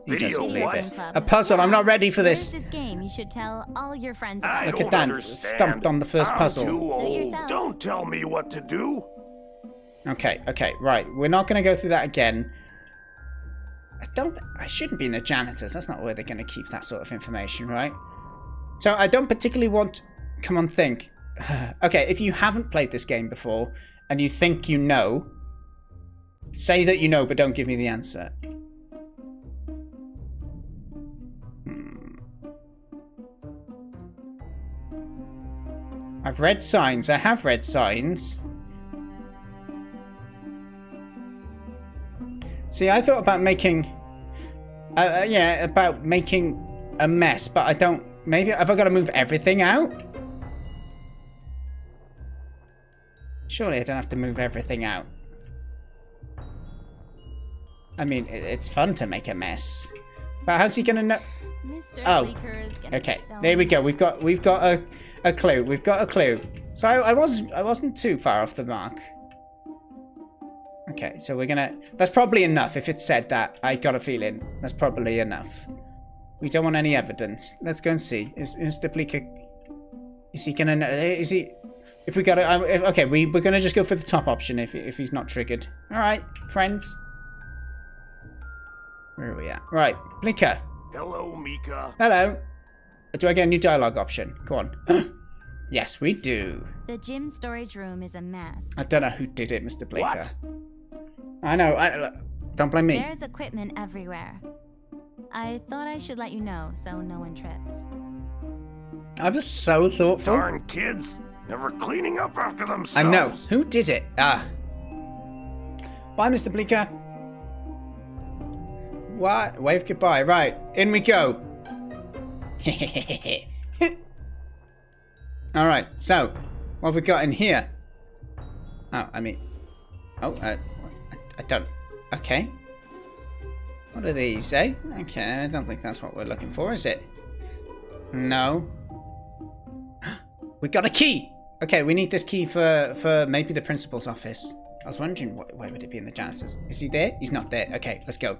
He Video doesn't believe what? it. A puzzle, I'm not ready for There's this. this game you should tell all your friends I about. Look at don't that, understand. stumped on the first I'm puzzle. too old. yourself. Don't tell me what to do. Okay, right. We're not going to go through that again. I shouldn't be in the janitors. That's not where they're going to keep that sort of information, right? So I don't particularly want... Come on, think. Okay, if you haven't played this game before and you think you know, say that you know, but don't give me the answer. I've read signs. I have read signs. See, I thought about making... about making a mess, but I don't... Maybe... Have I got to move everything out? Surely I don't have to move everything out. I mean, it's fun to make a mess. But how's he going to know... Mr. Oh, Bleeker is gonna okay. be so There we go. We've got a clue. We've got a clue. So I wasn't too far off the mark. Okay, so we're gonna... That's probably enough. If it said that, I got a feeling that's probably enough. We don't want any evidence. Let's go and see. Is Mr. Bleeker... Is he gonna know... Is he... If we got to... Okay, we're gonna just go for the top option if he's not triggered. Alright, friends. Where are we at? Right, Bleeker. Hello, Mika. Hello. Do I get a new dialogue option? Go on. Yes, we do. The gym storage room is a mess. I don't know who did it, Mr. Bleeker. What? I know. Don't blame me. There's equipment everywhere. I thought I should let you know so no one trips. I was so thoughtful. Darn kids. Never cleaning up after themselves. I know. Who did it? Bye, Mr. Bleeker. What? Wave goodbye. Right, in we go. Alright, so, what have we got in here? Oh, I mean... Oh, I don't... Okay. What are these, eh? Okay, I don't think that's what we're looking for, is it? No. We got a key! Okay, we need this key for maybe the principal's office. I was wondering, where would it be in the janitor's? Is he there? He's not there. Okay, let's go.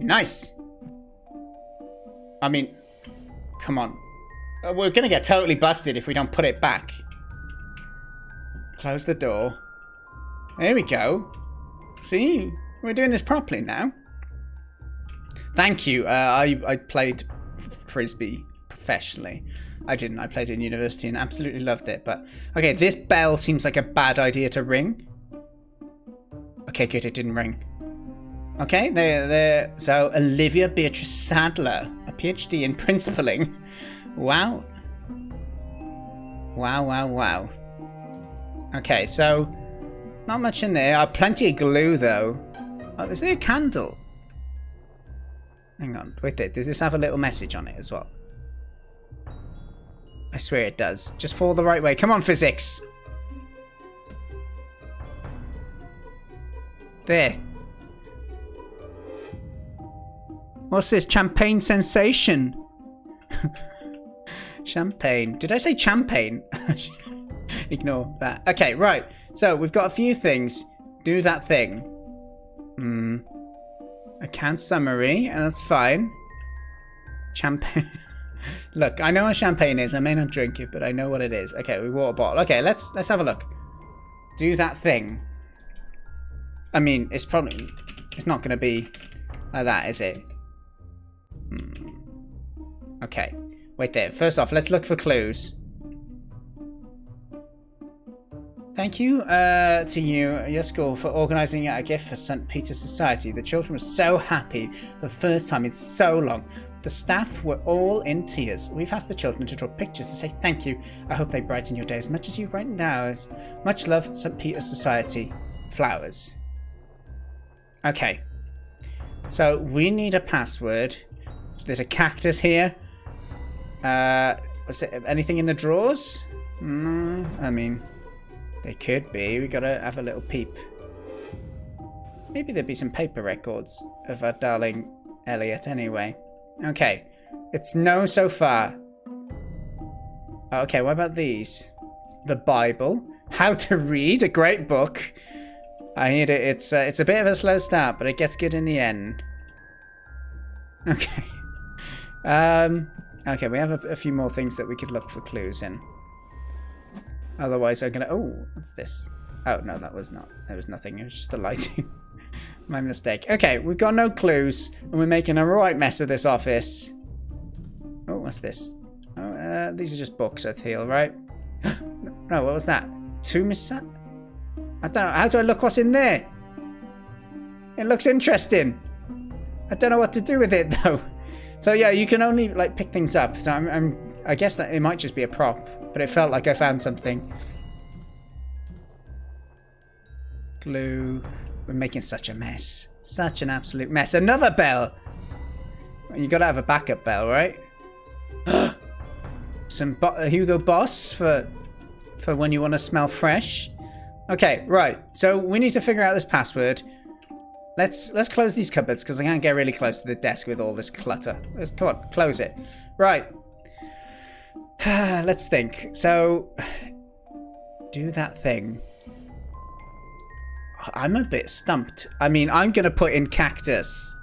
Nice! I mean, come on. We're gonna get totally busted if we don't put it back. Close the door. There we go. See? We're doing this properly now. Thank you. I played Frisbee professionally. I didn't. I played in university and absolutely loved it. But, okay, this bell seems like a bad idea to ring. Okay, good. It didn't ring. Okay, there. So, Olivia Beatrice Sadler, a PhD in principling. Wow. Wow. Okay, so, not much in there. Plenty of glue, though. Oh, is there a candle? Hang on, wait there. Does this have a little message on it as well? I swear it does. Just fall the right way. Come on, physics. There. What's this? Champagne sensation. Champagne. Did I say champagne? Ignore that. Okay, right. So, we've got a few things. Do that thing. A canned summary, and that's fine. Champagne. Look, I know what champagne is. I may not drink it, but I know what it is. Okay, we water bottle. Okay, let's have a look. Do that thing. I mean, it's not going to be like that, is it? Okay. Wait there. First off, let's look for clues. Thank you to your school, for organising a gift for St. Peter's Society. The children were so happy for the first time in so long. The staff were all in tears. We've asked the children to draw pictures to say thank you. I hope they brighten your day as much as you brighten ours. Much love, St. Peter's Society. Flowers. Okay. So, we need a password. There's a cactus here. Was it anything in the drawers? I mean... They could be. We gotta have a little peep. Maybe there'd be some paper records of our darling Elliot anyway. Okay. It's no so far. Okay, what about these? The Bible. How to Read. A great book. I hear it. It's a bit of a slow start, but it gets good in the end. Okay. Okay, we have a few more things that we could look for clues in. Otherwise, I'm gonna... Oh, what's this? Oh, no, that was not... There was nothing. It was just the lighting. My mistake. Okay, we've got no clues. And we're making a right mess of this office. Oh, what's this? Oh, these are just books, I feel, right? No, what was that? Two Miss... I don't know. How do I look what's in there? It looks interesting. I don't know what to do with it, though. So, yeah, you can only, like, pick things up. So I guess that it might just be a prop. But it felt like I found something. Glue. We're making such a mess. Such an absolute mess. Another bell! You gotta have a backup bell, right? Some Hugo Boss for when you want to smell fresh. Okay, right. So we need to figure out this password. Let's close these cupboards because I can't get really close to the desk with all this clutter. Come on, close it. Right. Let's think. So, do that thing. I'm a bit stumped. I mean, I'm going to put in cactus.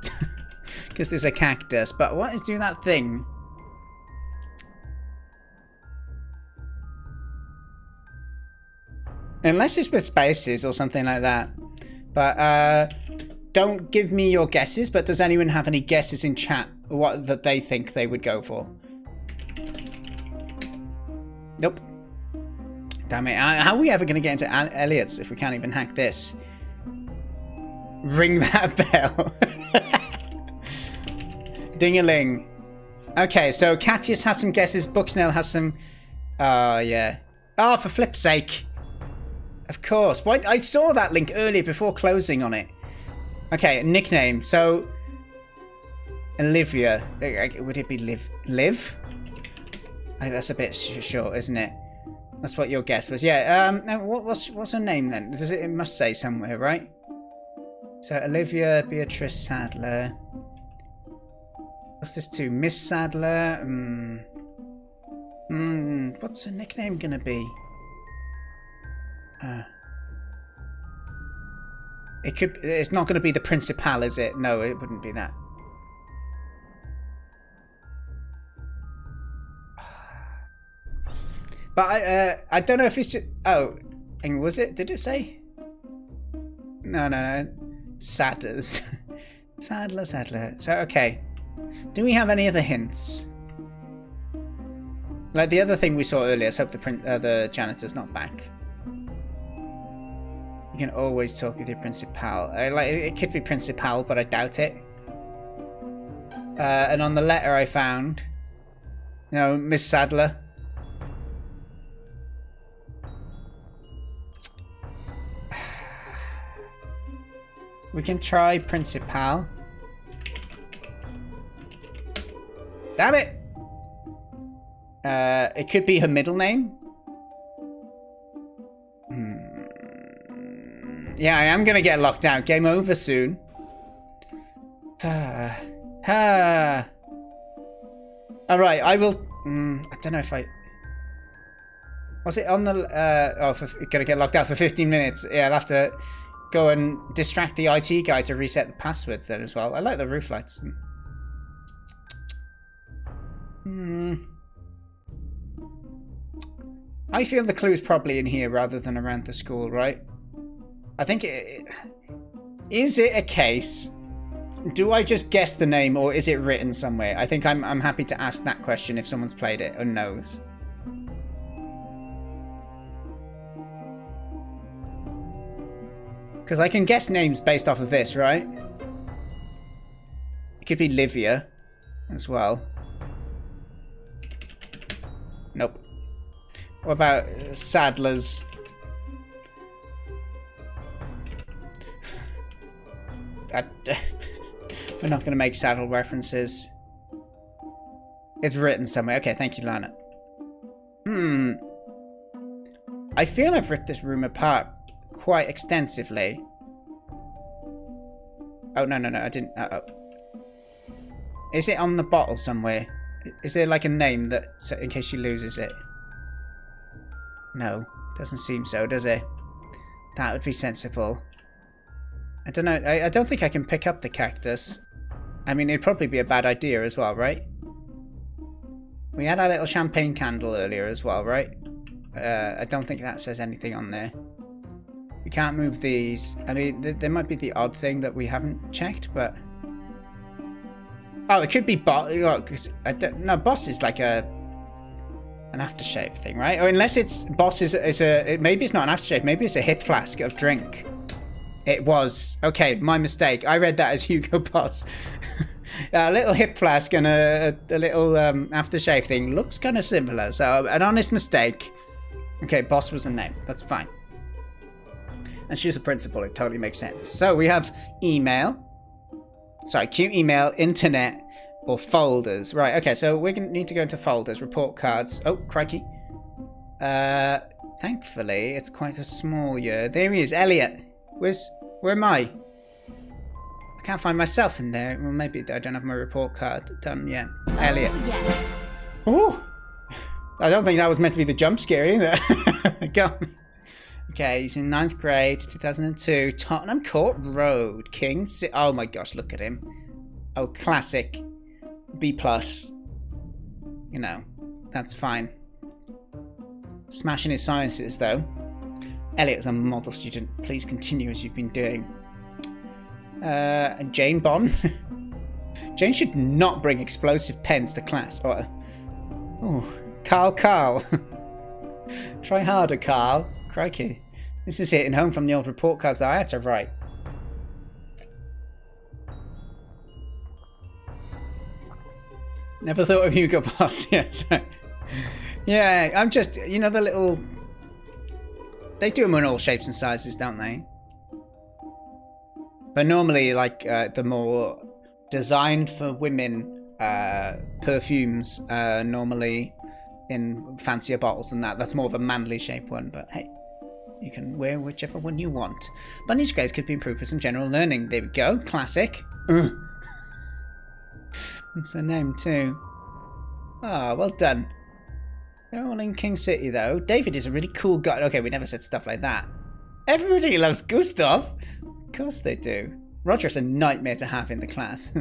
Because there's a cactus. But what is do that thing? Unless it's with spaces or something like that. But, don't give me your guesses. But does anyone have any guesses in chat? What that they think they would go for? Nope. Damn it. How are we ever going to get into Elliot's if we can't even hack this? Ring that bell. Ding-a-ling. Okay, so Catius has some guesses. Booksnail has some... yeah. Oh, for flip's sake. Of course. Why? I saw that link earlier before closing on it. Okay, nickname. So, Olivia. Would it be Liv? Liv? I think that's a bit short, isn't it? That's what your guess was. Yeah. What's her name then? It must say somewhere, right? So Olivia Beatrice Sadler. What's this to? Miss Sadler. What's her nickname gonna be? It could. It's not gonna be the Principal, is it? No, it wouldn't be that. But I don't know if it's just... Oh, and was it? Did it say? No. Sadlers. Sadler. So, okay. Do we have any other hints? Like the other thing we saw earlier, let's hope the janitor's not back. You can always talk with your Principal. Like, it could be Principal, but I doubt it. And on the letter I found... No, Miss Sadler. We can try Principal. Damn it! It could be her middle name. Yeah, I am gonna get locked out. Game over soon. Alright, I will... I don't know if I... Was it on the... gonna get locked out for 15 minutes. Yeah, I'll have to... go and distract the IT guy to reset the passwords then as well. I like the roof lights. I feel the clue's probably in here rather than around the school, right? I think is it a case? Do I just guess the name or is it written somewhere? I think I'm happy to ask that question if someone's played it or knows. Because I can guess names based off of this, right? It could be Livia as well. Nope. What about Sadler's? We're not going to make saddle references. It's written somewhere. Okay, thank you, Lana. I feel I've ripped this room apart quite extensively. Oh, no, I didn't. Is it on the bottle somewhere? Is there like a name that, so in case she loses it? No, doesn't seem so, does it? That would be sensible. I don't know. I don't think I can pick up the cactus. I mean, it'd probably be a bad idea as well, right? We had our little champagne candle earlier as well, right? I don't think that says anything on there. We can't move these. I mean, there might be the odd thing that we haven't checked, but... Oh, it could be boss. No, boss is like an aftershave thing, right? Or unless it's boss is maybe it's not an aftershave. Maybe it's a hip flask of drink. It was. Okay, my mistake. I read that as Hugo Boss. A little hip flask and a little aftershave thing looks kind of similar. So an honest mistake. Okay, boss was a name. That's fine. And she's a principal. It totally makes sense. So we have email. Sorry, cute email, internet, or folders. Right, okay, so we're going to need to go into folders, report cards. Oh, crikey. Thankfully, it's quite a small year. There he is, Elliot. Where am I? I can't find myself in there. Well, maybe I don't have my report card done yet. Elliot. Yes. Oh! I don't think that was meant to be the jump scare either. Go on. Okay, he's in 9th grade, 2002, Tottenham Court Road, Kings. Oh my gosh, look at him. Oh, classic. B+. You know, that's fine. Smashing his sciences, though. Elliot's a model student. Please continue as you've been doing. Jane Bond. Jane should not bring explosive pens to class. Oh, Carl. Try harder, Carl. Crikey. This is hitting home from the old report cards that I had to write. Never thought of Hugo Boss. Yes. Yeah, I'm just, you know, the little They do them in all shapes and sizes, don't they? But normally, like, the more designed for women perfumes, normally in fancier bottles than that. That's more of a manly shaped one, but hey, you can wear whichever one you want. Bunny's grades could be improved for some general learning. There we go. Classic. It's the name too. Ah, well done. They're all in King City though. David is a really cool guy. Okay, we never said stuff like that. Everybody loves Gustav. Of course they do. Roger's a nightmare to have in the class.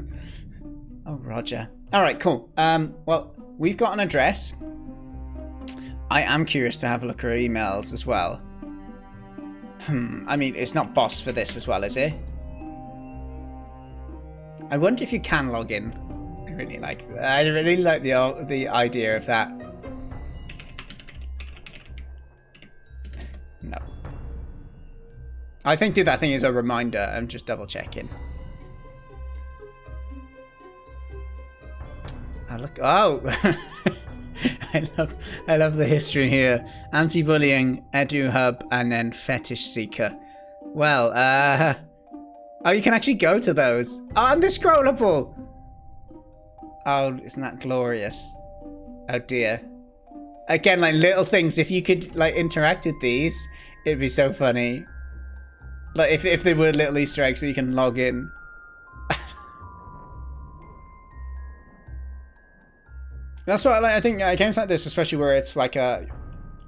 Oh, Roger. Alright, cool. Well, we've got an address. I am curious to have a look at her emails as well. I mean, it's not boss for this as well, is it? I wonder if you can log in. I really like the idea of that. No. I think do that thing as a reminder. I'm just double checking. Look. Oh. I love the history here. Anti-bullying, Edu Hub, and then Fetish Seeker. Well, oh, you can actually go to those. Oh, and they're scrollable. Oh, isn't that glorious? Oh dear. Again, like little things. If you could like interact with these, it'd be so funny. Like if they were little Easter eggs where you can log in. That's what I think. Games like this, especially where it's like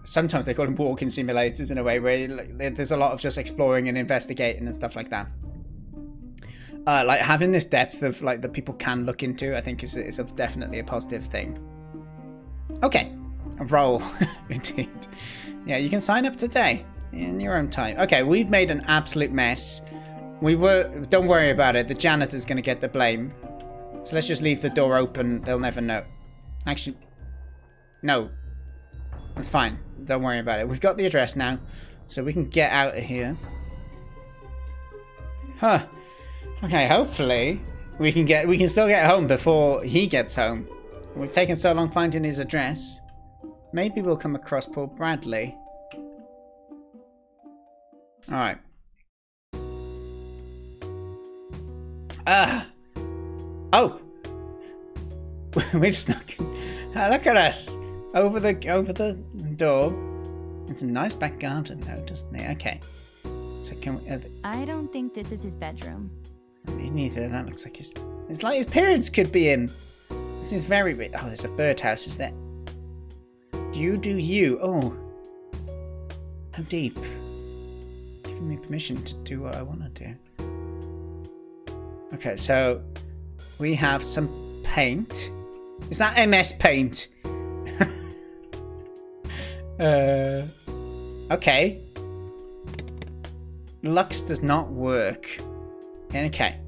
sometimes they call them walking simulators in a way where there's a lot of just exploring and investigating and stuff like that. Like having this depth of like that people can look into, I think is definitely a positive thing. Okay, a roll indeed. Yeah, you can sign up today in your own time. Okay, we've made an absolute mess. Don't worry about it. The janitor's going to get the blame. So let's just leave the door open. They'll never know. Actually, no. That's fine. Don't worry about it. We've got the address now, so we can get out of here. Huh. Okay, hopefully we can still get home before he gets home. We've taken so long finding his address. Maybe we'll come across poor Bradley. Alright. Oh! We've snuck in. Look at us! Over the door. It's a nice back garden though, doesn't it? Okay. So can we... I don't think this is his bedroom. Me neither. That looks like it's like his parents could be in. This is very big. Oh, there's a birdhouse, is there? You do you. Oh. How deep. Giving me permission to do what I want to do. Okay, so we have some paint. Is that MS Paint? Okay. Lux does not work. Okay.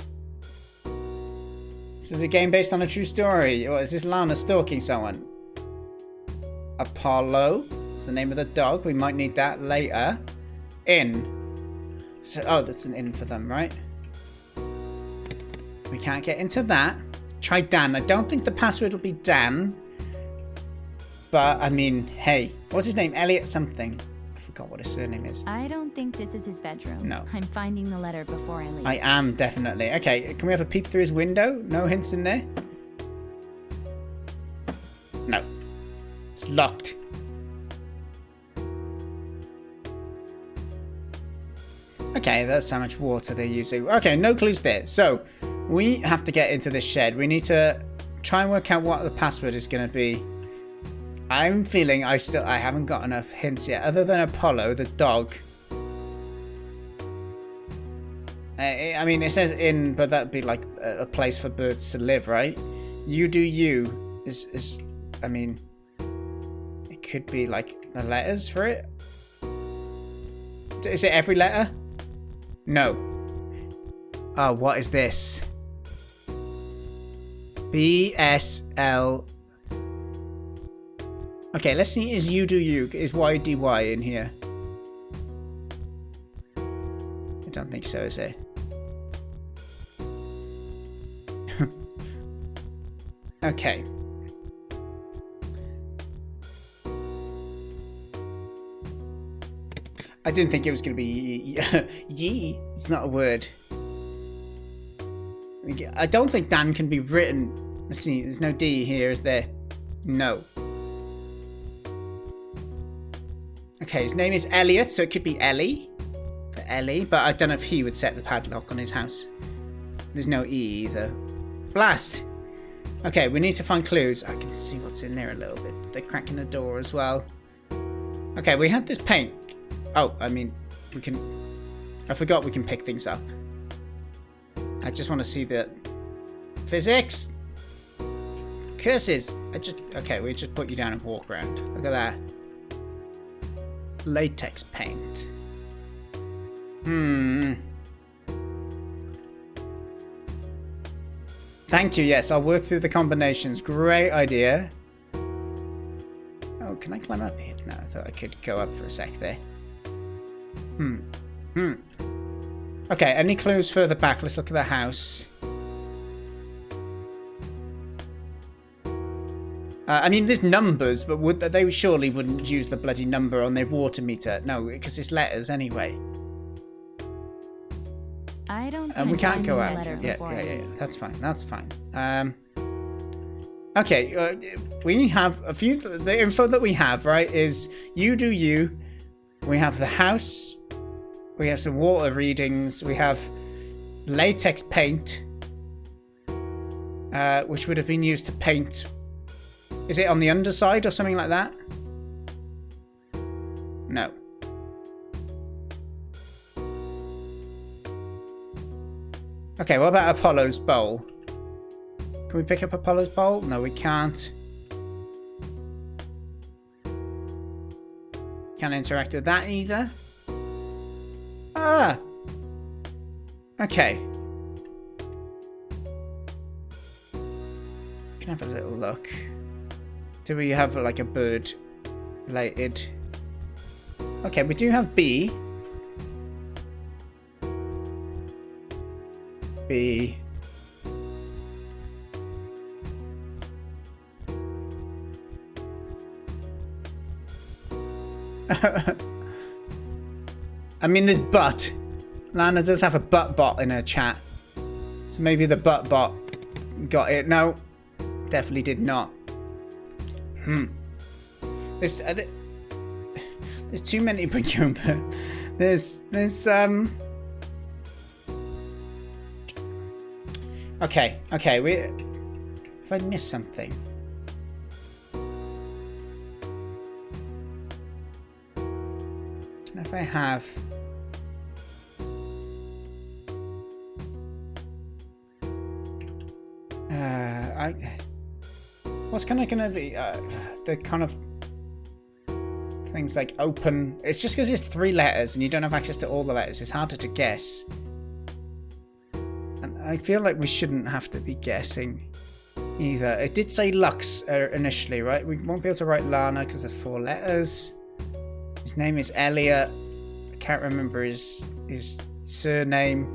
This is a game based on a true story. Or is this Lana stalking someone? Apollo. It's the name of the dog. We might need that later. Inn. So, oh, that's an inn for them, right? We can't get into that. Try Dan. I don't think the password will be Dan. But, I mean, hey. What's his name? Elliot something. I forgot what his surname is. I don't think this is his bedroom. No. I'm finding the letter before I leave. I am, definitely. Okay, can we have a peek through his window? No hints in there? No. It's locked. Okay, that's how much water they're using. Okay, no clues there. So, we have to get into this shed. We need to try and work out what the password is going to be. I'm feeling I haven't got enough hints yet. Other than Apollo, the dog. I mean, it says inn, but that'd be like a place for birds to live, right? You do you is I mean, it could be like the letters for it. Is it every letter? No. Oh, what is this? BSL. Okay, let's see. Is you do you? Is YDY in here? I don't think so, is it? Okay. I didn't think it was going to be ye. It's not a word. I don't think Dan can be written. Let's see, there's no D here, is there? No. Okay, his name is Elliot, so it could be Ellie. For Ellie, but I don't know if he would set the padlock on his house. There's no E either. Blast! Okay, we need to find clues. I can see what's in there a little bit. They're cracking the door as well. Okay, we had this paint. Oh, I mean, we can... I forgot we can pick things up. I just want to see the... Physics! Curses! Okay, we just put you down and walk around. Look at that. Latex paint. Thank you, yes, I'll work through the combinations. Great idea. Oh, can I climb up here? No, I thought I could go up for a sec there. Okay, any clues further back? Let's look at the house. I mean, there's numbers, but they surely wouldn't use the bloody number on their water meter. No, because it's letters anyway. I don't And we can't go out. Yeah. That's fine. That's fine. Okay, we have a few... The info that we have, right, is you do you. We have the house. We have some water readings. We have latex paint, which would have been used to paint... Is it on the underside or something like that? No. Okay, what about Apollo's bowl? Can we pick up Apollo's bowl? No, we can't. Can't interact with that either. Ah! Okay. Can have a little look. Do we have like a bird related? Okay, we do have B. B. I mean, there's butt. Lana does have a butt bot in her chat. So maybe the butt bot got it. No, definitely did not. There's too many Brigumba. Okay, if I missed something. Don't know if I have. What's kind of gonna be the kind of things like open? It's just because it's 3 letters and you don't have access to all the letters. It's harder to guess. And I feel like we shouldn't have to be guessing either. It did say Lux initially, right? We won't be able to write Lana because there's 4 letters. His name is Elliot. I can't remember his surname.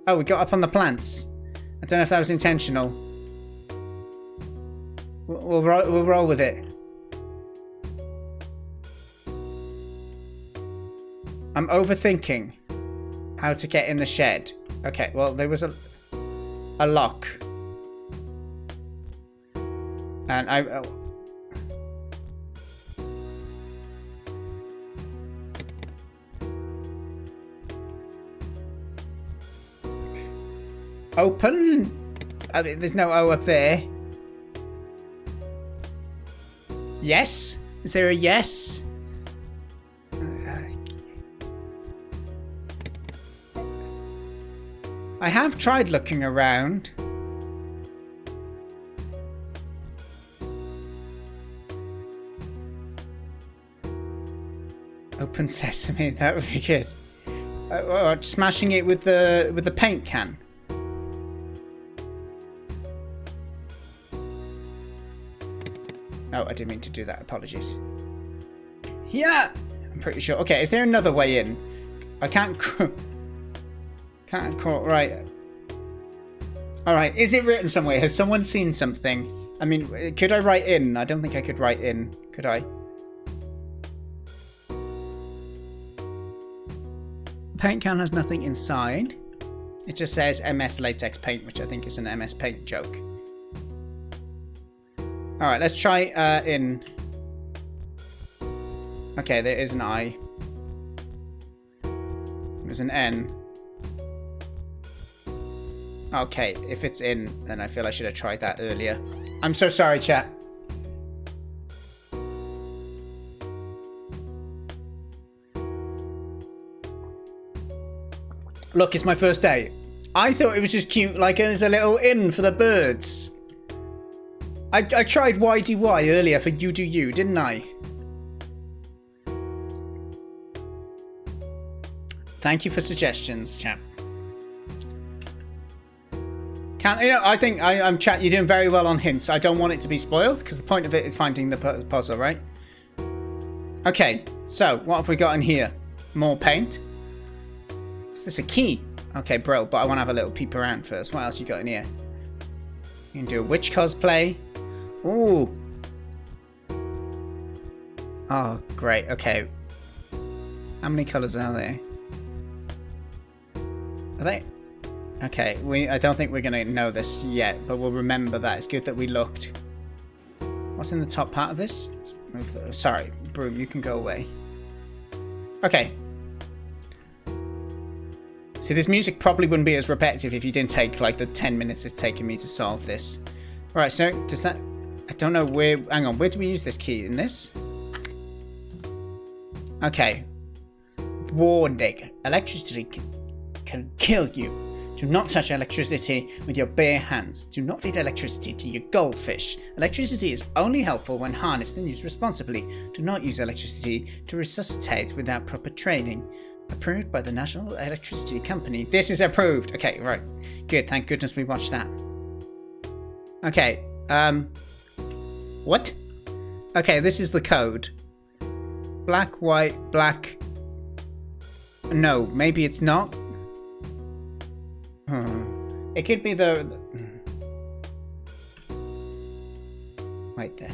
Oh, we got up on the plants. I don't know if that was intentional. We'll roll with it. I'm overthinking how to get in the shed. Okay, well, there was a lock. And open? I mean, there's no O up there. Yes? Is there a yes? I have tried looking around. Open sesame, that would be good. Smashing it with the paint can. Oh, I didn't mean to do that. Apologies. Yeah, I'm pretty sure. Okay, is there another way in? I can't crawl. Right. All right. Is it written somewhere? Has someone seen something? I mean, could I write in? I don't think I could write in. Could I? Paint can has nothing inside. It just says MS latex paint, which I think is an MS paint joke. Alright, let's try in. Okay, there is an I. There's an N. Okay, if it's in, then I feel I should have tried that earlier. I'm so sorry, chat. Look, it's my first day. I thought it was just cute, like there's a little inn for the birds. I tried YDY earlier for You Do You, didn't I? Thank you for suggestions, chat. I think I'm chat. You're doing very well on hints. I don't want it to be spoiled because the point of it is finding the puzzle, right? Okay, so what have we got in here? More paint. Is this a key? Okay, bro, but I want to have a little peep around first. What else you got in here? You can do a witch cosplay. Ooh. Oh, great. Okay. How many colours are there? Are they? Okay, I don't think we're going to know this yet, but we'll remember that. It's good that we looked. What's in the top part of this? Let's move sorry, broom, you can go away. Okay. See, this music probably wouldn't be as repetitive if you didn't take like the 10 minutes it's taken me to solve this. Right, so does that... I don't know where... Hang on, where do we use this key? In this? Okay. Warning. Electricity can kill you. Do not touch electricity with your bare hands. Do not feed electricity to your goldfish. Electricity is only helpful when harnessed and used responsibly. Do not use electricity to resuscitate without proper training. Approved by the National Electricity Company. This is approved. Okay, right. Good. Thank goodness we watched that. Okay. What? Okay, this is the code. Black, white, black. No, maybe it's not. It could be the... Right there.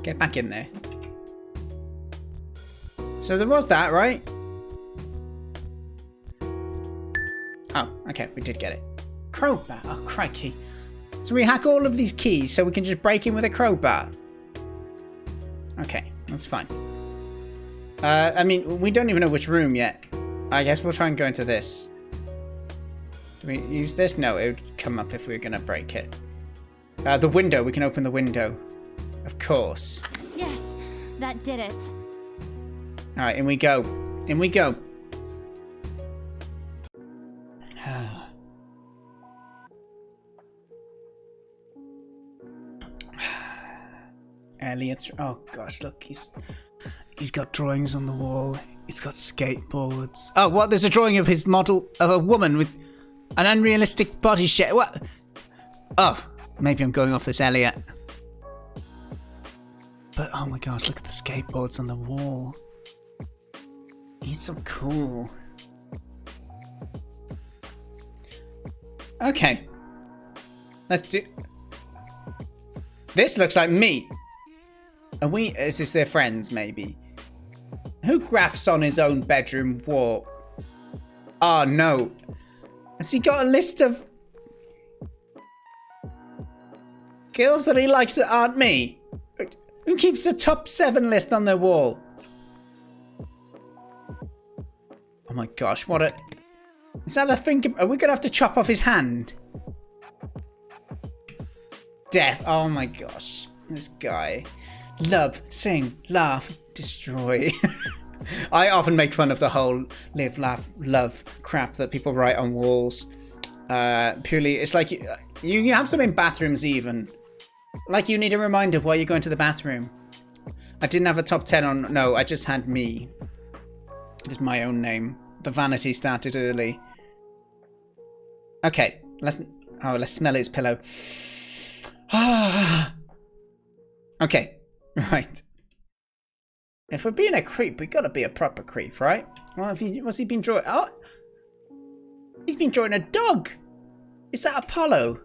Get back in there. So there was that, right? Oh, okay, we did get it. Crowbar, oh crikey. So we hack all of these keys so we can just break in with a crowbar. Okay, that's fine. I mean, we don't even know which room yet. I guess we'll try and go into this. Do we use this? No, it would come up if we were going to break it. The window, we can open the window. Of course. Yes, that did it. Alright, in we go. In we go. Elliot's... Oh gosh, look, he's got drawings on the wall. He's got skateboards. Oh, what? There's a drawing of his model of a woman with an unrealistic body shape. What? Oh, maybe I'm going off this Elliot. But oh my gosh, look at the skateboards on the wall. He's so cool. Okay. Let's do... This looks like me. Are we... Is this their friends, maybe? Who graphs on his own bedroom wall? Oh, no. Has he got a list of... girls that he likes that aren't me? Who keeps the top 7 list on their wall? Oh my gosh, what a... Is that a finger... Are we going to have to chop off his hand? Death. Oh my gosh. This guy. Love, sing, laugh, destroy. I often make fun of the whole live, laugh, love crap that people write on walls. Purely, it's like you have some in bathrooms even. Like you need a reminder why you're going to the bathroom. I didn't have a top 10 on... No, I just had me. It is my own name. The vanity started early. Okay, let's smell his pillow. Okay, right. If we're being a creep, we gotta be a proper creep, right? Well, what's he been drawing? Oh, he's been drawing a dog. Is that Apollo?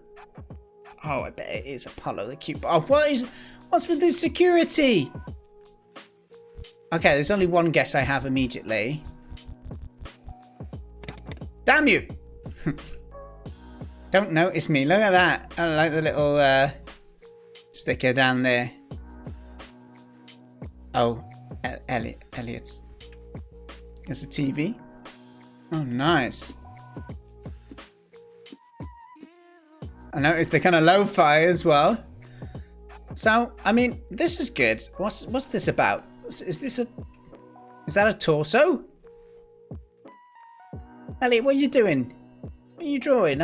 Oh, I bet it is Apollo, the cute. Oh, what's with this security? Okay, there's only one guess I have immediately. Damn you! Don't notice me. Look at that. I like the little sticker down there. Oh, Elliot's. There's a TV. Oh, nice. I noticed the kind of lo-fi as well. So, I mean, this is good. What's this about? Is that a torso? Elliot, what are you doing? What are you drawing?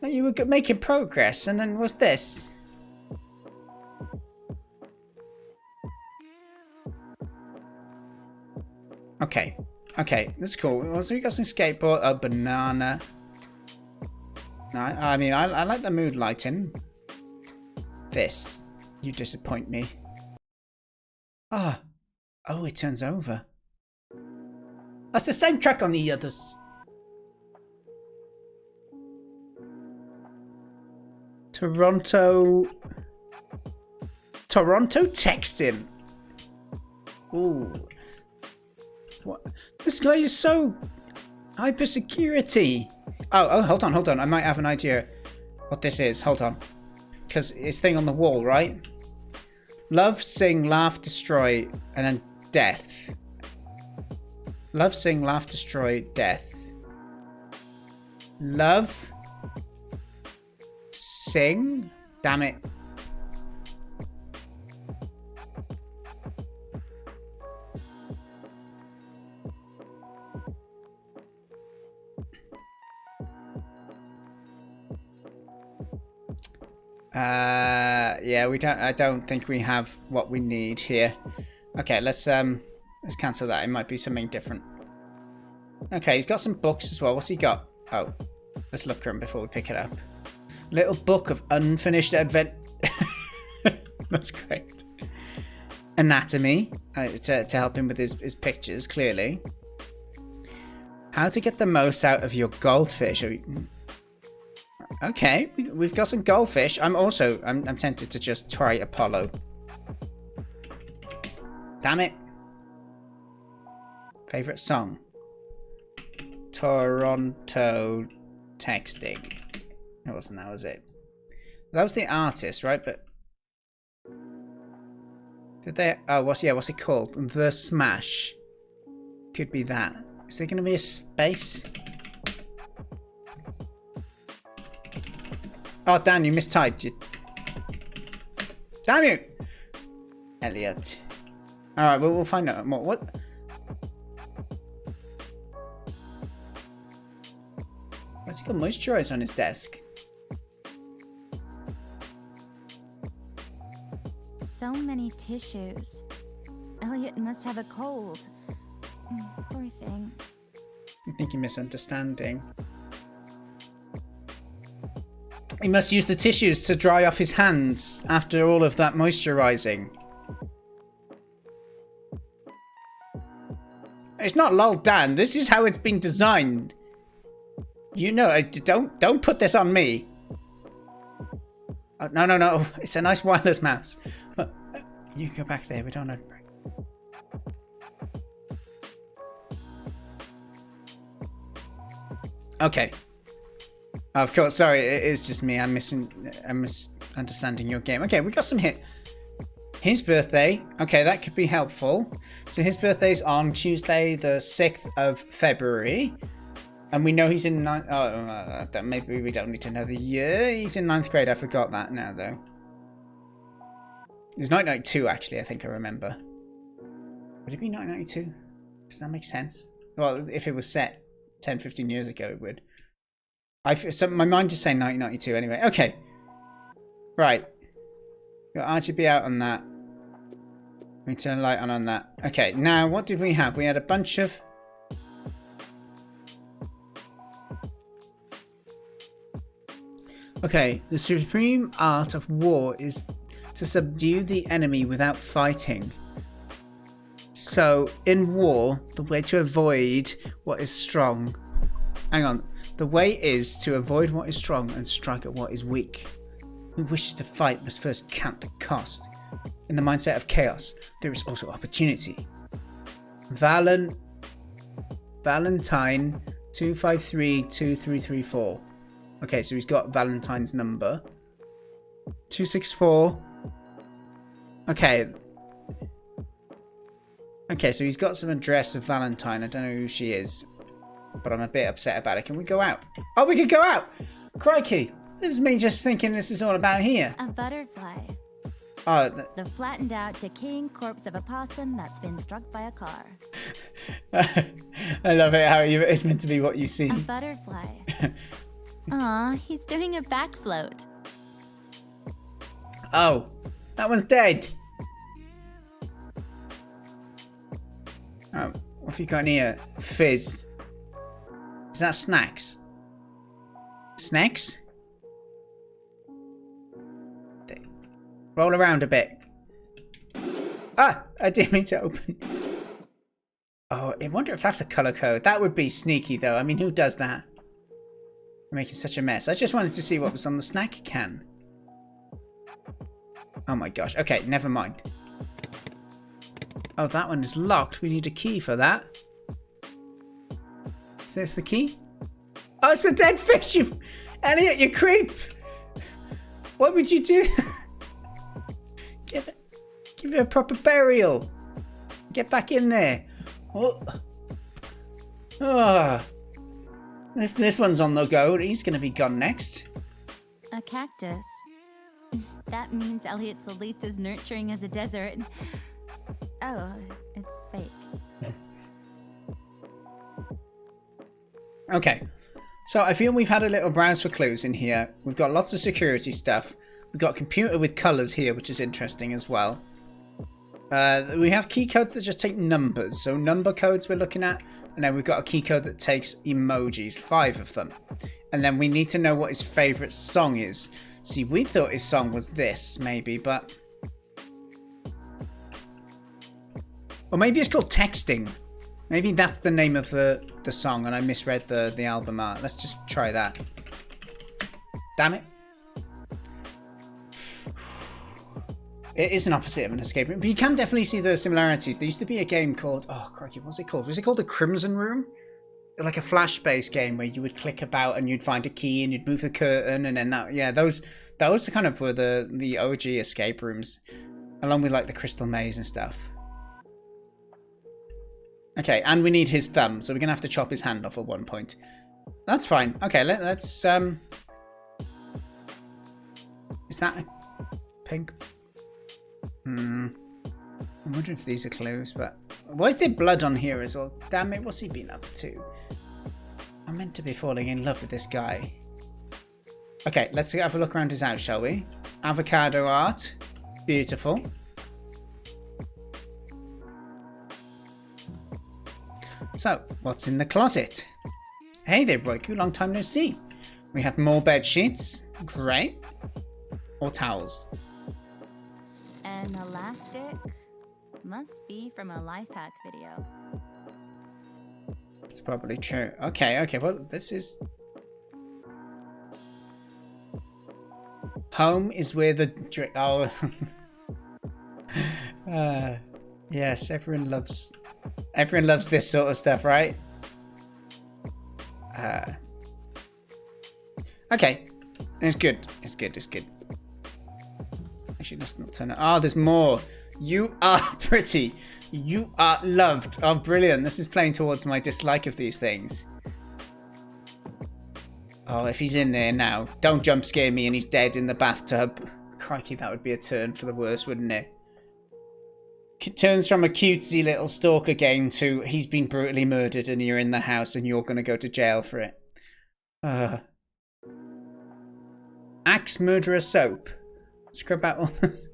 You were making progress, and then what's this? Okay, that's cool. So we got some skateboard, a banana. No, I mean, I like the mood lighting. This, you disappoint me. Ah, oh, it turns over. That's the same track on the others. Toronto texting. Ooh. What? This guy is so hyper security. Oh, hold on. I might have an idea what this is. Hold on. Because it's thing on the wall, right? Love, sing, laugh, destroy, and then death. Love, sing, laugh, destroy, death. Love, sing. Damn it. Yeah, I don't think we have what we need here. Okay, let's cancel that. It might be something different. Okay, he's got some books as well. What's he got? Oh, let's look for him before we pick it up. Little book of unfinished advent. That's great. Anatomy, to help him with his pictures, clearly. How to get the most out of your goldfish. Okay, we've got some goldfish. I'm tempted to just try Apollo. Damn it. Favorite song? Toronto texting. It wasn't that, was it? That was the artist, right? But did they? Oh, what's it called? The Smash. Could be that. Is there going to be a space? Oh, Dan, you mistyped. Damn you, Elliot. All right, well, we'll find out more. What? What's he got moisturizer on his desk? So many tissues. Elliot must have a cold. Poor thing. I think you're misunderstanding. He must use the tissues to dry off his hands after all of that moisturizing. It's not lol, Dan. This is how it's been designed. You know, don't put this on me. Oh, no. It's a nice wireless mouse. But you go back there. We don't know. Okay. Of course, sorry, it is just me. I'm misunderstanding your game. Okay, we got some hit. His birthday. Okay, that could be helpful. So his birthday's on Tuesday, the 6th of February. And we know he's in maybe we don't need to know the year. He's in 9th grade. I forgot that now, though. It's 1992, actually, I think I remember. Would it be 1992? Does that make sense? Well, if it was set 10, 15 years ago, it would. My mind is saying 1992 anyway. Okay. Right. Got RGB out on that. We turn the light on that. Okay, now what did we have? We had a bunch of... Okay, the supreme art of war is to subdue the enemy without fighting. So, in war, the way to avoid what is strong... Hang on. The way is to avoid what is strong and strike at what is weak. Who wishes to fight must first count the cost. In the mindset of chaos, there is also opportunity. Valentine 2532334. Okay, so he's got Valentine's number. 264. Okay. Okay, so he's got some address of Valentine. I don't know who she is, but I'm a bit upset about it. Can we go out? Oh, we can go out! Crikey! It was me just thinking this is all about here. A butterfly. Oh, The flattened out, decaying corpse of a possum that's been struck by a car. I love it how it's meant to be what you see. A butterfly. Aw, he's doing a back float. Oh, that one's dead. Oh, what have you got in here? Fizz. Is that snacks? Snacks? Roll around a bit. Ah! I didn't mean to open. Oh, I wonder if that's a colour code. That would be sneaky though. I mean, who does that? We're making such a mess. I just wanted to see what was on the snack can. Oh my gosh. Okay, never mind. Oh, that one is locked. We need a key for that. Is this the key? Oh, it's the dead fish, you... Elliot, you creep! What would you do? Give it a proper burial. Get back in there. Oh. Oh. This one's on the go. He's going to be gone next. A cactus. That means Elliot's at least as nurturing as a desert. Oh, it's fake. Okay. So I feel we've had a little browse for clues in here. We've got lots of security stuff. We've got a computer with colours here, which is interesting as well. We have key codes that just take numbers. So number codes we're looking at. And then we've got a key code that takes emojis, 5 of them. And then we need to know what his favourite song is. See, we thought his song was this, maybe, but... Or maybe it's called Texting. Maybe that's the name of the song and I misread the album art. Let's just try that. Damn it. It is an opposite of an escape room, but you can definitely see the similarities. There used to be a game called... Oh, crikey, what was it called? Was it called The Crimson Room? Like a flash-based game where you would click about and you'd find a key and you'd move the curtain and then that... Yeah, those kind of were the OG escape rooms. Along with like the Crystal Maze and stuff. Okay, and we need his thumb, so we're going to have to chop his hand off at one point. That's fine. Okay, let's... Is that a pink... I'm wondering if these are clues, but... Why is there blood on here as well? Damn it, what's he been up to? I'm meant to be falling in love with this guy. Okay, let's have a look around his house, shall we? Avocado art. Beautiful. So, what's in the closet? Hey there, Roku, long time no see. We have more bed sheets. Great. Or towels. An elastic must be from a life hack video. It's probably true. Okay, well, this is... Home is where the... Oh. Yes, everyone loves this sort of stuff, right? Okay. It's good. Actually, let's not turn it. Oh, there's more. You are pretty. You are loved. Oh, brilliant. This is playing towards my dislike of these things. Oh, if he's in there now, don't jump scare me and he's dead in the bathtub. Crikey, that would be a turn for the worse, wouldn't it? It turns from a cutesy little stalker game to he's been brutally murdered and you're in the house and you're going to go to jail for it. Axe Murderer Soap. Scrub out all this.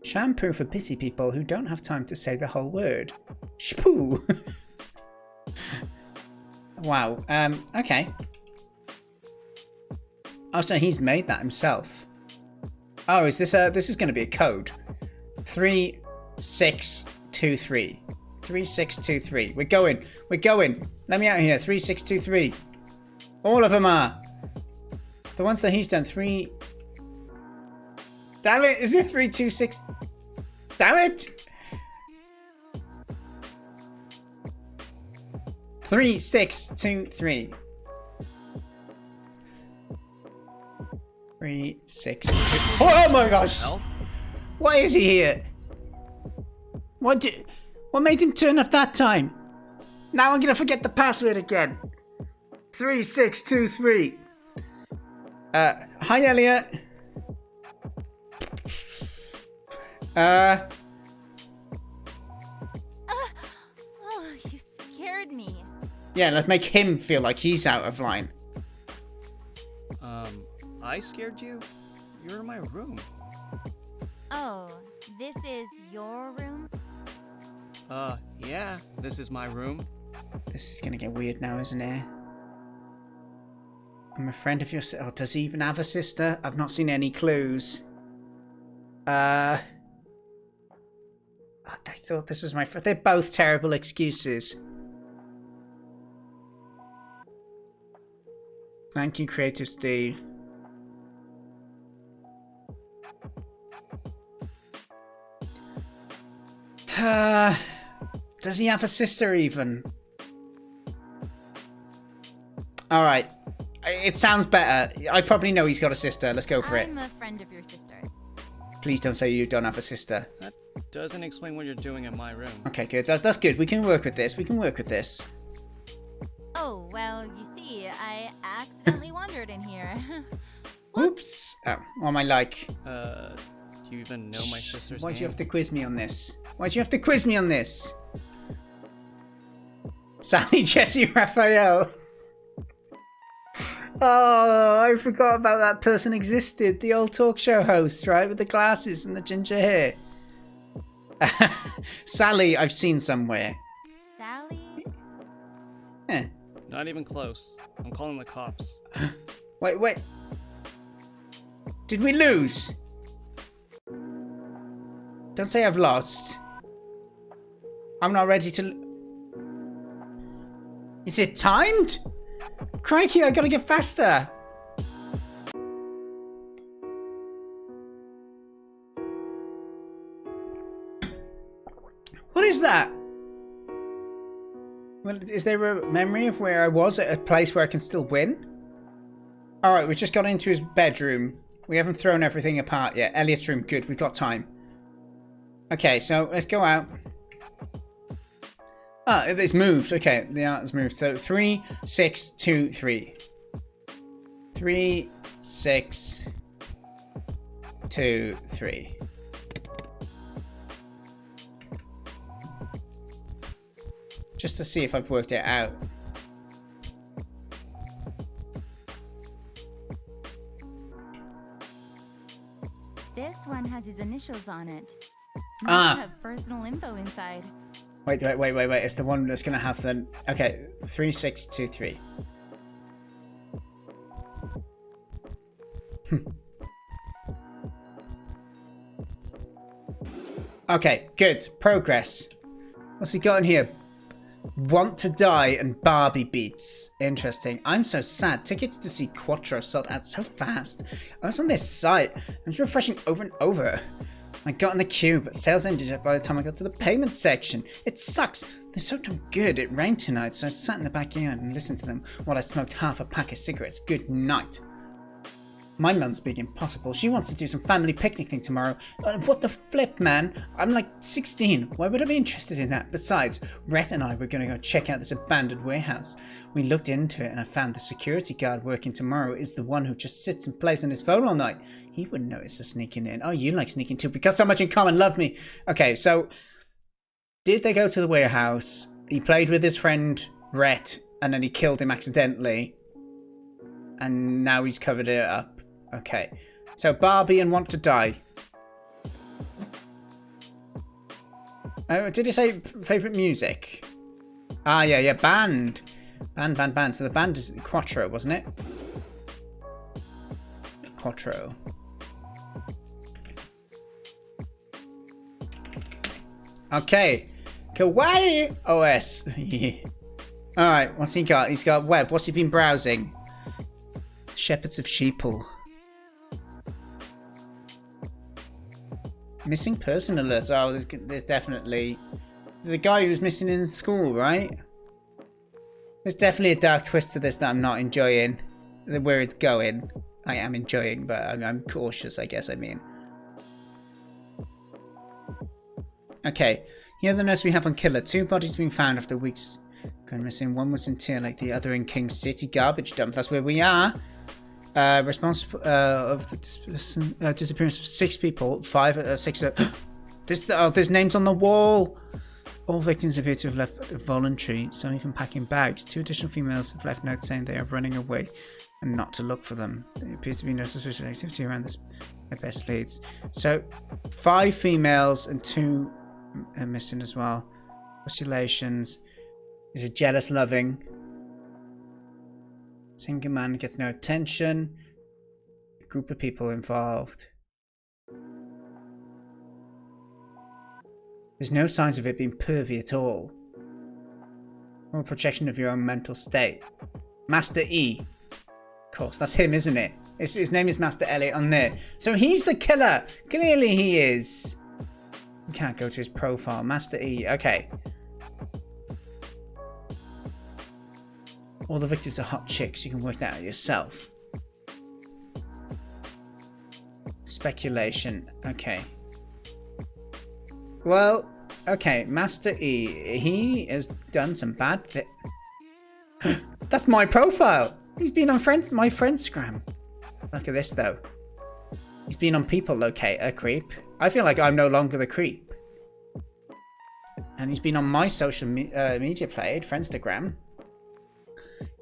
Shampoo for busy people who don't have time to say the whole word. Shpoo. Wow. Okay. Oh, so he's made that himself. Oh, is this this is going to be a code. 3623. 3623. We're going. Let me out of here. 3623. All of them are. The ones that he's done. Damn it. Is it 326? Damn it. 3623. 362. Oh my gosh! Why is he here? What made him turn up that time? Now I'm gonna forget the password again. 3623. Hi Elliot. Oh, you scared me. Yeah, let's make him feel like he's out of line. I scared you? You're in my room. Oh, this is your room? Yeah, this is my room. This is gonna get weird now, isn't it? I'm a friend of yours. Oh, does he even have a sister? I've not seen any clues. I thought this was my friend. They're both terrible excuses. Thank you, Creative Steve. Does he have a sister even? Alright. It sounds better. I probably know he's got a sister. Let's go for it. I'm a friend of your sister's. Please don't say you don't have a sister. That doesn't explain what you're doing in my room. Okay, good. That's good. We can work with this. We can work with this. Oh, well, you see, I accidentally wandered in here. Oops. Oh, what am I like? Do you even know my sister's Why'd name? you have to quiz me on this? Why'd you have to quiz me on this? Sally, Jesse, Raphael. Oh, I forgot about that person existed. The old talk show host, right? With the glasses and the ginger hair. Sally, I've seen somewhere. Sally? Eh. Not even close. I'm calling the cops. Wait. Did we lose? Don't say I've lost. I'm not ready to... Is it timed? Crikey, I gotta get faster. What is that? Well, is there a memory of where I was at a place where I can still win? Alright, we just got into his bedroom. We haven't thrown everything apart yet. Elliot's room, good, we've got time. Okay, so let's go out. Ah, it's moved. Okay, the art has moved. So 3, 6, 2, 3. 3, 6, 2, 3. Just to see if I've worked it out. This one has his initials on it. Ah. Must have personal info inside. Wait. It's the one that's going to have the... Okay, 3, 6, 2, 3. Okay, good. Progress. What's he got in here? Want to Die and Barbie Beats. Interesting. I'm so sad. Tickets to see Quattro sold out so fast. I was on this site. I was refreshing over and over. I got in the queue, but sales ended by the time I got to the payment section. It sucks. They're so damn good. It rained tonight, so I sat in the backyard and listened to them while I smoked half a pack of cigarettes. Good night. My mum's being impossible. She wants to do some family picnic thing tomorrow. What the flip, man? I'm like 16. Why would I be interested in that? Besides, Rhett and I were going to go check out this abandoned warehouse. We looked into it and I found the security guard working tomorrow is the one who just sits and plays on his phone all night. He wouldn't notice us sneaking in. Oh, you like sneaking too because so much in common. Love me. Okay, so did they go to the warehouse? He played with his friend Rhett and then he killed him accidentally. And now he's covered it up. Okay, so Barbie and Want to Die. Did you say favourite music? Ah, yeah, band. Band. So the band is Quattro, wasn't it? Quattro. Okay, Kawaii OS. Alright, what's he got? He's got web. What's he been browsing? Shepherds of Sheeple. Missing person alerts. Oh, there's definitely the guy who was missing in school, right? There's definitely a dark twist to this that I'm not enjoying. Where it's going, I am enjoying, but I'm cautious, I guess I mean. Okay, here are the notes we have on Killer. 2 bodies being found after weeks going missing. One was in Tear Lake, the other in King City garbage dump. That's where we are. Responsible of the disappearance of 6 people. 6. There's names on the wall. All victims appear to have left voluntary, some even packing bags. 2 additional females have left notes saying they are running away and not to look for them. There appears to be no suspicious activity around this. My best leads. So 5 females and 2 are missing as well. Postulations. Is it jealous loving? Single man gets no attention. A group of people involved. There's no signs of it being pervy at all. Or a projection of your own mental state. Master E. Of course, that's him, isn't it? His name is Master Elliot on there. So he's the killer. Clearly he is. We can't go to his profile. Master E. Okay. All the victims are hot chicks. You can work that out yourself. Speculation. Okay. Well, okay. Master E. He has done some bad That's my profile. He's been on my friend's-gram. Look at this, though. He's been on People Locator, creep. I feel like I'm no longer the creep. And he's been on my social media played, Friendstagram.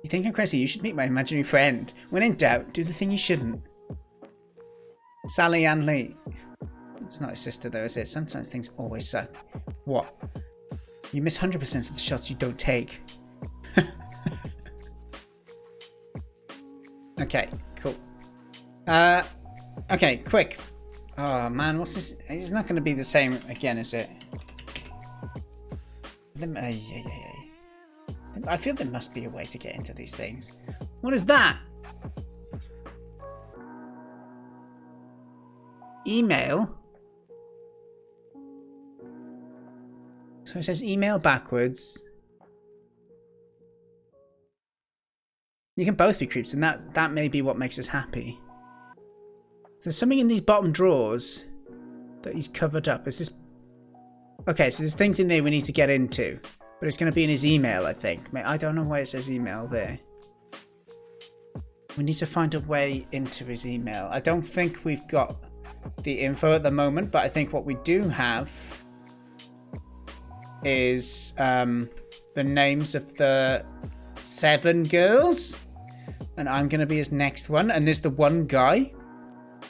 You think I'm crazy? You should meet my imaginary friend. When in doubt, do the thing you shouldn't. Sally Ann Lee. It's not his sister, though, is it? Sometimes things always suck. What? You miss 100% of the shots you don't take. Okay, cool. Okay, quick. Oh man, what's this? It's not going to be the same again, is it? I feel there must be a way to get into these things. What is that? Email? So it says email backwards. You can both be creeps, and that may be what makes us happy. So there's something in these bottom drawers that he's covered up. Is this... Okay, so there's things in there we need to get into. But it's going to be in his email, I think. I don't know why it says email there. We need to find a way into his email. I don't think we've got the info at the moment, but I think what we do have is the names of the 7 girls. And I'm going to be his next one. And there's the 1 guy.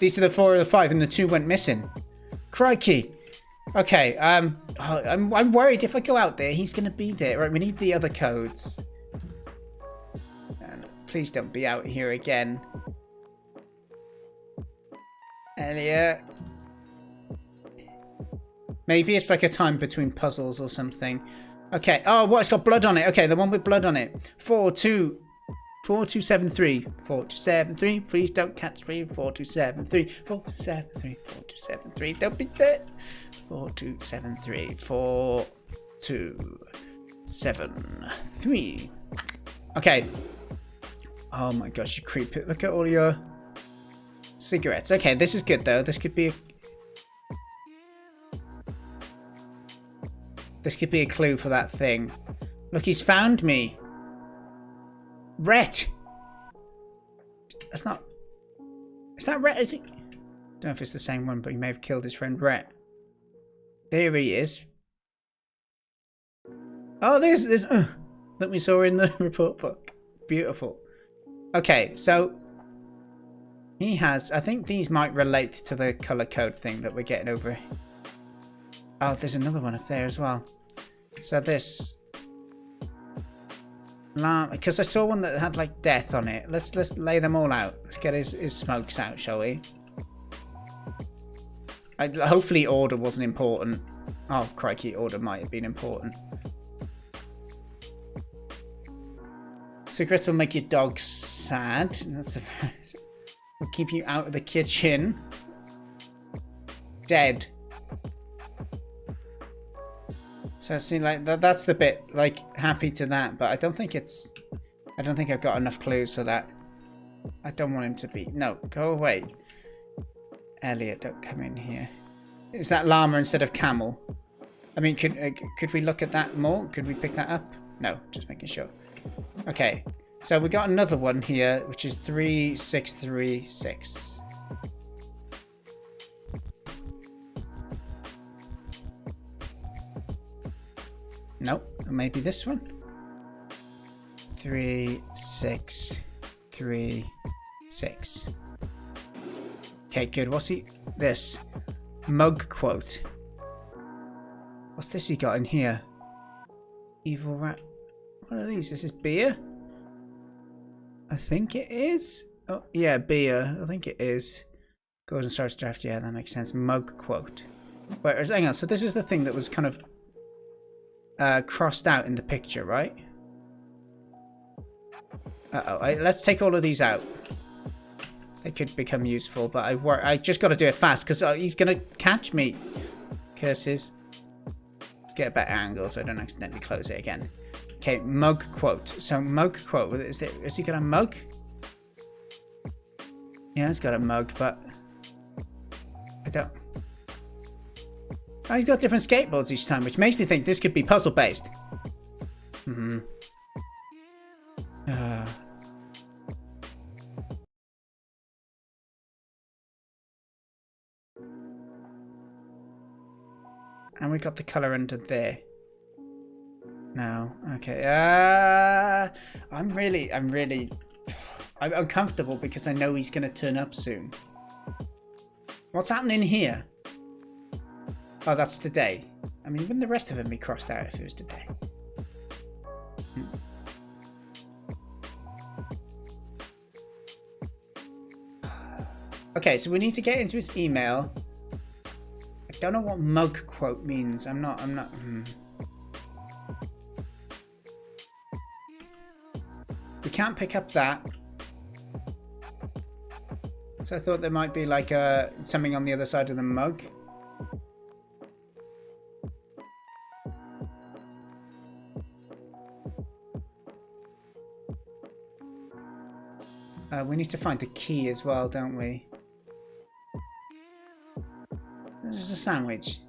These are the 4 of the 5, and the 2 went missing. Crikey. Okay, I'm worried if I go out there, he's going to be there. Right, we need the other codes. And please don't be out here again. Elliot. Maybe it's like a time between puzzles or something. Okay, oh, what? It's got blood on it. Okay, the one with blood on it. 4273. 4273. Please don't catch me. 4273. 4273. 4273. Don't be there. 4273. 4273. Okay. Oh my gosh, you creep. Look at all your cigarettes. Okay, this is good though. This could be a clue for that thing. Look, he's found me. Rhett. That's not... Is that Rhett? Is it? I don't know if it's the same one, but he may have killed his friend Rhett. There he is. Oh, there's that we saw in the report book. Beautiful. Okay, so he has... I think these might relate to the colour code thing that we're getting over. Oh, there's another one up there as well. So this... Because I saw one that had like death on it. Let's lay them all out. Let's get his smokes out, shall we? Hopefully order wasn't important. Oh, crikey, order might have been important. Cigarettes will make your dog sad. That's will keep you out of the kitchen. So see, like that's the bit, like, happy to that, but I don't think I've got enough clues for that. I don't want him to be. No, go away. Elliot, don't come in here. Is that llama instead of camel? I mean, could we look at that more? Could we pick that up? No, just making sure. Okay, so we got another one here, which is 3636. Nope, maybe this one. 3636. Okay, good. What's he? This mug quote. What's this he got in here? Evil rat. What are these? Is this beer? I think it is. Oh, yeah, beer. I think it is. Golden Stars draft. Yeah, that makes sense. Mug quote. Wait, hang on. So this is the thing that was kind of crossed out in the picture, right? Uh-oh. Let's take all of these out. They could become useful, but I just got to do it fast because he's going to catch me. Curses. Let's get a better angle so I don't accidentally close it again. Okay, mug quote. So mug quote. Has he got a mug? Yeah, he's got a mug, but I don't. Oh, he's got different skateboards each time, which makes me think this could be puzzle based. Hmm. And we got the color under there. No. Okay. I'm uncomfortable because I know he's going to turn up soon. What's happening here? Oh, that's today. I mean, wouldn't the rest of them be crossed out if it was today? Okay, so we need to get into his email. I don't know what mug quote means. I'm not. We can't pick up that. So I thought there might be like something on the other side of the mug. We need to find the key as well, don't we? There's a sandwich.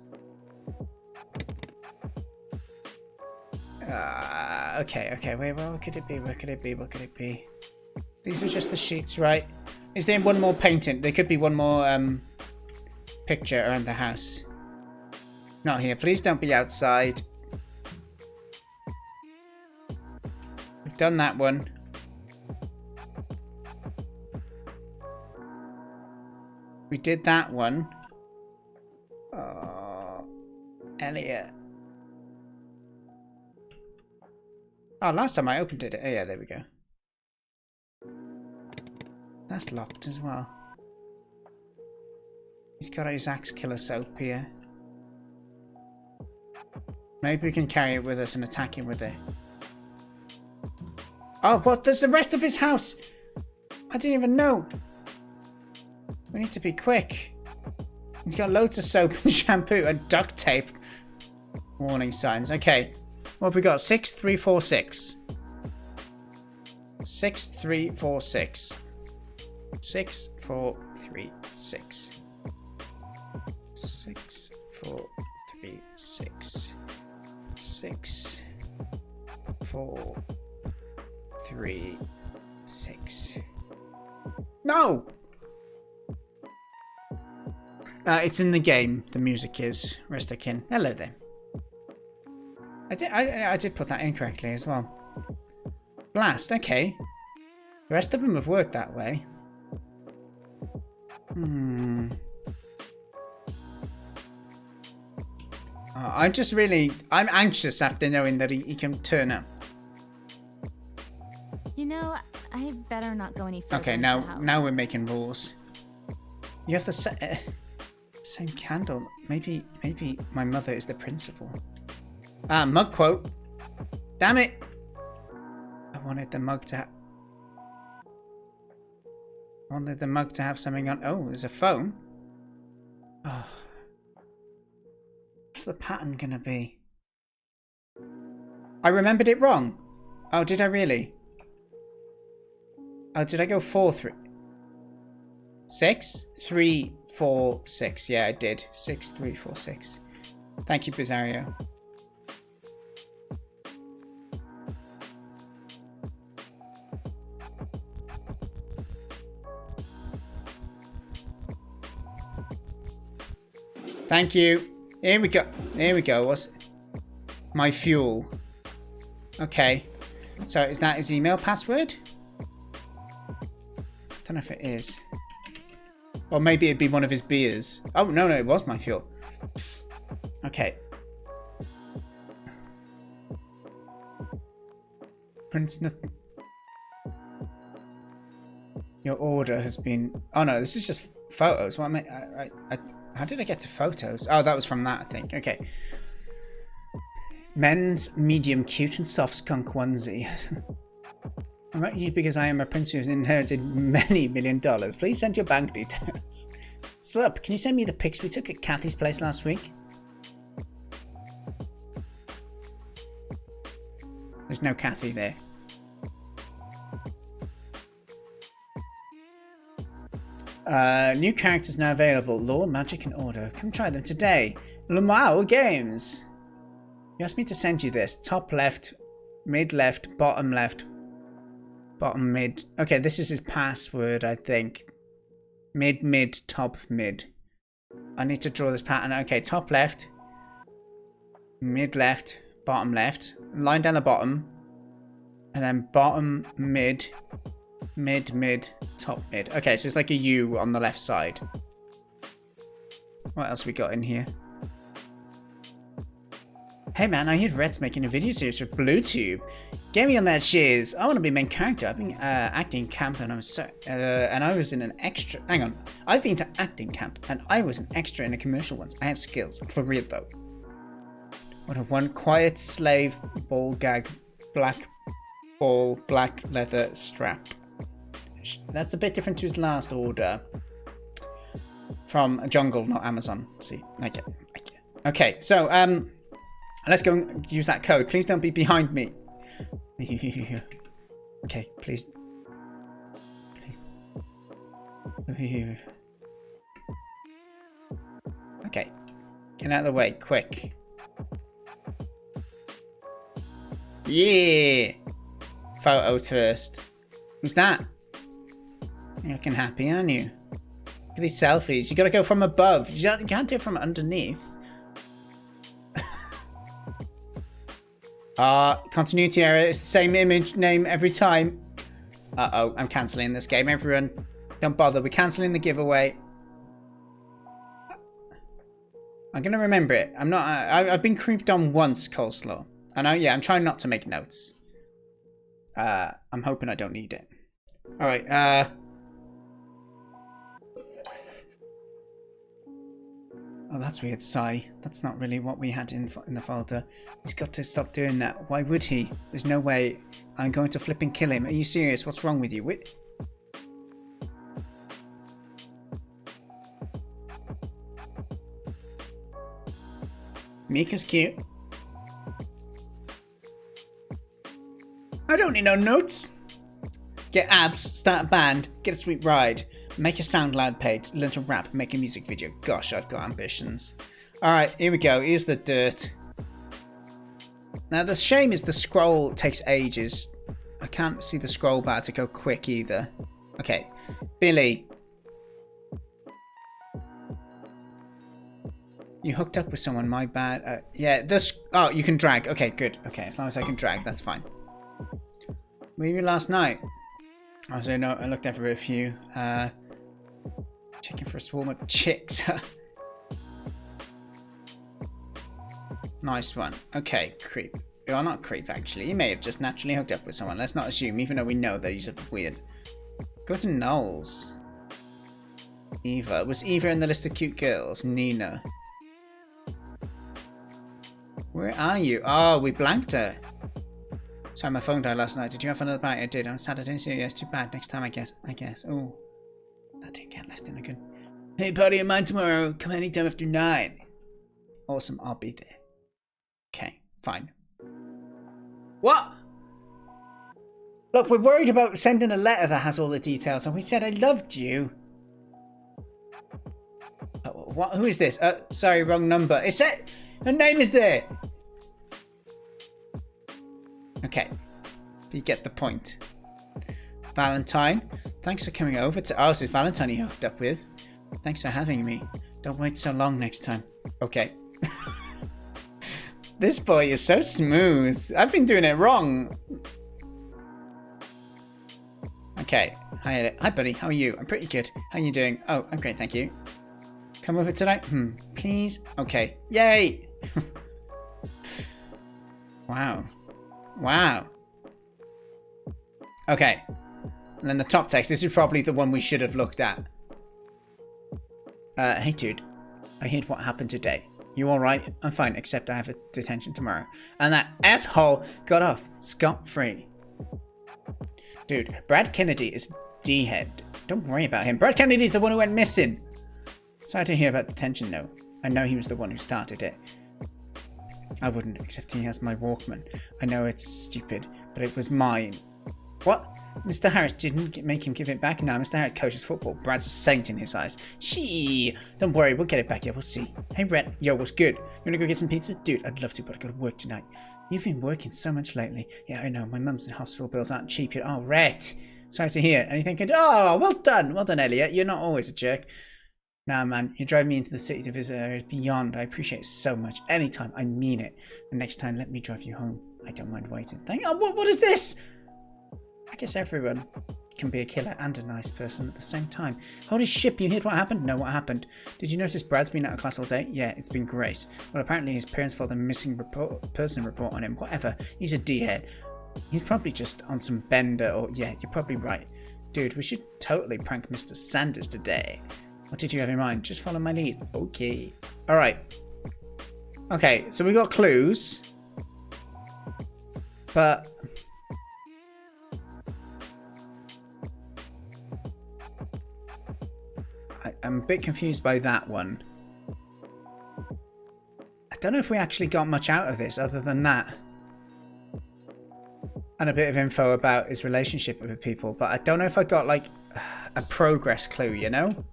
Okay. Wait, what could it be? What could it be? These are just the sheets, right? Is there one more painting? There could be one more picture around the house. Not here. Please don't be outside. We've done that one. We did that one. Oh, Elliot. Oh, last time I opened it. Oh, yeah, there we go. That's locked as well. He's got his axe killer soap here. Maybe we can carry it with us and attack him with it. Oh, what? There's the rest of his house! I didn't even know. We need to be quick. He's got loads of soap and shampoo and duct tape. Warning signs. Okay. What have we got? 6346. 6346. 6436. 6436. 6436. No! It's in the game. The music is. Restakin. Hello there. I did put that incorrectly as well. Blast. Okay. The rest of them have worked that way. I'm anxious after knowing that he can turn up. You know, I better not go any further. Okay, now we're making rules. You have the same candle. Maybe my mother is the principal. Mug quote. Damn it! I wanted the mug to have something on. Oh, there's a phone. Oh. What's the pattern gonna be? I remembered it wrong. Oh, did I really? Oh, did I go 4, 3? 6? 3, 4, 6. Yeah, I did. 6, 3, 4, 6. Thank you, Bizarro. Thank you. Here we go. Here we go. What's it? My fuel. Okay. So is that his email password? I don't know if it is. Or maybe it'd be one of his beers. Oh, no, it was my fuel. Okay. Prince Your order has been... Oh, no, this is just photos. What am I... How did I get to photos? Oh, that was from that, I think. Okay. Men's medium cute and soft skunk onesie. I'm writing you because I am a prince who has inherited many $1 million. Please send your bank details. Sup, can you send me the pics we took at Kathy's place last week? There's no Kathy there. New characters now available. Law, Magic, and Order. Come try them today. Lamau Games. You asked me to send you this. Top left, mid left, bottom mid. Okay, this is his password, I think. Mid, top, mid. I need to draw this pattern. Okay, top left, mid left, bottom left. Line down the bottom. And then bottom, mid, top, mid. Okay, so it's like a U on the left side. What else we got in here? Hey man, I heard Red's making a video series for BlueTube. Get me on that shiz. I want to be main character. I've been acting camp and I was in an extra. Hang on. I've been to acting camp and I was an extra in a commercial once. I have skills. For real though. What a one quiet slave ball gag black ball black leather strap. That's a bit different to his last order. From a jungle, not Amazon. Let's see. I get. Okay, so let's go and use that code. Please don't be behind me. Okay, please. Okay. Get out of the way, quick. Yeah! Photos first. Who's that? You're looking happy, aren't you? Look at these selfies. You gotta go from above. You can't do it from underneath. Continuity error. It's the same image name every time. Uh-oh, I'm cancelling this game. Everyone, don't bother. We're cancelling the giveaway. I'm going to remember it. I'm not... I've been creeped on once, Coleslaw. And I'm trying not to make notes. I'm hoping I don't need it. Alright, Oh, that's weird, Sai. That's not really what we had in the folder. He's got to stop doing that. Why would he? There's no way. I'm going to flip and kill him. Are you serious? What's wrong with you? Mika's cute. I don't need no notes. Get abs, start a band, get a sweet ride. Make a SoundCloud page, learn to rap, make a music video. Gosh, I've got ambitions. Alright, here we go. Here's the dirt. Now, the shame is the scroll takes ages. I can't see the scroll bar to go quick either. Okay. Billy. You hooked up with someone, my bad. Yeah, this... Oh, you can drag. Okay, good. Okay, as long as I can drag, that's fine. Where were you last night? I was no, I looked everywhere for you. Checking for a swarm of chicks. Nice one. Okay, creep. Well, not creep, actually. He may have just naturally hooked up with someone. Let's not assume, even though we know that he's weird. Go to Knowles. Eva. Was Eva in the list of cute girls? Nina. Where are you? Oh, we blanked her. Sorry, my phone died last night. Did you have another party? I did. I'm sad I didn't see you. Yes, too bad. Next time, I guess. Oh. That didn't get left in a good... Hey, party of mine tomorrow. Come anytime after 9. Awesome. I'll be there. Okay, fine. What? Look, we're worried about sending a letter that has all the details, and we said I loved you. What? Who is this? Sorry, wrong number. It said her name is there. Okay, you get the point. Valentine, thanks for coming over to. Oh, so it's Valentine you hooked up with. Thanks for having me. Don't wait so long next time. Okay. This boy is so smooth. I've been doing it wrong. Okay. Hi, buddy. How are you? I'm pretty good. How are you doing? Oh, I'm great, thank you. Come over tonight? Please? Okay. Yay! Wow. Wow. Okay. And then the top text. This is probably the one we should have looked at. Hey, dude. I heard what happened today. You alright? I'm fine, except I have a detention tomorrow. And that asshole got off scot-free. Dude, Brad Kennedy is D-head. Don't worry about him. Brad Kennedy's the one who went missing. Sorry to hear about detention, though. I know he was the one who started it. I wouldn't, except he has my Walkman. I know it's stupid, but it was mine. What? Mr. Harris didn't make him give it back? No, Mr. Harris coaches football. Brad's a saint in his eyes. Shee! Don't worry, we'll get it back. Yeah, we'll see. Hey, Brett. Yo, what's good? You wanna go get some pizza? Dude, I'd love to, but I gotta work tonight. You've been working so much lately. Yeah, I know. My mum's and hospital bills aren't cheap yet. Oh, Rhett. Sorry to hear. Anything good? Oh, well done. Well done, Elliot. You're not always a jerk. Nah, man. You drive me into the city to visit areas beyond. I appreciate it so much. Anytime. I mean it. And next time, let me drive you home. I don't mind waiting. Oh, what is this? I guess everyone can be a killer and a nice person at the same time. Holy shit, you heard what happened? No, what happened? Did you notice Brad's been out of class all day? Yeah, it's been great. Well, apparently his parents filed a missing person report on him. Whatever. He's a D-head. He's probably just on some bender or... Yeah, you're probably right. Dude, we should totally prank Mr. Sanders today. What did you have in mind? Just follow my lead. Okay. Alright. Okay, so we got clues. But... I'm a bit confused by that one. I don't know if we actually got much out of this other than that. And a bit of info about his relationship with people. But I don't know if I got like a progress clue, you know?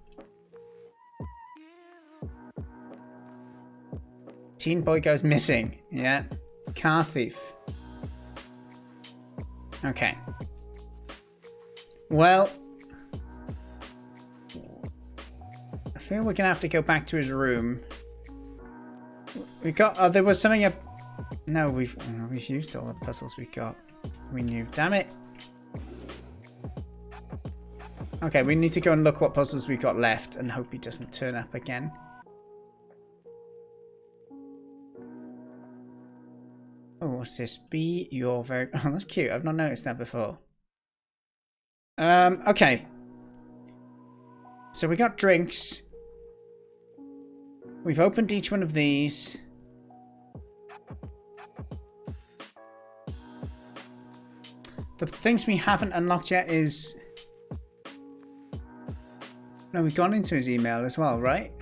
Teen boy goes missing. Yeah. Car thief. Okay. Well... I feel we're gonna have to go back to his room. We got. Oh, there was something. No, we've used all the puzzles we got. We knew. Damn it. Okay, we need to go and look what puzzles we got left and hope he doesn't turn up again. Oh, what's this? Be your very. Oh, that's cute. I've not noticed that before. Okay. So we got drinks. We've opened each one of these. The things we haven't unlocked yet is... No, we've gone into his email as well, right?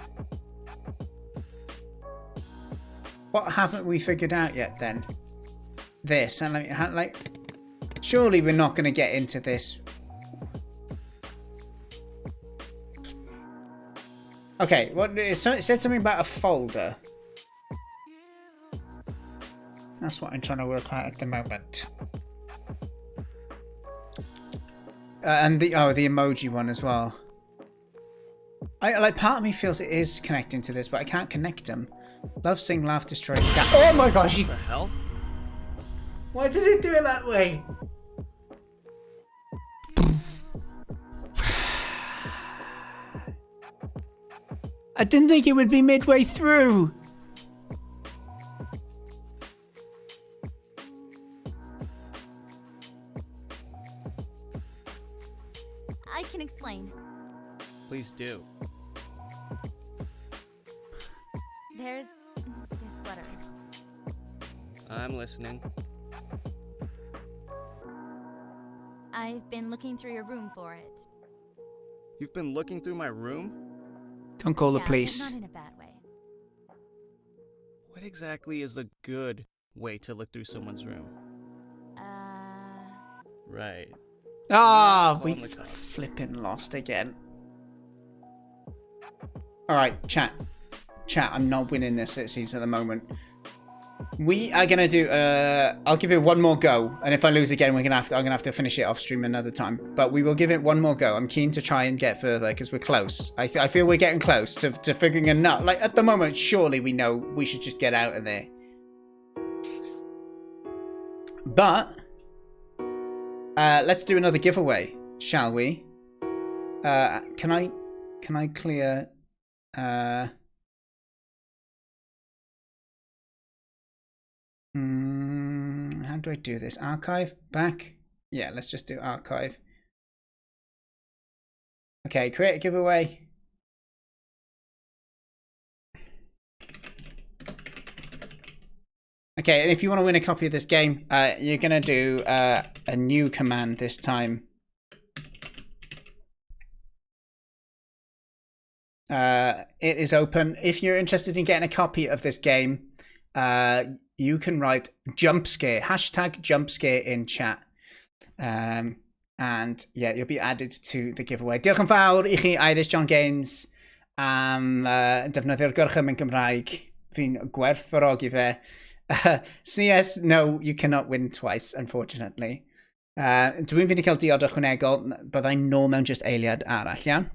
What haven't we figured out yet then? This. And like surely we're not going to get into this. Okay, what it said something about a folder. That's what I'm trying to work out at the moment. And the emoji one as well. I like part of me feels it is connecting to this, but I can't connect them. Love, sing, laugh, destroy. Oh my gosh! What the hell? Why does it do it that way? I didn't think it would be midway through. I can explain. Please do. There's this letter. I'm listening. I've been looking through your room for it. You've been looking through my room? Don't call the Yeah, police. but not in a bad way. What exactly is the good way to look through someone's room? Right. Ah, Calling we the cops. flipping lost again. Alright, chat. Chat, I'm not winning this, it seems, at the moment. We are gonna do I'll give it one more go, and if I lose again I'm gonna have to finish it off stream another time. But we will give it one more go. I'm keen to try and get further because we're close. I feel we're getting close to figuring a nut. Like at the moment, surely we know we should just get out of there. But let's do another giveaway, shall we? Can I clear how do I do this? Archive? Back? Yeah, let's just do archive. Okay, create a giveaway. Okay, and if you want to win a copy of this game, you're going to do a new command this time. It is open. If you're interested in getting a copy of this game, you can write jump scare, hashtag jump scare in chat. And yeah, you'll be added to the giveaway. Diolch yn fawr I chi Irish John Games am defnyddio'r gorchym yn Gymraeg. Fi'n gwerthfawrogi fe. CS, no, you cannot win twice, unfortunately. Dwi'n fynd I cael diod ychwanegol, byddai'n nôl mewn just eiliad arall, iawn?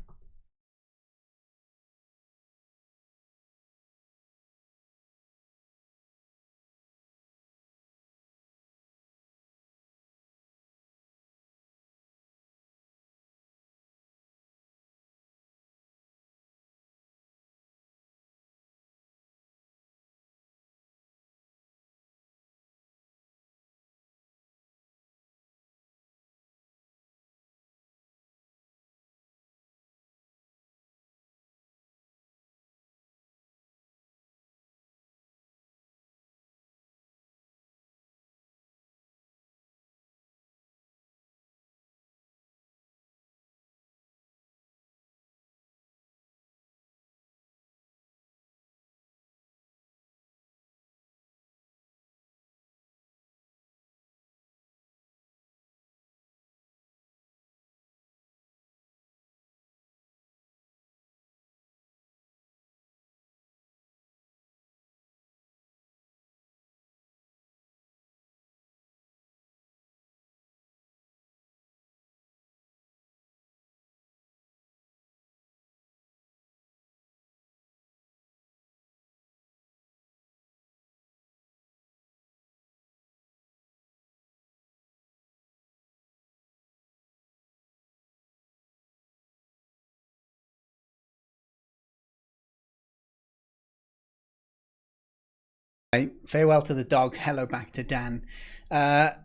Farewell to the dog. Hello back to Dan. Yeah,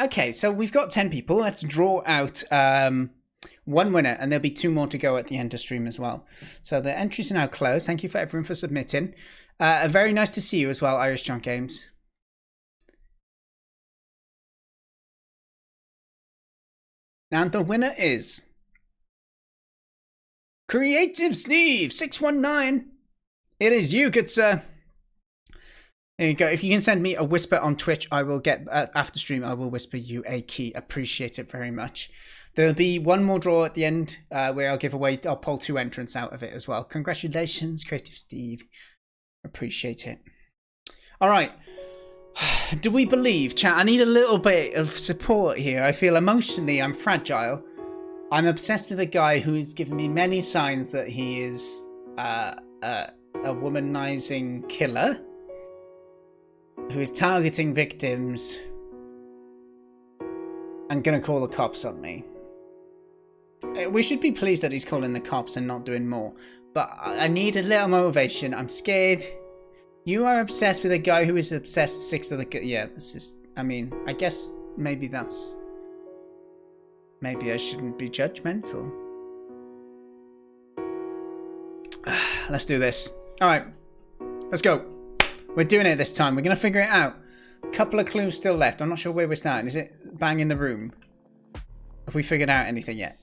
okay, so we've got 10 people. Let's draw out one winner, and there'll be 2 more to go at the end of stream as well. So the entries are now closed. Thank you for everyone for submitting. Very nice to see you as well, Irish John Games. And the winner is Creative Steve 619. It is you, good sir. There you go. If you can send me a whisper on Twitch, I will get, after stream, I will whisper you a key. Appreciate it very much. There'll be one more draw at the end where I'll give away, I'll pull 2 entrants out of it as well. Congratulations, Creative Steve. Appreciate it. All right. Do we believe, chat? I need a little bit of support here. I feel emotionally I'm fragile. I'm obsessed with a guy who has given me many signs that he is a womanizing killer who is targeting victims and gonna call the cops on me. We should be pleased that he's calling the cops and not doing more, but I need a little motivation. I'm scared. You are obsessed with a guy who is obsessed with 6 other... Yeah, this is... I mean, I guess maybe that's... Maybe I shouldn't be judgmental. Let's do this. Alright, let's go. We're doing it this time. We're going to figure it out. A couple of clues still left. I'm not sure where we're starting. Is it bang in the room? Have we figured out anything yet?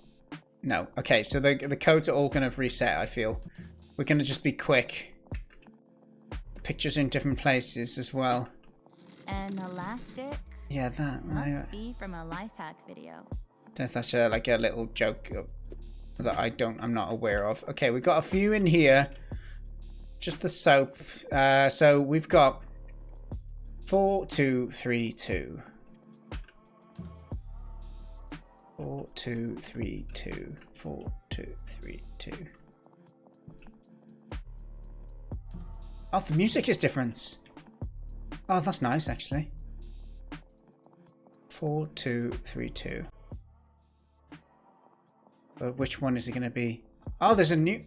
No. Okay, so the codes are all going to reset, I feel. We're going to just be quick. The pictures are in different places as well. An elastic? Yeah, that. Must be from a life hack video. Don't know if that's like a little joke that I'm not aware of. Okay, we've got a few in here. Just the soap. So we've got 4, 2, 3, 2. 4, 2, 3, 2. 4, 2, 3, 2. Oh, the music is different. Oh, that's nice, actually. 4, 2, 3, 2. But which one is it going to be? Oh, there's a new...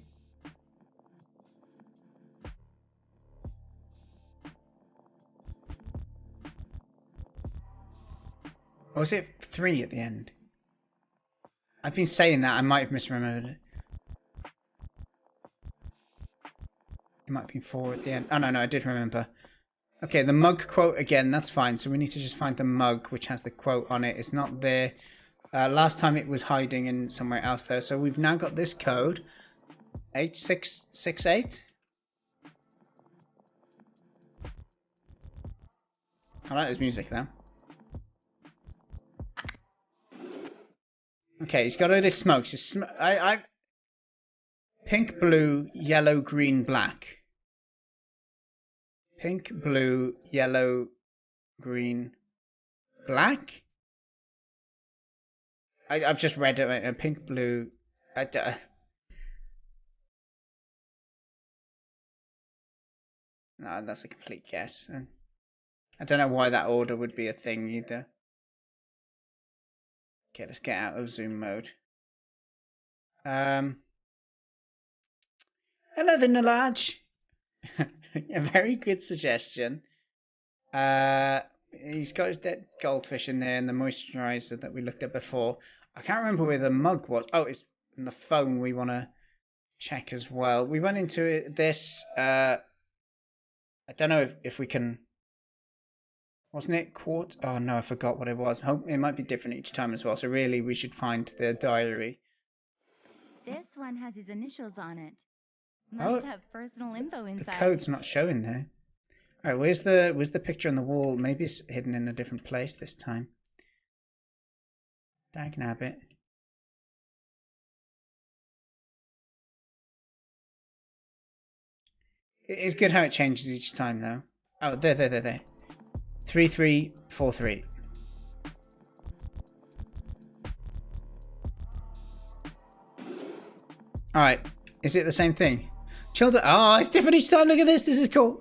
Or was it 3 at the end? I've been saying that. I might have misremembered it. It might have been 4 at the end. Oh, no, I did remember. Okay, the mug quote again. That's fine. So we need to just find the mug which has the quote on it. It's not there. Last time it was hiding in somewhere else though. So we've now got this code. 8668. I like this music though. Okay, he's got all this smoke. Pink, blue, yellow, green, black. Pink, blue, yellow, green, black? I've just read it. Pink, blue. No, that's a complete guess. I don't know why that order would be a thing either. Okay, let's get out of zoom mode. Hello there, Nalaj. A very good suggestion. He's got his dead goldfish in there and the moisturizer that we looked at before. I can't remember where the mug was. Oh, it's in the phone we want to check as well. We went into this. I don't know if we can. Wasn't it quart? Oh no, I forgot what it was. Hope it might be different each time as well. So really, we should find the diary. This one has his initials on it. Must have personal info inside. The code's not showing there. Alright, where's the picture on the wall? Maybe it's hidden in a different place this time. Dagnabbit. It's good how it changes each time though. Oh, there. 3343. Alright, is it the same thing? Chilled at... Oh, it's different each time. Look at this. This is cool.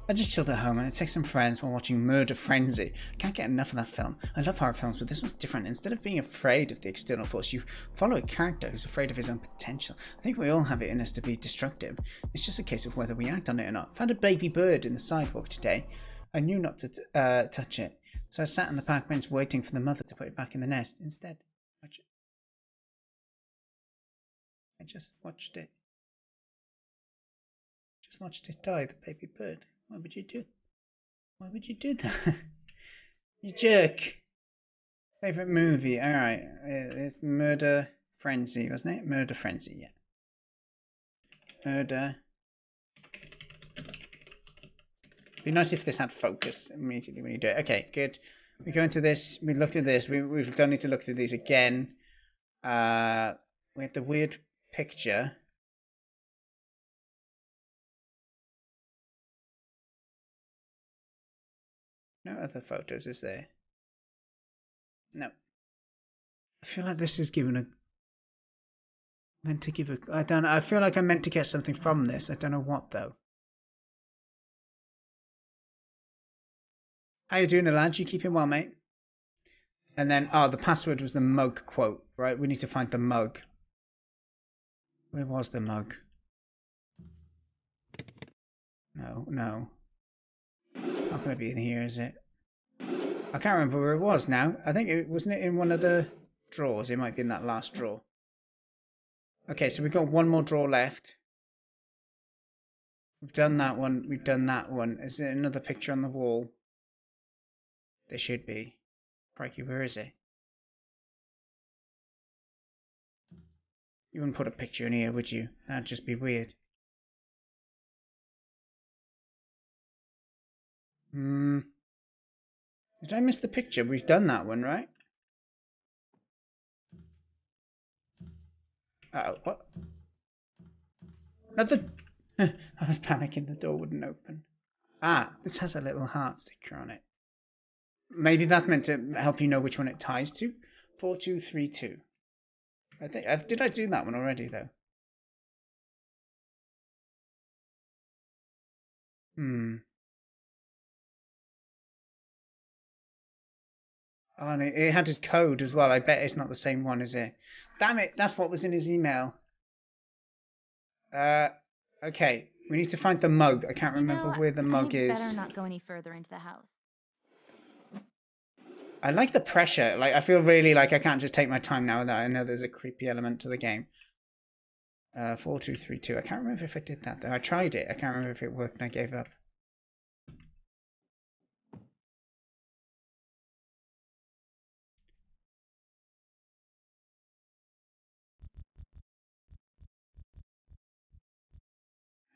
I just chilled at home and I texted some friends while watching Murder Frenzy. Can't get enough of that film. I love horror films, but this one's different. Instead of being afraid of the external force, you follow a character who's afraid of his own potential. I think we all have it in us to be destructive. It's just a case of whether we act on it or not. Found a baby bird in the sidewalk today. I knew not to touch it, so I sat on the park bench waiting for the mother to put it back in the nest. Instead, I just watched it. Just watched it die, the baby bird. Why would you do? Why would you do that? You jerk. Favorite movie? Alright, it's Murder Frenzy, wasn't it? Murder Frenzy, yeah. Murder. Be nice if this had focus immediately when you do it. Okay, good. We go into this. We looked at this. We don't need to look through these again. We had the weird picture. No other photos, is there? No. I feel like this is meant to give a... I don't know. I feel like I meant to get something from this. I don't know what, though. How you doing, Alaj? You keeping well, mate? And then, the password was the mug quote, right? We need to find the mug. Where was the mug? No. It's not going to be in here, is it? I can't remember where it was now. I think it wasn't it in one of the drawers. It might be in that last drawer. Okay, so we've got one more drawer left. We've done that one. We've done that one. Is there another picture on the wall? There should be. Crikey, where is it? You wouldn't put a picture in here, would you? That'd just be weird. Did I miss the picture? We've done that one, right? Uh-oh, what? Not the... I was panicking the door wouldn't open. Ah, this has a little heart sticker on it. Maybe that's meant to help you know which one it ties to. 4232. I think... did I do that one already, though? Oh, and it had his code as well. I bet it's not the same one, is it? Damn it, that's what was in his email. Okay. We need to find the mug. I can't remember where the mug is. Better not go any further into the house. I like the pressure. Like, I feel really like I can't just take my time now that I know there's a creepy element to the game. 4232. I can't remember if I did that, though. I tried it. I can't remember if it worked and I gave up.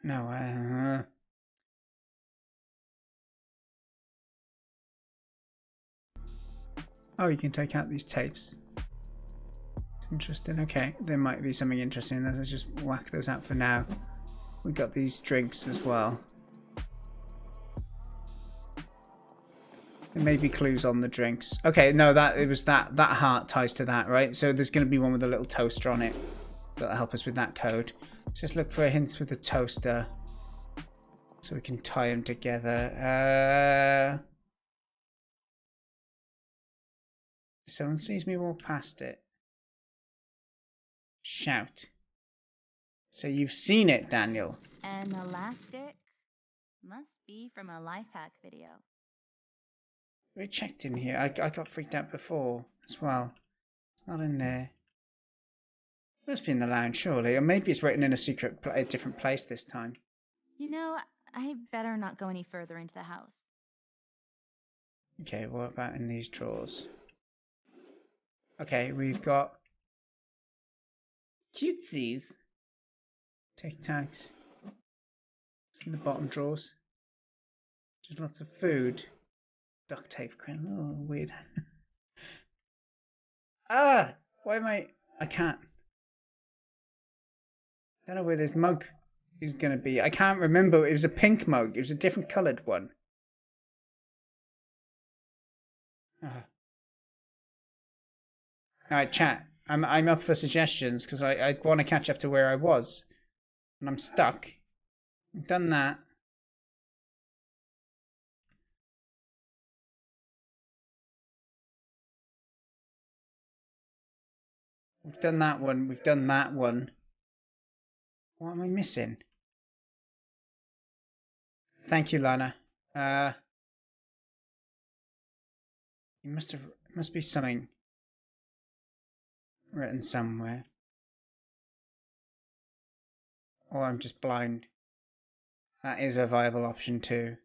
No, Oh, you can take out these tapes. It's interesting. Okay, there might be something interesting. Let's just whack those out for now. We got these drinks as well. There may be clues on the drinks. Okay, no, it was that heart ties to that, right? So there's going to be one with a little toaster on it. That'll help us with that code. Let's just look for hints with the toaster. So we can tie them together. If someone sees me walk past it, shout. So you've seen it, Daniel. An elastic? Must be from a life hack video. We checked in here. I got freaked out before as well. It's not in there. It must be in the lounge, surely. Or maybe it's written in a different place this time. You know, I better not go any further into the house. Okay, what about in these drawers? Okay, we've got cutesies. Tic Tacs. It's in the bottom drawers. Just lots of food. Duct tape cream. Oh, weird. Ah! Why am I can't. I don't know where this mug is going to be. I can't remember. It was a pink mug. It was a different coloured one. Alright, chat. I'm up for suggestions because I want to catch up to where I was. And I'm stuck. I've done that. We've done that one. We've done that one. What am I missing? Thank you, Lana. It must be something written somewhere. Or I'm just blind. That is a viable option too.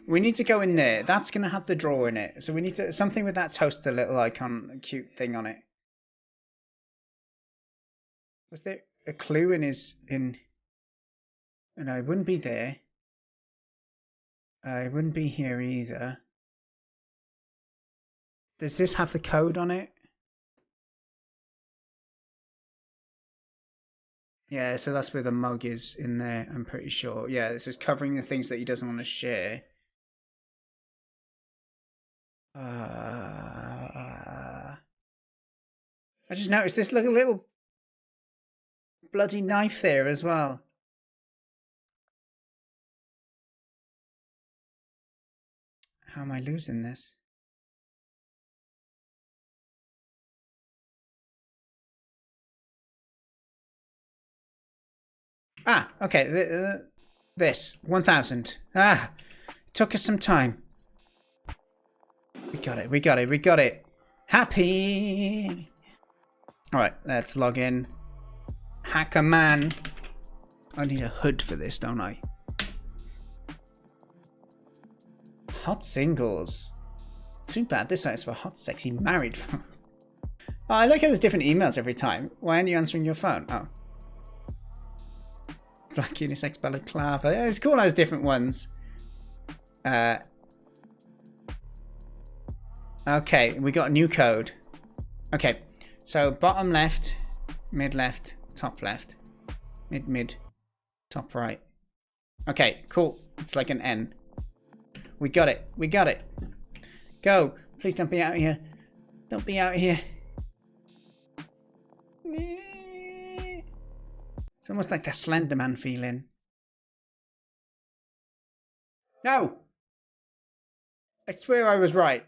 We need to go in there. That's going to have the drawer in it. So we need to something with that toaster little icon, cute thing on it. Was there a clue in his No, it wouldn't be there. It wouldn't be here either. Does this have the code on it? Yeah, so that's where the mug is in there, I'm pretty sure. Yeah, this is covering the things that he doesn't want to share. I just noticed this little bloody knife there as well. How am I losing this? Ah, okay. This 1000. Ah, it took us some time. We got it. We got it. We got it. Happy. All right, let's log in. Hacker man. I need a hood for this, don't I? Hot singles. Too bad this site's for hot, sexy, married. Oh, I like how there's different emails every time. Why aren't you answering your phone? Oh. black unisex balaclava. Yeah, it's cool as different ones. Okay, we got a new code. Okay, so bottom left, mid left, top left, mid, top right. Okay, cool. It's like an N. We got it. We got it. Go. Please don't be out here. Don't be out here. It's almost like the Slender Man feeling. No! I swear I was right.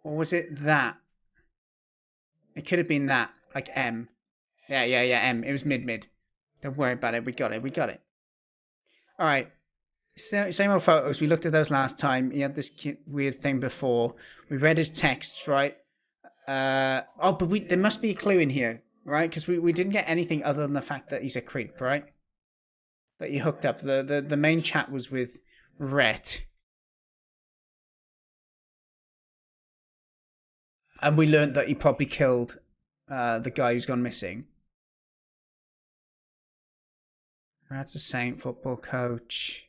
Or was it that? It could have been that. Like M. Yeah, M. It was mid. Don't worry about it. We got it. We got it. Alright. Same old photos. We looked at those last time. He had this weird thing before. We read his texts, right? Oh, but there must be a clue in here, right? Because we didn't get anything other than the fact that he's a creep, right? That he hooked up. The main chat was with Rhett. And we learned that he probably killed the guy who's gone missing. Rad's a saint, football coach.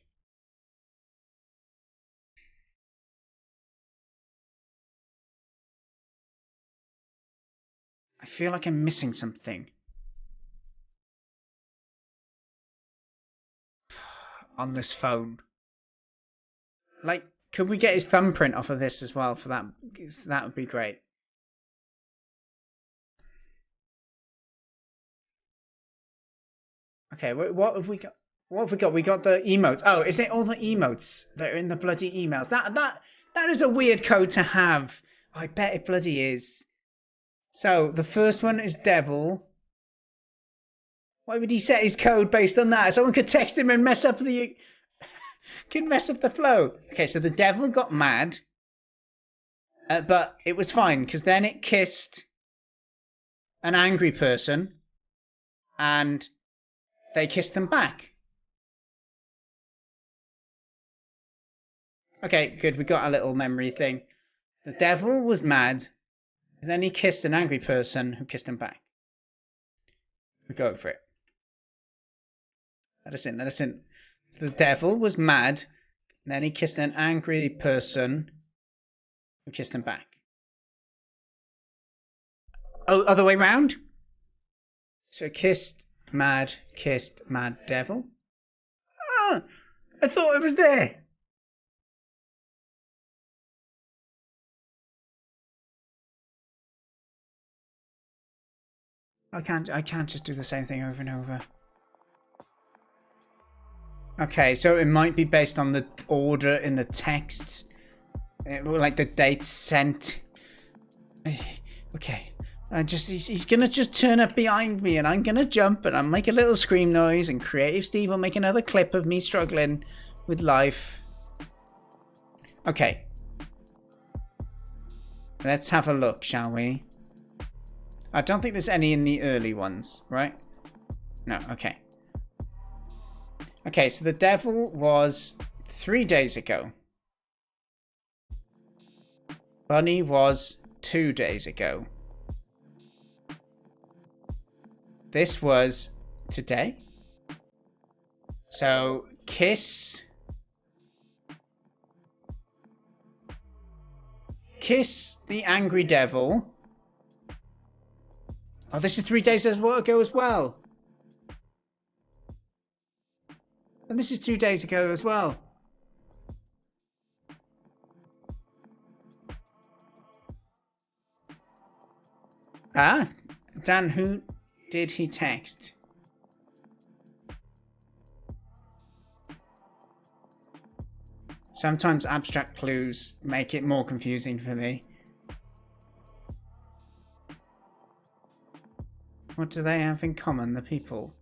I feel like I'm missing something. On this phone. Like, could we get his thumbprint off of this as well for that? That would be great. Okay, what have we got? What have we got? We got the emotes. Oh, is it all the emotes that are in the bloody emails? That is a weird code to have. I bet it bloody is. So the first one is devil. Why would he set his code based on that? Someone could text him and mess up the flow. Okay, so the devil got mad, but it was fine because then it kissed an angry person, and they kissed them back. Okay, good. We got a little memory thing. The devil was mad, and then he kissed an angry person who kissed him back. We go for it. Let us in. Let us in. The devil was mad, and then he kissed an angry person who kissed him back. Oh, other way round? So kissed, mad, devil. Ah, I thought it was there. I can't just do the same thing over and over. Okay, so it might be based on the order in the text. Like the date sent. Okay. He's gonna just turn up behind me and I'm gonna jump and I'll make a little scream noise and Creative Steve will make another clip of me struggling with life. Okay. Let's have a look, shall we? I don't think there's any in the early ones, right? No, okay. Okay, so the devil was 3 days ago. Bunny was 2 days ago. This was today. So, kiss the angry devil. Oh, this is 3 days ago as well. And this is 2 days ago as well. Ah, Dan, who did he text? Sometimes abstract clues make it more confusing for me. What do they have in common, the people?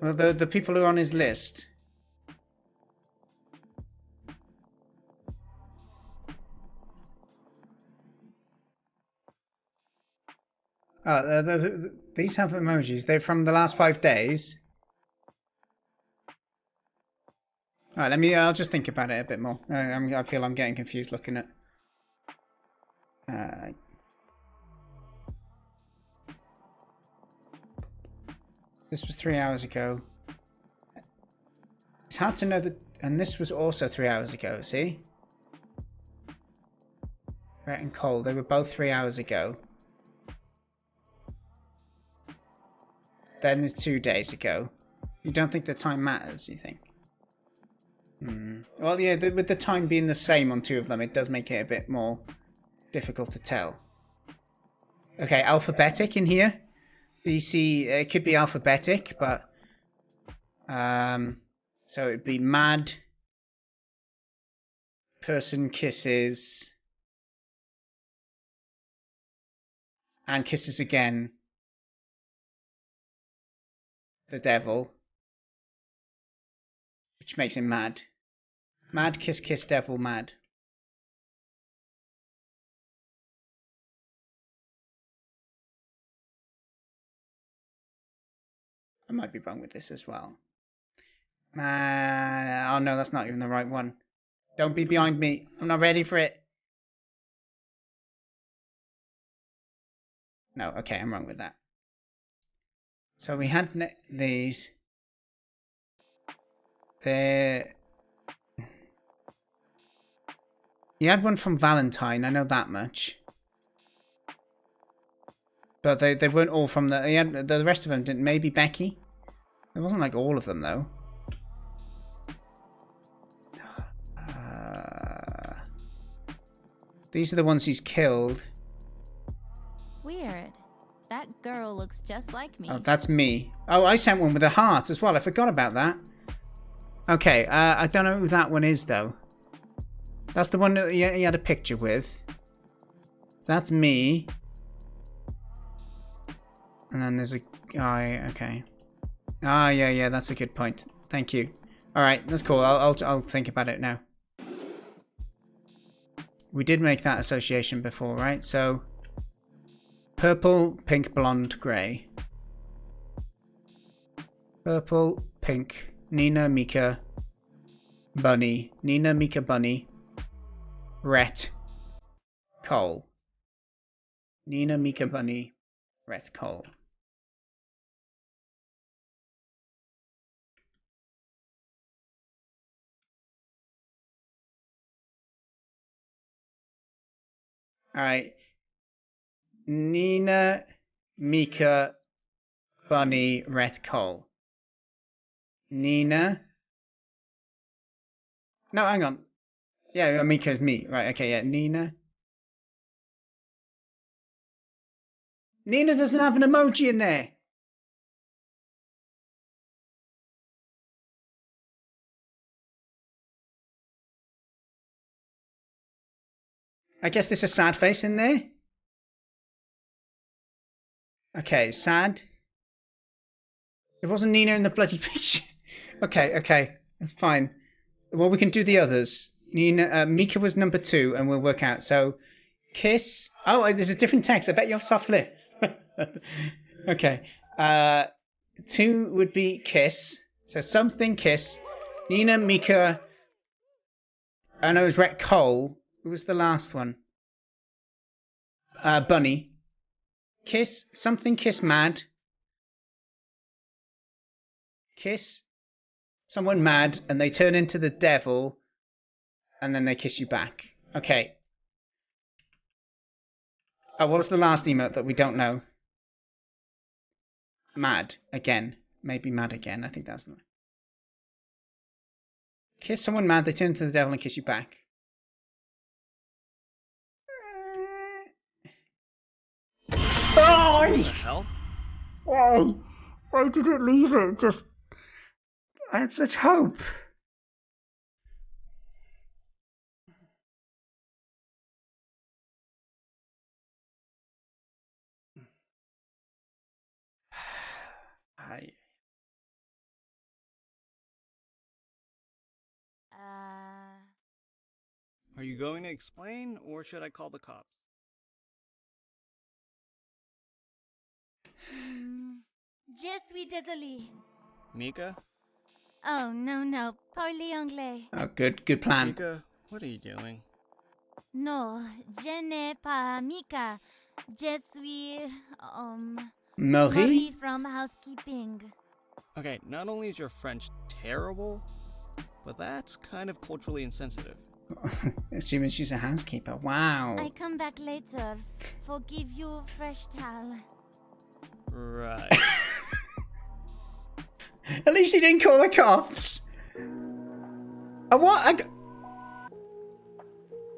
Well, the people who are on his list. Oh, these have emojis. They're from the last 5 days. Alright, I'll just think about it a bit more. I feel I'm getting confused looking at... This was 3 hours ago. It's hard to know that... And this was also 3 hours ago, see? Red and cold, they were both 3 hours ago. Then there's 2 days ago. You don't think the time matters, you think? Well, yeah, with the time being the same on 2 of them, it does make it a bit more difficult to tell. Okay, alphabetic in here. BC, it could be alphabetic, but... so it'd be mad... Person kisses... And kisses again. The devil. Which makes him mad. Mad, kiss, kiss, devil, mad. I might be wrong with this as well. Oh no, that's not even the right one. Don't be behind me. I'm not ready for it. No, okay, I'm wrong with that. So we had these. There. You had one from Valentine, I know that much. But they weren't all from the rest of them didn't. Maybe Becky? It wasn't like all of them though. These are the ones he's killed. Weird. That girl looks just like me. Oh, that's me. Oh, I sent one with a heart as well. I forgot about that. Okay, I don't know who that one is though. That's the one that he had a picture with. That's me. And then there's a guy. Okay. Ah, yeah, that's a good point. Thank you. All right, that's cool. I'll think about it now. We did make that association before, right? So, purple, pink, blonde, grey. Purple, pink, Nina, Mika, Bunny. Nina, Mika, Bunny. Rhett, Cole. Nina, Mika, Bunny, Rhett, Cole. Alright. Nina, Mika, Bunny, Rhett, Cole. Nina. No, hang on. Yeah, Mika's me. Right, okay, yeah. Nina. Nina doesn't have an emoji in there. I guess there's a sad face in there. Okay, sad. It wasn't Nina in the bloody picture. Okay, that's fine. Well, we can do the others. Nina, Mika was number 2, and we'll work out. So, kiss. Oh, there's a different text. I bet you have soft lips. Okay. 2 would be kiss. So something kiss. Nina, Mika. I know it was Rhett Cole. Who was the last one? Bunny. Kiss. Something kiss mad. Kiss. Someone mad, and they turn into the devil, and then they kiss you back. Okay. Oh, what was the last emote that we don't know? Mad again. Maybe mad again. I think that's the... Kiss someone mad, they turn into the devil and kiss you back. What the hell? Why? Why did it leave it? Just... I had such hope. Are you going to explain, or should I call the cops? Je suis désolé. Mika? Oh, no. Parlez anglais. Oh, good plan. Mika, what are you doing? No, je n'ai pas Mika. Je suis, Marie? Marie from housekeeping. Okay, not only is your French terrible, but that's kind of culturally insensitive. Assuming she's a housekeeper. Wow. I come back later. Forgive you, fresh towel. Right. At least he didn't call the cops. What?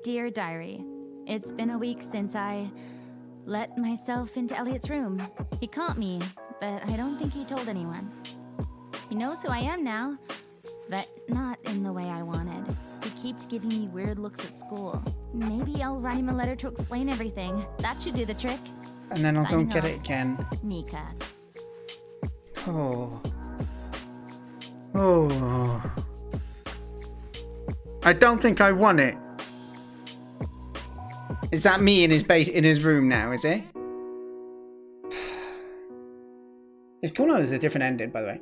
Dear Diary, it's been a week since I let myself into Elliot's room. He caught me, but I don't think he told anyone. He knows who I am now, but not in the way I wanted. He keeps giving me weird looks at school. Maybe I'll write him a letter to explain everything. That should do the trick. And then I'll go and get Signing it again. Mika. Oh. Oh. I don't think I won it. Is that me in his room now, is it? It's cool now there's a different ending, by the way.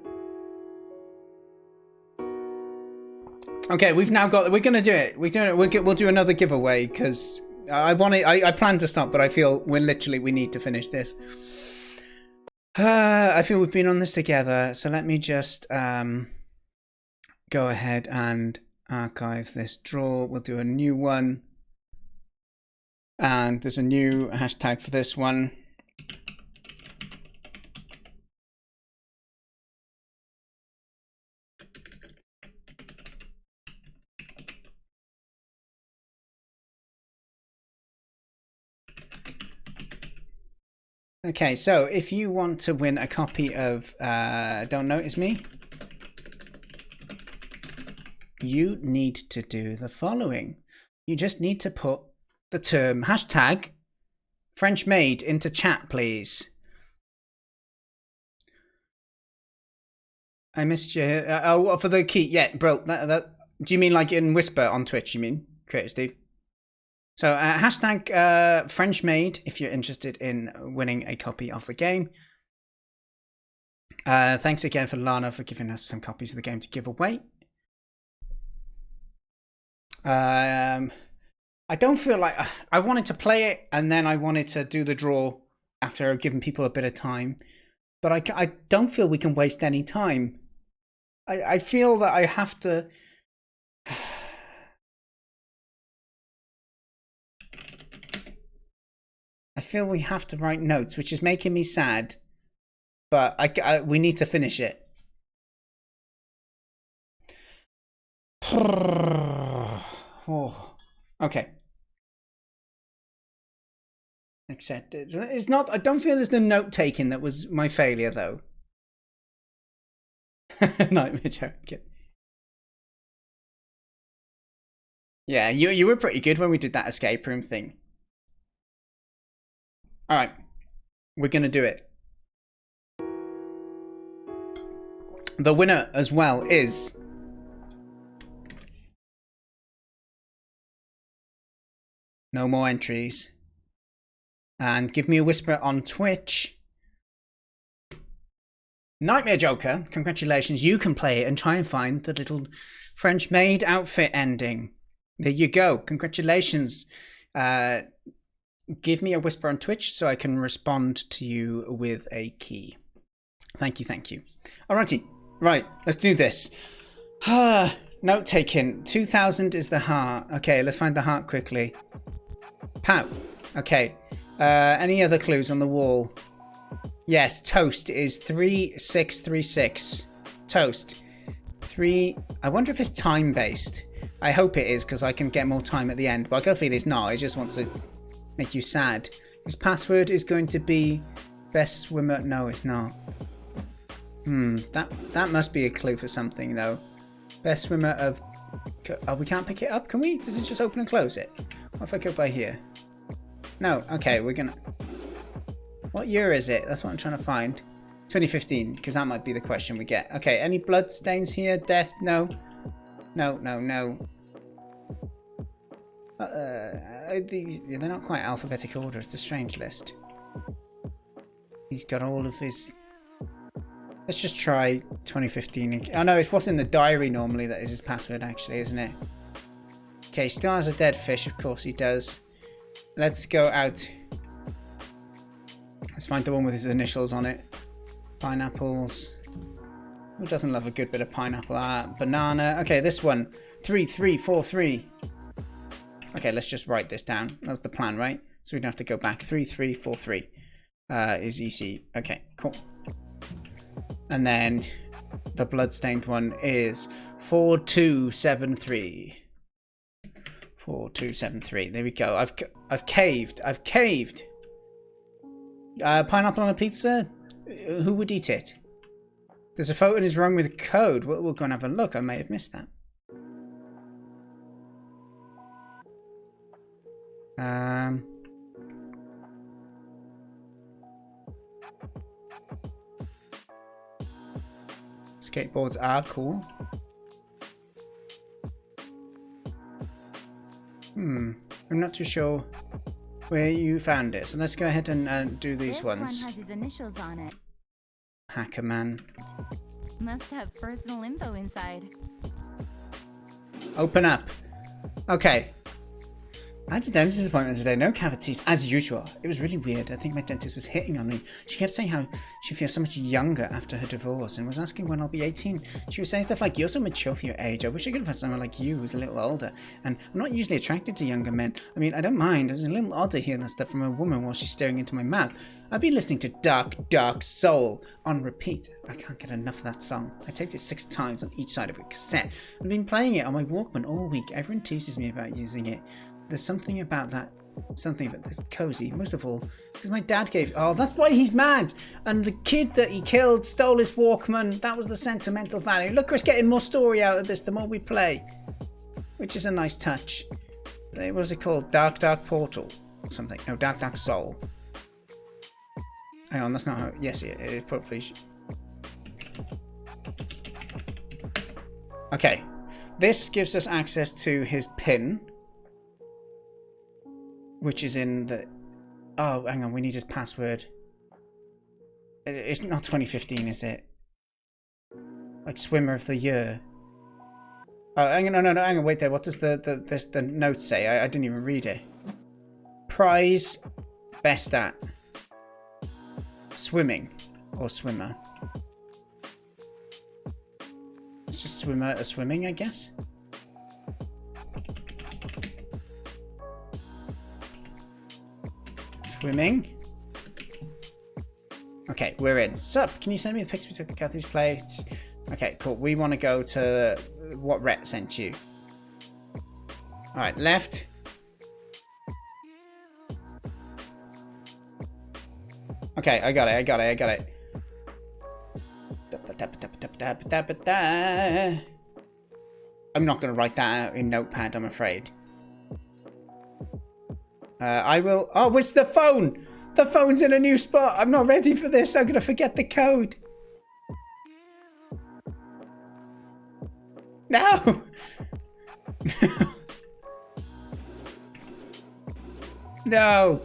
Okay, we've now got, we're gonna do it. We'll do another giveaway because I plan to stop, but I feel we need to finish this. I feel we've been on this together, so let me just go ahead and archive this draw. We'll do a new one. And there's a new hashtag for this one. Okay, so if you want to win a copy of Don't Notice Me, you need to do the following. You just need to put the term hashtag French made into chat, please. I missed you. Oh, for the key. Yeah, bro. That. Do you mean like in Whisper on Twitch? You mean, Creator Steve? So hashtag French made if you're interested in winning a copy of the game. Thanks again for Lana for giving us some copies of the game to give away. I don't feel like I wanted to play it and then I wanted to do the draw after giving people a bit of time, but I don't feel we can waste any time. I feel that I have to. I feel we have to write notes, which is making me sad, but we need to finish it. Oh, okay. Accepted. It's not. I don't feel there's the note taking that was my failure, though. Nightmare joke. Yeah, you were pretty good when we did that escape room thing. All right, we're gonna do it. The winner as well is no more entries. And give me a whisper on Twitch. Nightmare Joker, congratulations. You can play it and try and find the little French maid outfit ending. There you go. Congratulations. Give me a whisper on Twitch so I can respond to you with a key. Thank you, thank you. Alrighty. Right, let's do this. Note taken. 2000 is the heart. Okay, let's find the heart quickly. Pow. Okay. Any other clues on the wall? Yes, toast is 3636. Toast. 3. I wonder if it's time based. I hope it is because I can get more time at the end. But I got a feeling it's not. It just wants to make you sad. His password is going to be best swimmer. No, it's not. That must be a clue for something though. Best swimmer of. Oh, we can't pick it up. Can we? Does it just open and close it? What if I go by here? No. Okay, we're gonna. What year is it? That's what I'm trying to find. 2015, because that might be the question we get. Okay, any blood stains here? Death? No. No. They're not quite alphabetical order. It's a strange list. He's got all of his Let's just try 2015. Oh no, it's what's in the diary normally that is his password actually, isn't it? Okay, still has a dead fish, of course he does. Let's go out. Let's find the one with his initials on it. Pineapples. Who doesn't love a good bit of pineapple? Banana. Okay, this one. 3343. Okay, let's just write this down. That was the plan, right? So we don't have to go back. 3343 is EC. Okay, cool. And then the bloodstained one is 4273. 4273. There we go. I've caved. I've caved. Pineapple on a pizza? Who would eat it? There's a photo in his room with a code. We'll go and have a look. I may have missed that. Skateboards are cool. I'm not too sure where you found it. So let's go ahead and do these ones. This one has his initials on it. Hacker man. Must have personal info inside. Open up. Okay. I had a dentist appointment today. No cavities, as usual. It was really weird. I think my dentist was hitting on me. She kept saying how she feels so much younger after her divorce and was asking when I'll be 18. She was saying stuff like, you're so mature for your age. I wish I could have had someone like you who's a little older. And I'm not usually attracted to younger men. I mean, I don't mind. It was a little odd to hear that stuff from a woman while she's staring into my mouth. I've been listening to Dark, Dark Soul on repeat. I can't get enough of that song. I taped it 6 times on each side of a cassette. I've been playing it on my Walkman all week. Everyone teases me about using it. There's something about that, something about this cozy, most of all, because my dad gave, oh, that's why he's mad. And the kid that he killed stole his Walkman. That was the sentimental value. Look, Chris, getting more story out of this the more we play, which is a nice touch. What was it called? Dark, Dark Portal or something. No, Dark, Dark Soul. Hang on, that's not how, yes, it probably should. Okay, this gives us access to his PIN, which is in the... Oh, hang on, we need his password. It's not 2015, is it? Like Swimmer of the Year. Oh, hang on, no, hang on, wait there. What does the note say? I didn't even read it. Prize best at swimming or swimmer. It's just swimmer or swimming, I guess. Swimming. Okay, we're in. Sup, can you send me the picture we took at Kathy's place? Okay, cool. We want to go to what Rhett sent you. Alright, left. Okay, I got it. I'm not going to write that out in Notepad, I'm afraid. I will... Oh, it's the phone! The phone's in a new spot! I'm not ready for this! I'm gonna forget the code! No! No!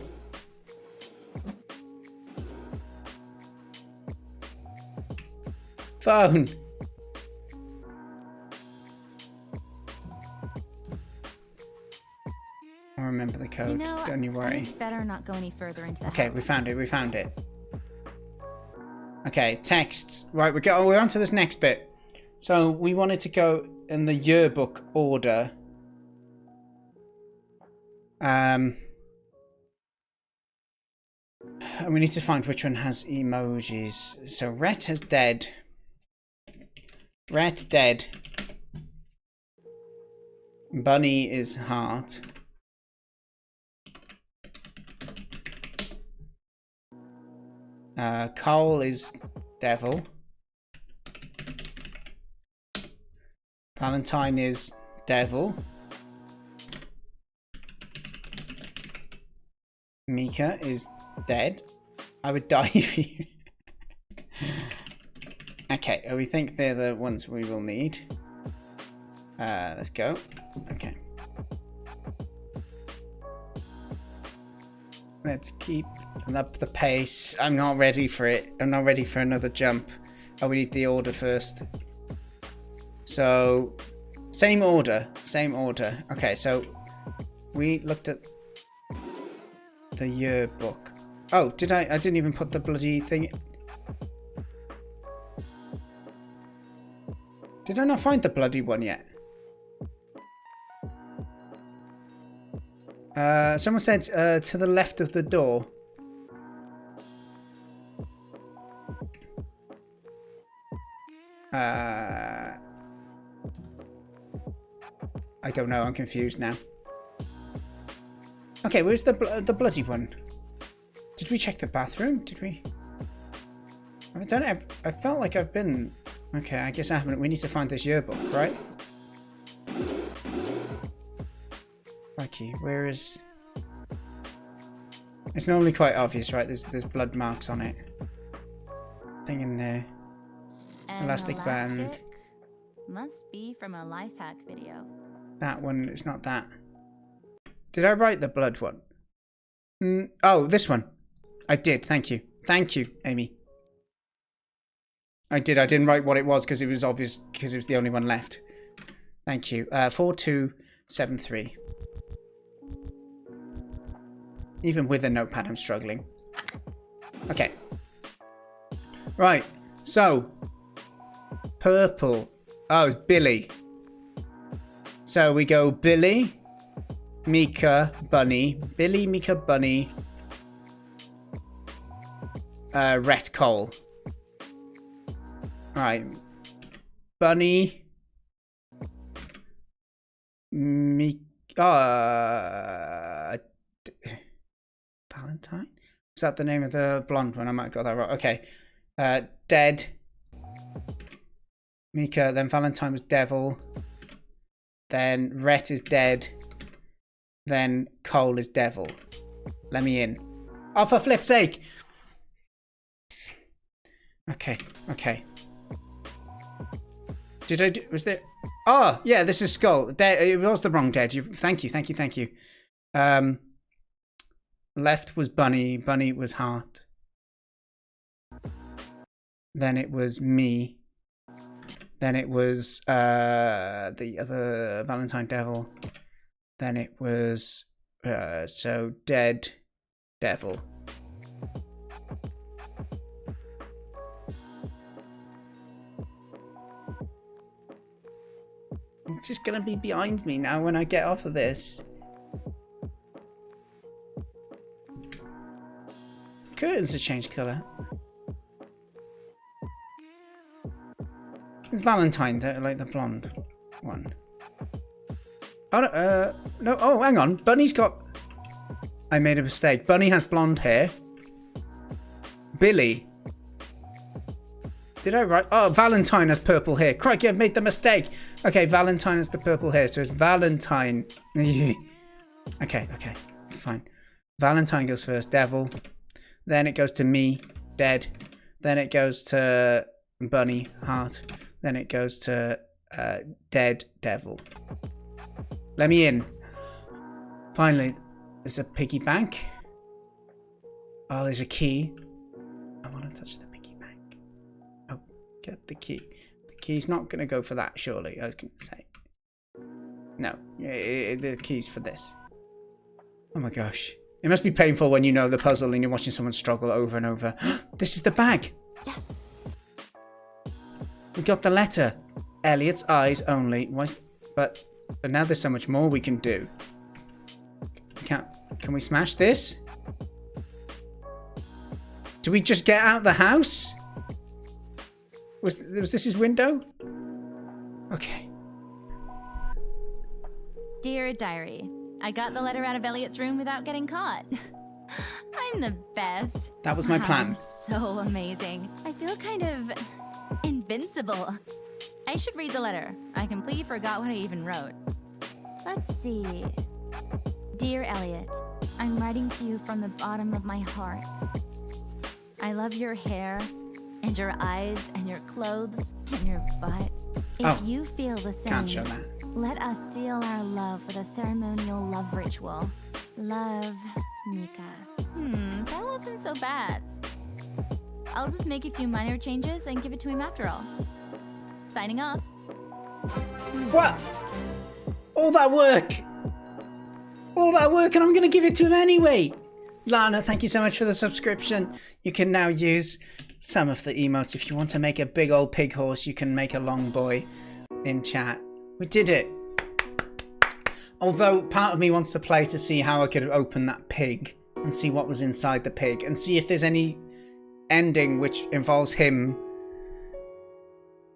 Phone! I remember the code. You know, Don't you worry. I'd better not go any further into the Okay, house. we found it. Okay, texts. Right, we're on to this next bit. So we wanted to go in the yearbook order. And we need to find which one has emojis. So Rhett has dead. Rhett dead. Bunny is heart. Cole is devil. Valentine is devil. Mika is dead. I would die for you. Okay, we think they're the ones we will need. Let's go. Okay. Let's keep up the pace. I'm not ready for it. I'm not ready for another jump. Oh, we need the order first. So, same order. Okay, so we looked at the yearbook. Oh, did I? I didn't even put the bloody thing. Did I not find the bloody one yet? Someone said to the left of the door. I don't know. I'm confused now. Okay, where's the bloody one? Did we check the bathroom? Did we? I don't know. I felt like I've been. Okay, I guess I haven't. We need to find this yearbook, right? Okay, where is? It's normally quite obvious, right? There's blood marks on it. Thing in there. Elastic band. Must be from a life hack video. That one. It's not that. Did I write the blood one? Oh, this one. I did. Thank you. Thank you, Amy. I did. I didn't write what it was because it was obvious because it was the only one left. Thank you. 4273. Even with a notepad, I'm struggling. Okay. Right. So. Purple. Oh, it's Billy. So we go Billy, Mika, Bunny. Billy, Mika, Bunny. Rhett Cole. Right. Bunny. Valentine? Is that the name of the blonde one? I might have got that right. Okay. Dead. Mika, then Valentine was devil. Then Rhett is dead. Then Cole is devil. Let me in. Oh, for flip's sake! Okay, okay. Did I do... Was there... Oh, yeah, this is Skull. Dead. It was the wrong dead. Thank you. Left was Bunny. Bunny was Heart. Then it was me. Then it was the other Valentine Devil. Then it was so Dead Devil. It's just gonna be behind me now when I get off of this. Curtains have changed colour. It's Valentine, like the blonde one. Oh, no, oh, hang on. Bunny's got... I made a mistake. Bunny has blonde hair. Billy. Did I write? Oh, Valentine has purple hair. Crikey, I've made the mistake. Okay, Valentine has the purple hair, so it's Valentine. Okay, it's fine. Valentine goes first, devil. Then it goes to me, dead. Then it goes to Bunny, heart. Then it goes to dead, devil. Let me in. Finally, there's a piggy bank. Oh, there's a key. I want to touch the piggy bank. Oh, get the key. The key's not going to go for that, surely. I was going to say. No, the key's for this. Oh my gosh. It must be painful when you know the puzzle and you're watching someone struggle over and over. This is the bag. Yes. We got the letter. Elliot's eyes only. But now there's so much more we can do. Can we smash this? Do we just get out the house? Was this his window? Okay. Dear Diary, I got the letter out of Elliot's room without getting caught. I'm the best. That was my plan. I'm so amazing. I feel kind of invincible. I should read the letter. I completely forgot what I even wrote. Let's see. Dear Elliot, I'm writing to you from the bottom of my heart. I love your hair, and your eyes, and your clothes, and your butt. If you feel the same, can't show that. Let us seal our love with a ceremonial love ritual. Love, Mika. That wasn't so bad. I'll just make a few minor changes and give it to him after all. Signing off. What? All that work! All that work, and I'm gonna give it to him anyway! Lana, thank you so much for the subscription. You can now use some of the emotes. If you want to make a big old pig horse, you can make a long boy in chat. We did it. Although part of me wants to play to see how I could open that pig and see what was inside the pig and see if there's any ending which involves him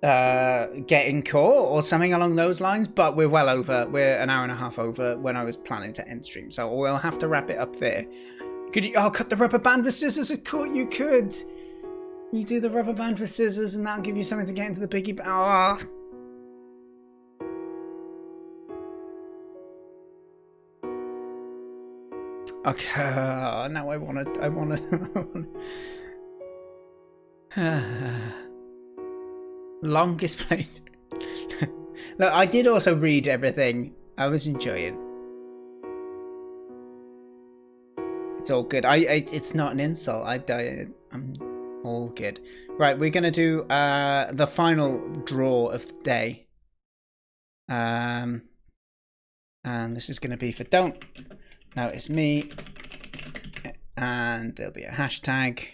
getting caught or something along those lines. But we're well over. We're an hour and a half over when I was planning to end stream, so we'll have to wrap it up there. Could you cut the rubber band with scissors? Of course you could. You do the rubber band with scissors and that'll give you something to get into the piggy bank. Oh. Okay, now I wanna longest play. Look, I did also read everything. I was enjoying. It's all good. It's not an insult. I'm all good. Right, we're gonna do the final draw of the day. And this is gonna be for don't. Now it's me, and there'll be a hashtag.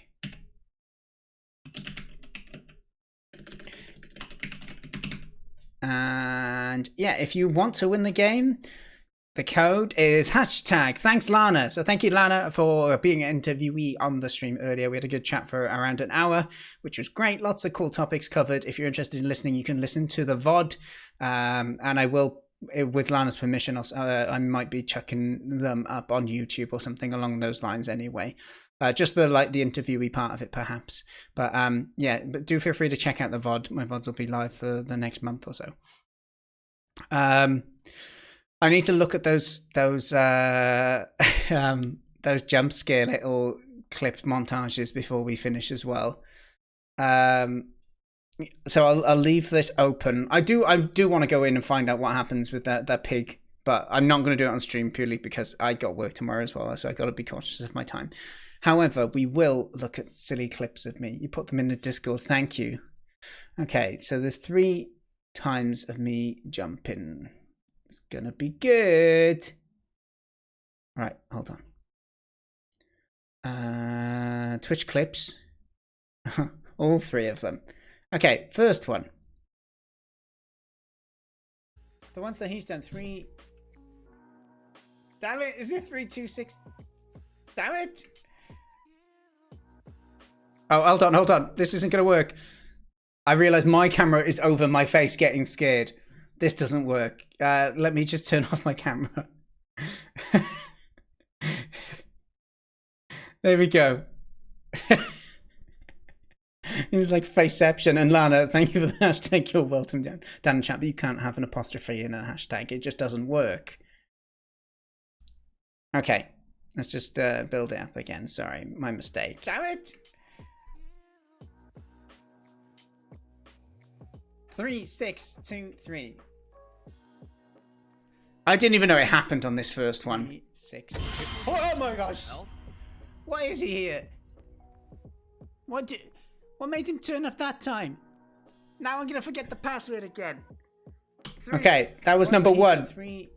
And yeah, if you want to win the game, the code is hashtag thanks Lana. So thank you Lana for being an interviewee on the stream earlier. We had a good chat for around an hour, which was great. Lots of cool topics covered. If you're interested in listening, you can listen to the VOD, and I will, with Lana's permission, I might be chucking them up on YouTube or something along those lines anyway. Just the interviewee part of it perhaps. But yeah, but do feel free to check out the VOD. My VODs will be live for the next month or so. I need to look at those jump scare little clipped montages before we finish as well. So I'll leave this open. I do want to go in and find out what happens with that pig, but I'm not going to do it on stream purely because I got work tomorrow as well, so I got to be cautious of my time. However, we will look at silly clips of me. You put them in the Discord. Thank you. Okay, so there's 3 times of me jumping. It's gonna be good. Right, hold on. Twitch clips. All 3 of them. Okay, first one. The ones that he's done 3. Damn it, is it 326? Damn it! Oh, hold on. This isn't gonna work. I realize my camera is over my face getting scared. This doesn't work. Let me just turn off my camera. There we go. It was like faceception. And Lana, thank you for the hashtag. You're welcome, Dan and chat, but you can't have an apostrophe in a hashtag. It just doesn't work. Okay, let's just build it up again. Sorry, my mistake. Damn it! 3, 6, 2, 3. I didn't even know it happened on this first one. 3, 6, 2. Oh my gosh! Why is he here? What made him turn up that time? Now I'm gonna forget the password again. 3. Okay, that was number 1. 3.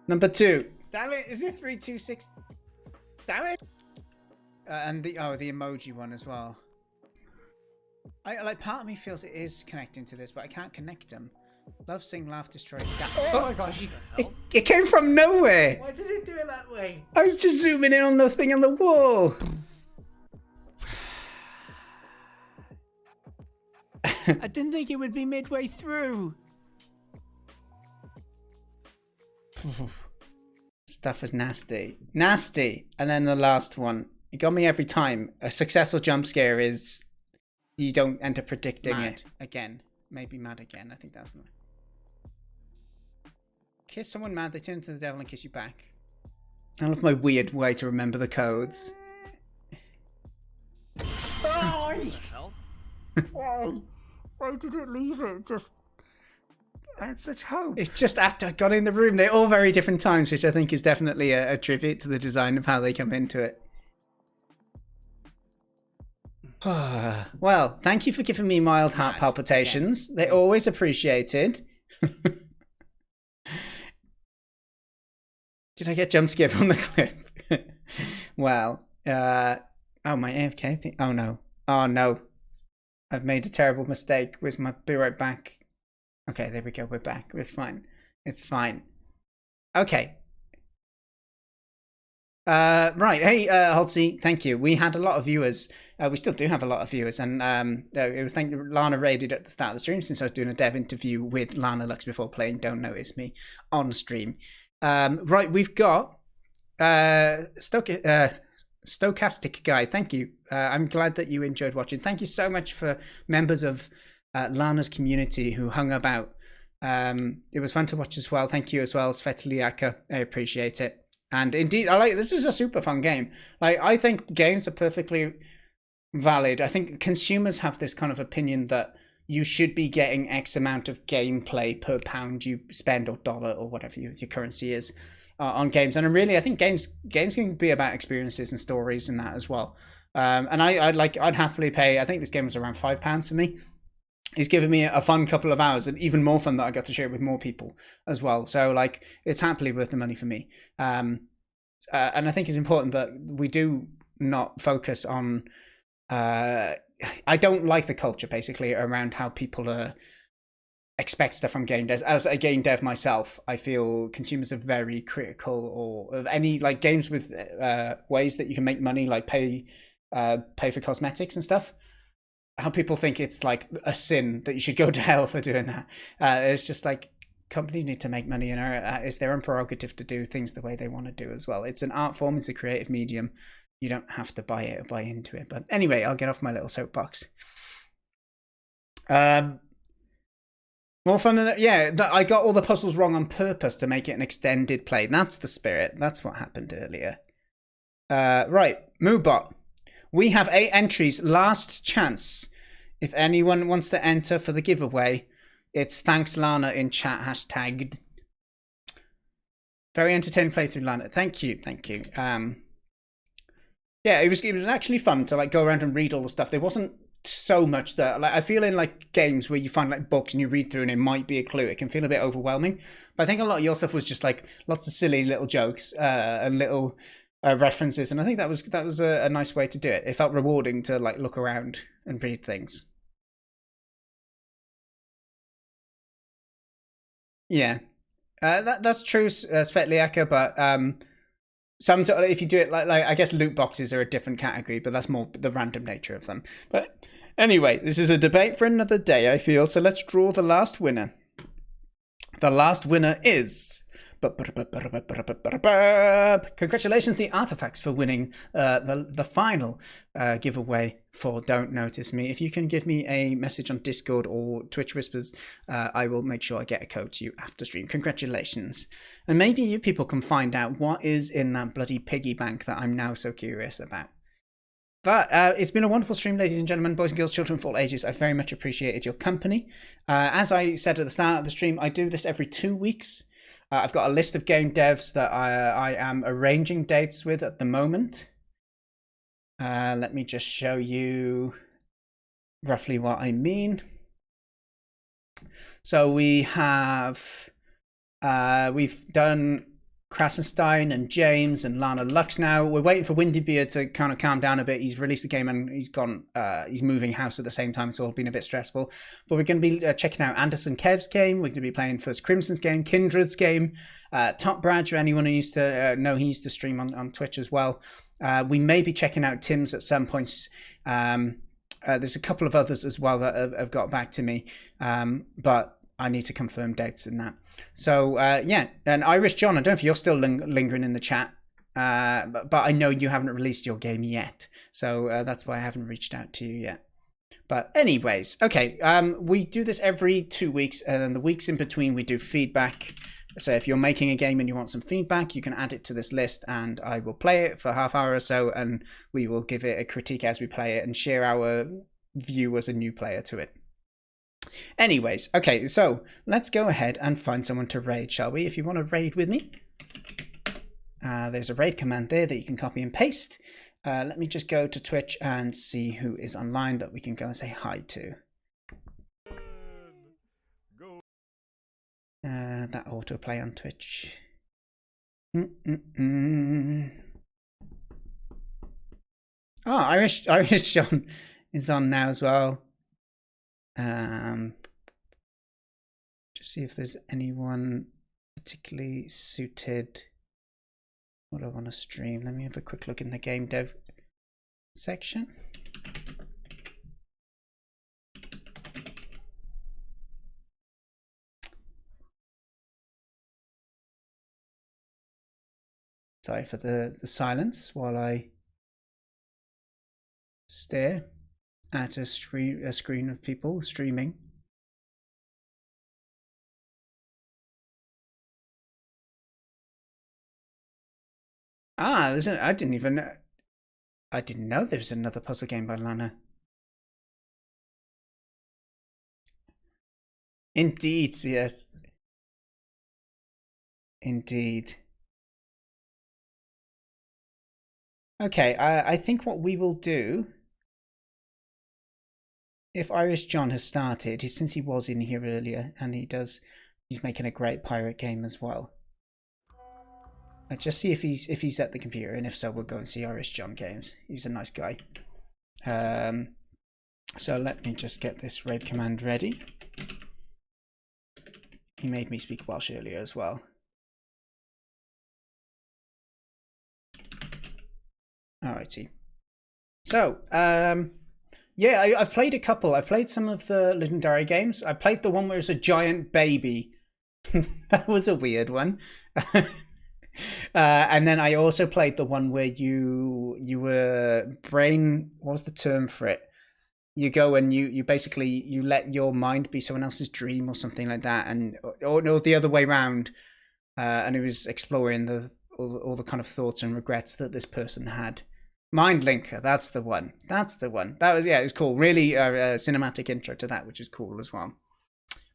Number 2. Damn it! Is it 3, 2, 6? Damn it! And the emoji one as well. Part of me feels it is connecting to this, but I can't connect them. Love, sing, laugh, destroy. Oh my gosh! It came from nowhere. Why does it do it that way? I was just zooming in on the thing on the wall. I didn't think it would be midway through. Stuff is nasty. Nasty! And then the last one. It got me every time. A successful jump scare is... You don't enter predicting it again. Maybe mad again. I think that's the... Kiss someone mad, they turn into the devil and kiss you back. I love my weird way to remember the codes. Why? Why did it leave it? Just... I had such hope. It's just after I got in the room. They're all very different times, which I think is definitely a tribute to the design of how they come into it. Well, thank you for giving me mild heart palpitations. They're always appreciated. Did I get jump scared from the clip? Well, oh, my AFK thing. Oh no. Oh no. I've made a terrible mistake. Where's my be right back? Okay, there we go. We're back. It's fine. It's fine. Okay. Right. Hey, Halsey, thank you. We had a lot of viewers. We still do have a lot of viewers, and it was thank you. Lana raided at the start of the stream since I was doing a dev interview with Lana Lux before playing Don't Notice Me on stream. Right, we've got Stochastic Guy. Thank you. I'm glad that you enjoyed watching. Thank you so much for members of Lana's community who hung about. It was fun to watch as well. Thank you as well, Svetliaka. I appreciate it. And indeed, this is a super fun game. Like, I think games are perfectly valid. I think consumers have this kind of opinion that you should be getting X amount of gameplay per pound you spend or dollar or whatever your currency is on games. And really, I think games can be about experiences and stories and that as well. And I'd happily pay. I think this game was around £5 for me. He's given me a fun couple of hours, and even more fun that I got to share with more people as well. So, like, it's happily worth the money for me. And I think it's important that we do not focus on. I don't like the culture basically around how people expect stuff from game devs. As a game dev myself, I feel consumers are very critical or of any like games with ways that you can make money, like pay for cosmetics and stuff. How people think it's like a sin that you should go to hell for doing that. It's just like companies need to make money, and it's their own prerogative to do things the way they want to do as well. It's an art form, it's a creative medium. You don't have to buy it or buy into it. But anyway, I'll get off my little soapbox. More fun than that. Yeah, I got all the puzzles wrong on purpose to make it an extended play. That's the spirit. That's what happened earlier. Right, Moobot. We have 8 entries, last chance. If anyone wants to enter for the giveaway, it's thanks Lana in chat, hashtagged. Very entertaining playthrough, Lana. Thank you. Yeah, it was actually fun to like go around and read all the stuff. There wasn't so much that like I feel in like games where you find like books and you read through and it might be a clue. It can feel a bit overwhelming. But I think a lot of your stuff was just like lots of silly little jokes and little references, and I think that was a nice way to do it. It felt rewarding to like look around and read things. Yeah, that's true, Svetliaka. But if you do it like I guess loot boxes are a different category, but that's more the random nature of them. But anyway, this is a debate for another day, I feel. So let's draw the last winner. The last winner is. Congratulations, the Artifacts, for winning the final giveaway for Don't Notice Me. If you can give me a message on Discord or Twitch Whispers, I will make sure I get a code to you after stream. Congratulations. And maybe you people can find out what is in that bloody piggy bank that I'm now so curious about. But it's been a wonderful stream, ladies and gentlemen, boys and girls, children of all ages. I very much appreciated your company. As I said at the start of the stream, I do this every 2 weeks. I've got a list of game devs that I am arranging dates with at the moment. Let me just show you roughly what I mean. So we have, we've done Krasenstein and James and Lana Lux now. We're waiting for Windybeard to kind of calm down a bit. He's released the game and he's moving house at the same time. It's all been a bit stressful. But we're going to be checking out Anderson Kev's game. We're going to be playing First Crimson's game, Kindred's game, Top Bradge, anyone who used to know, he used to stream on Twitch as well. We may be checking out Tim's at some points. There's a couple of others as well that have got back to me. But I need to confirm dates in that. So, yeah. And Irish John, I don't know if you're still lingering in the chat, but I know you haven't released your game yet. So that's why I haven't reached out to you yet. But anyways, okay. We do this every 2 weeks, and then the weeks in between we do feedback. So if you're making a game and you want some feedback, you can add it to this list and I will play it for a half hour or so, and we will give it a critique as we play it and share our view as a new player to it. Anyways, okay, so let's go ahead and find someone to raid, shall we? If you want to raid with me, there's a raid command there that you can copy and paste. Let me just go to Twitch and see who is online that we can go and say hi to. That autoplay on Twitch. Oh, Irish John is on now as well. Just see if there's anyone particularly suited. What I want to stream. Let me have a quick look in the game dev section. Sorry for the silence while I stare at a screen of people streaming. Ah, I didn't know there was another puzzle game by Lana. Indeed, yes. Indeed. Okay, I think what we will do, if Irish John has started, since he was in here earlier, and he's making a great pirate game as well. Just see if he's at the computer, and if so, we'll go and see Irish John games. He's a nice guy. So let me just get this raid command ready. He made me speak Welsh earlier as well. Alrighty. So, yeah, I've played a couple. I've played some of the legendary games. I played the one where it's a giant baby. That was a weird one. And then I also played the one where you were what was the term for it? You go and you basically you let your mind be someone else's dream or something like that, and or no, the other way around. And it was exploring all the kind of thoughts and regrets that this person had. Mind Linker, that's the one. That's the one. That was, yeah, it was cool. Really cinematic intro to that, which is cool as well.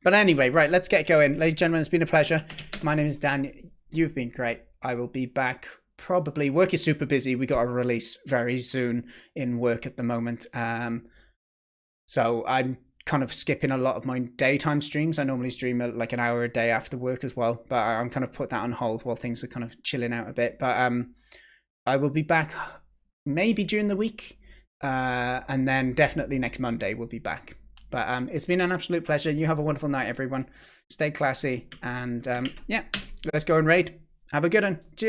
But anyway, right, let's get going. Ladies and gentlemen, it's been a pleasure. My name is Dan. You've been great. I will be back probably. Work is super busy. We got a release very soon in work at the moment. So I'm kind of skipping a lot of my daytime streams. I normally stream like an hour a day after work as well. But I'm kind of put that on hold while things are kind of chilling out a bit. But I will be back maybe during the week. And then definitely next Monday we'll be back. But it's been an absolute pleasure. You have a wonderful night, everyone. Stay classy. And yeah, let's go and raid. Have a good one. Cheers.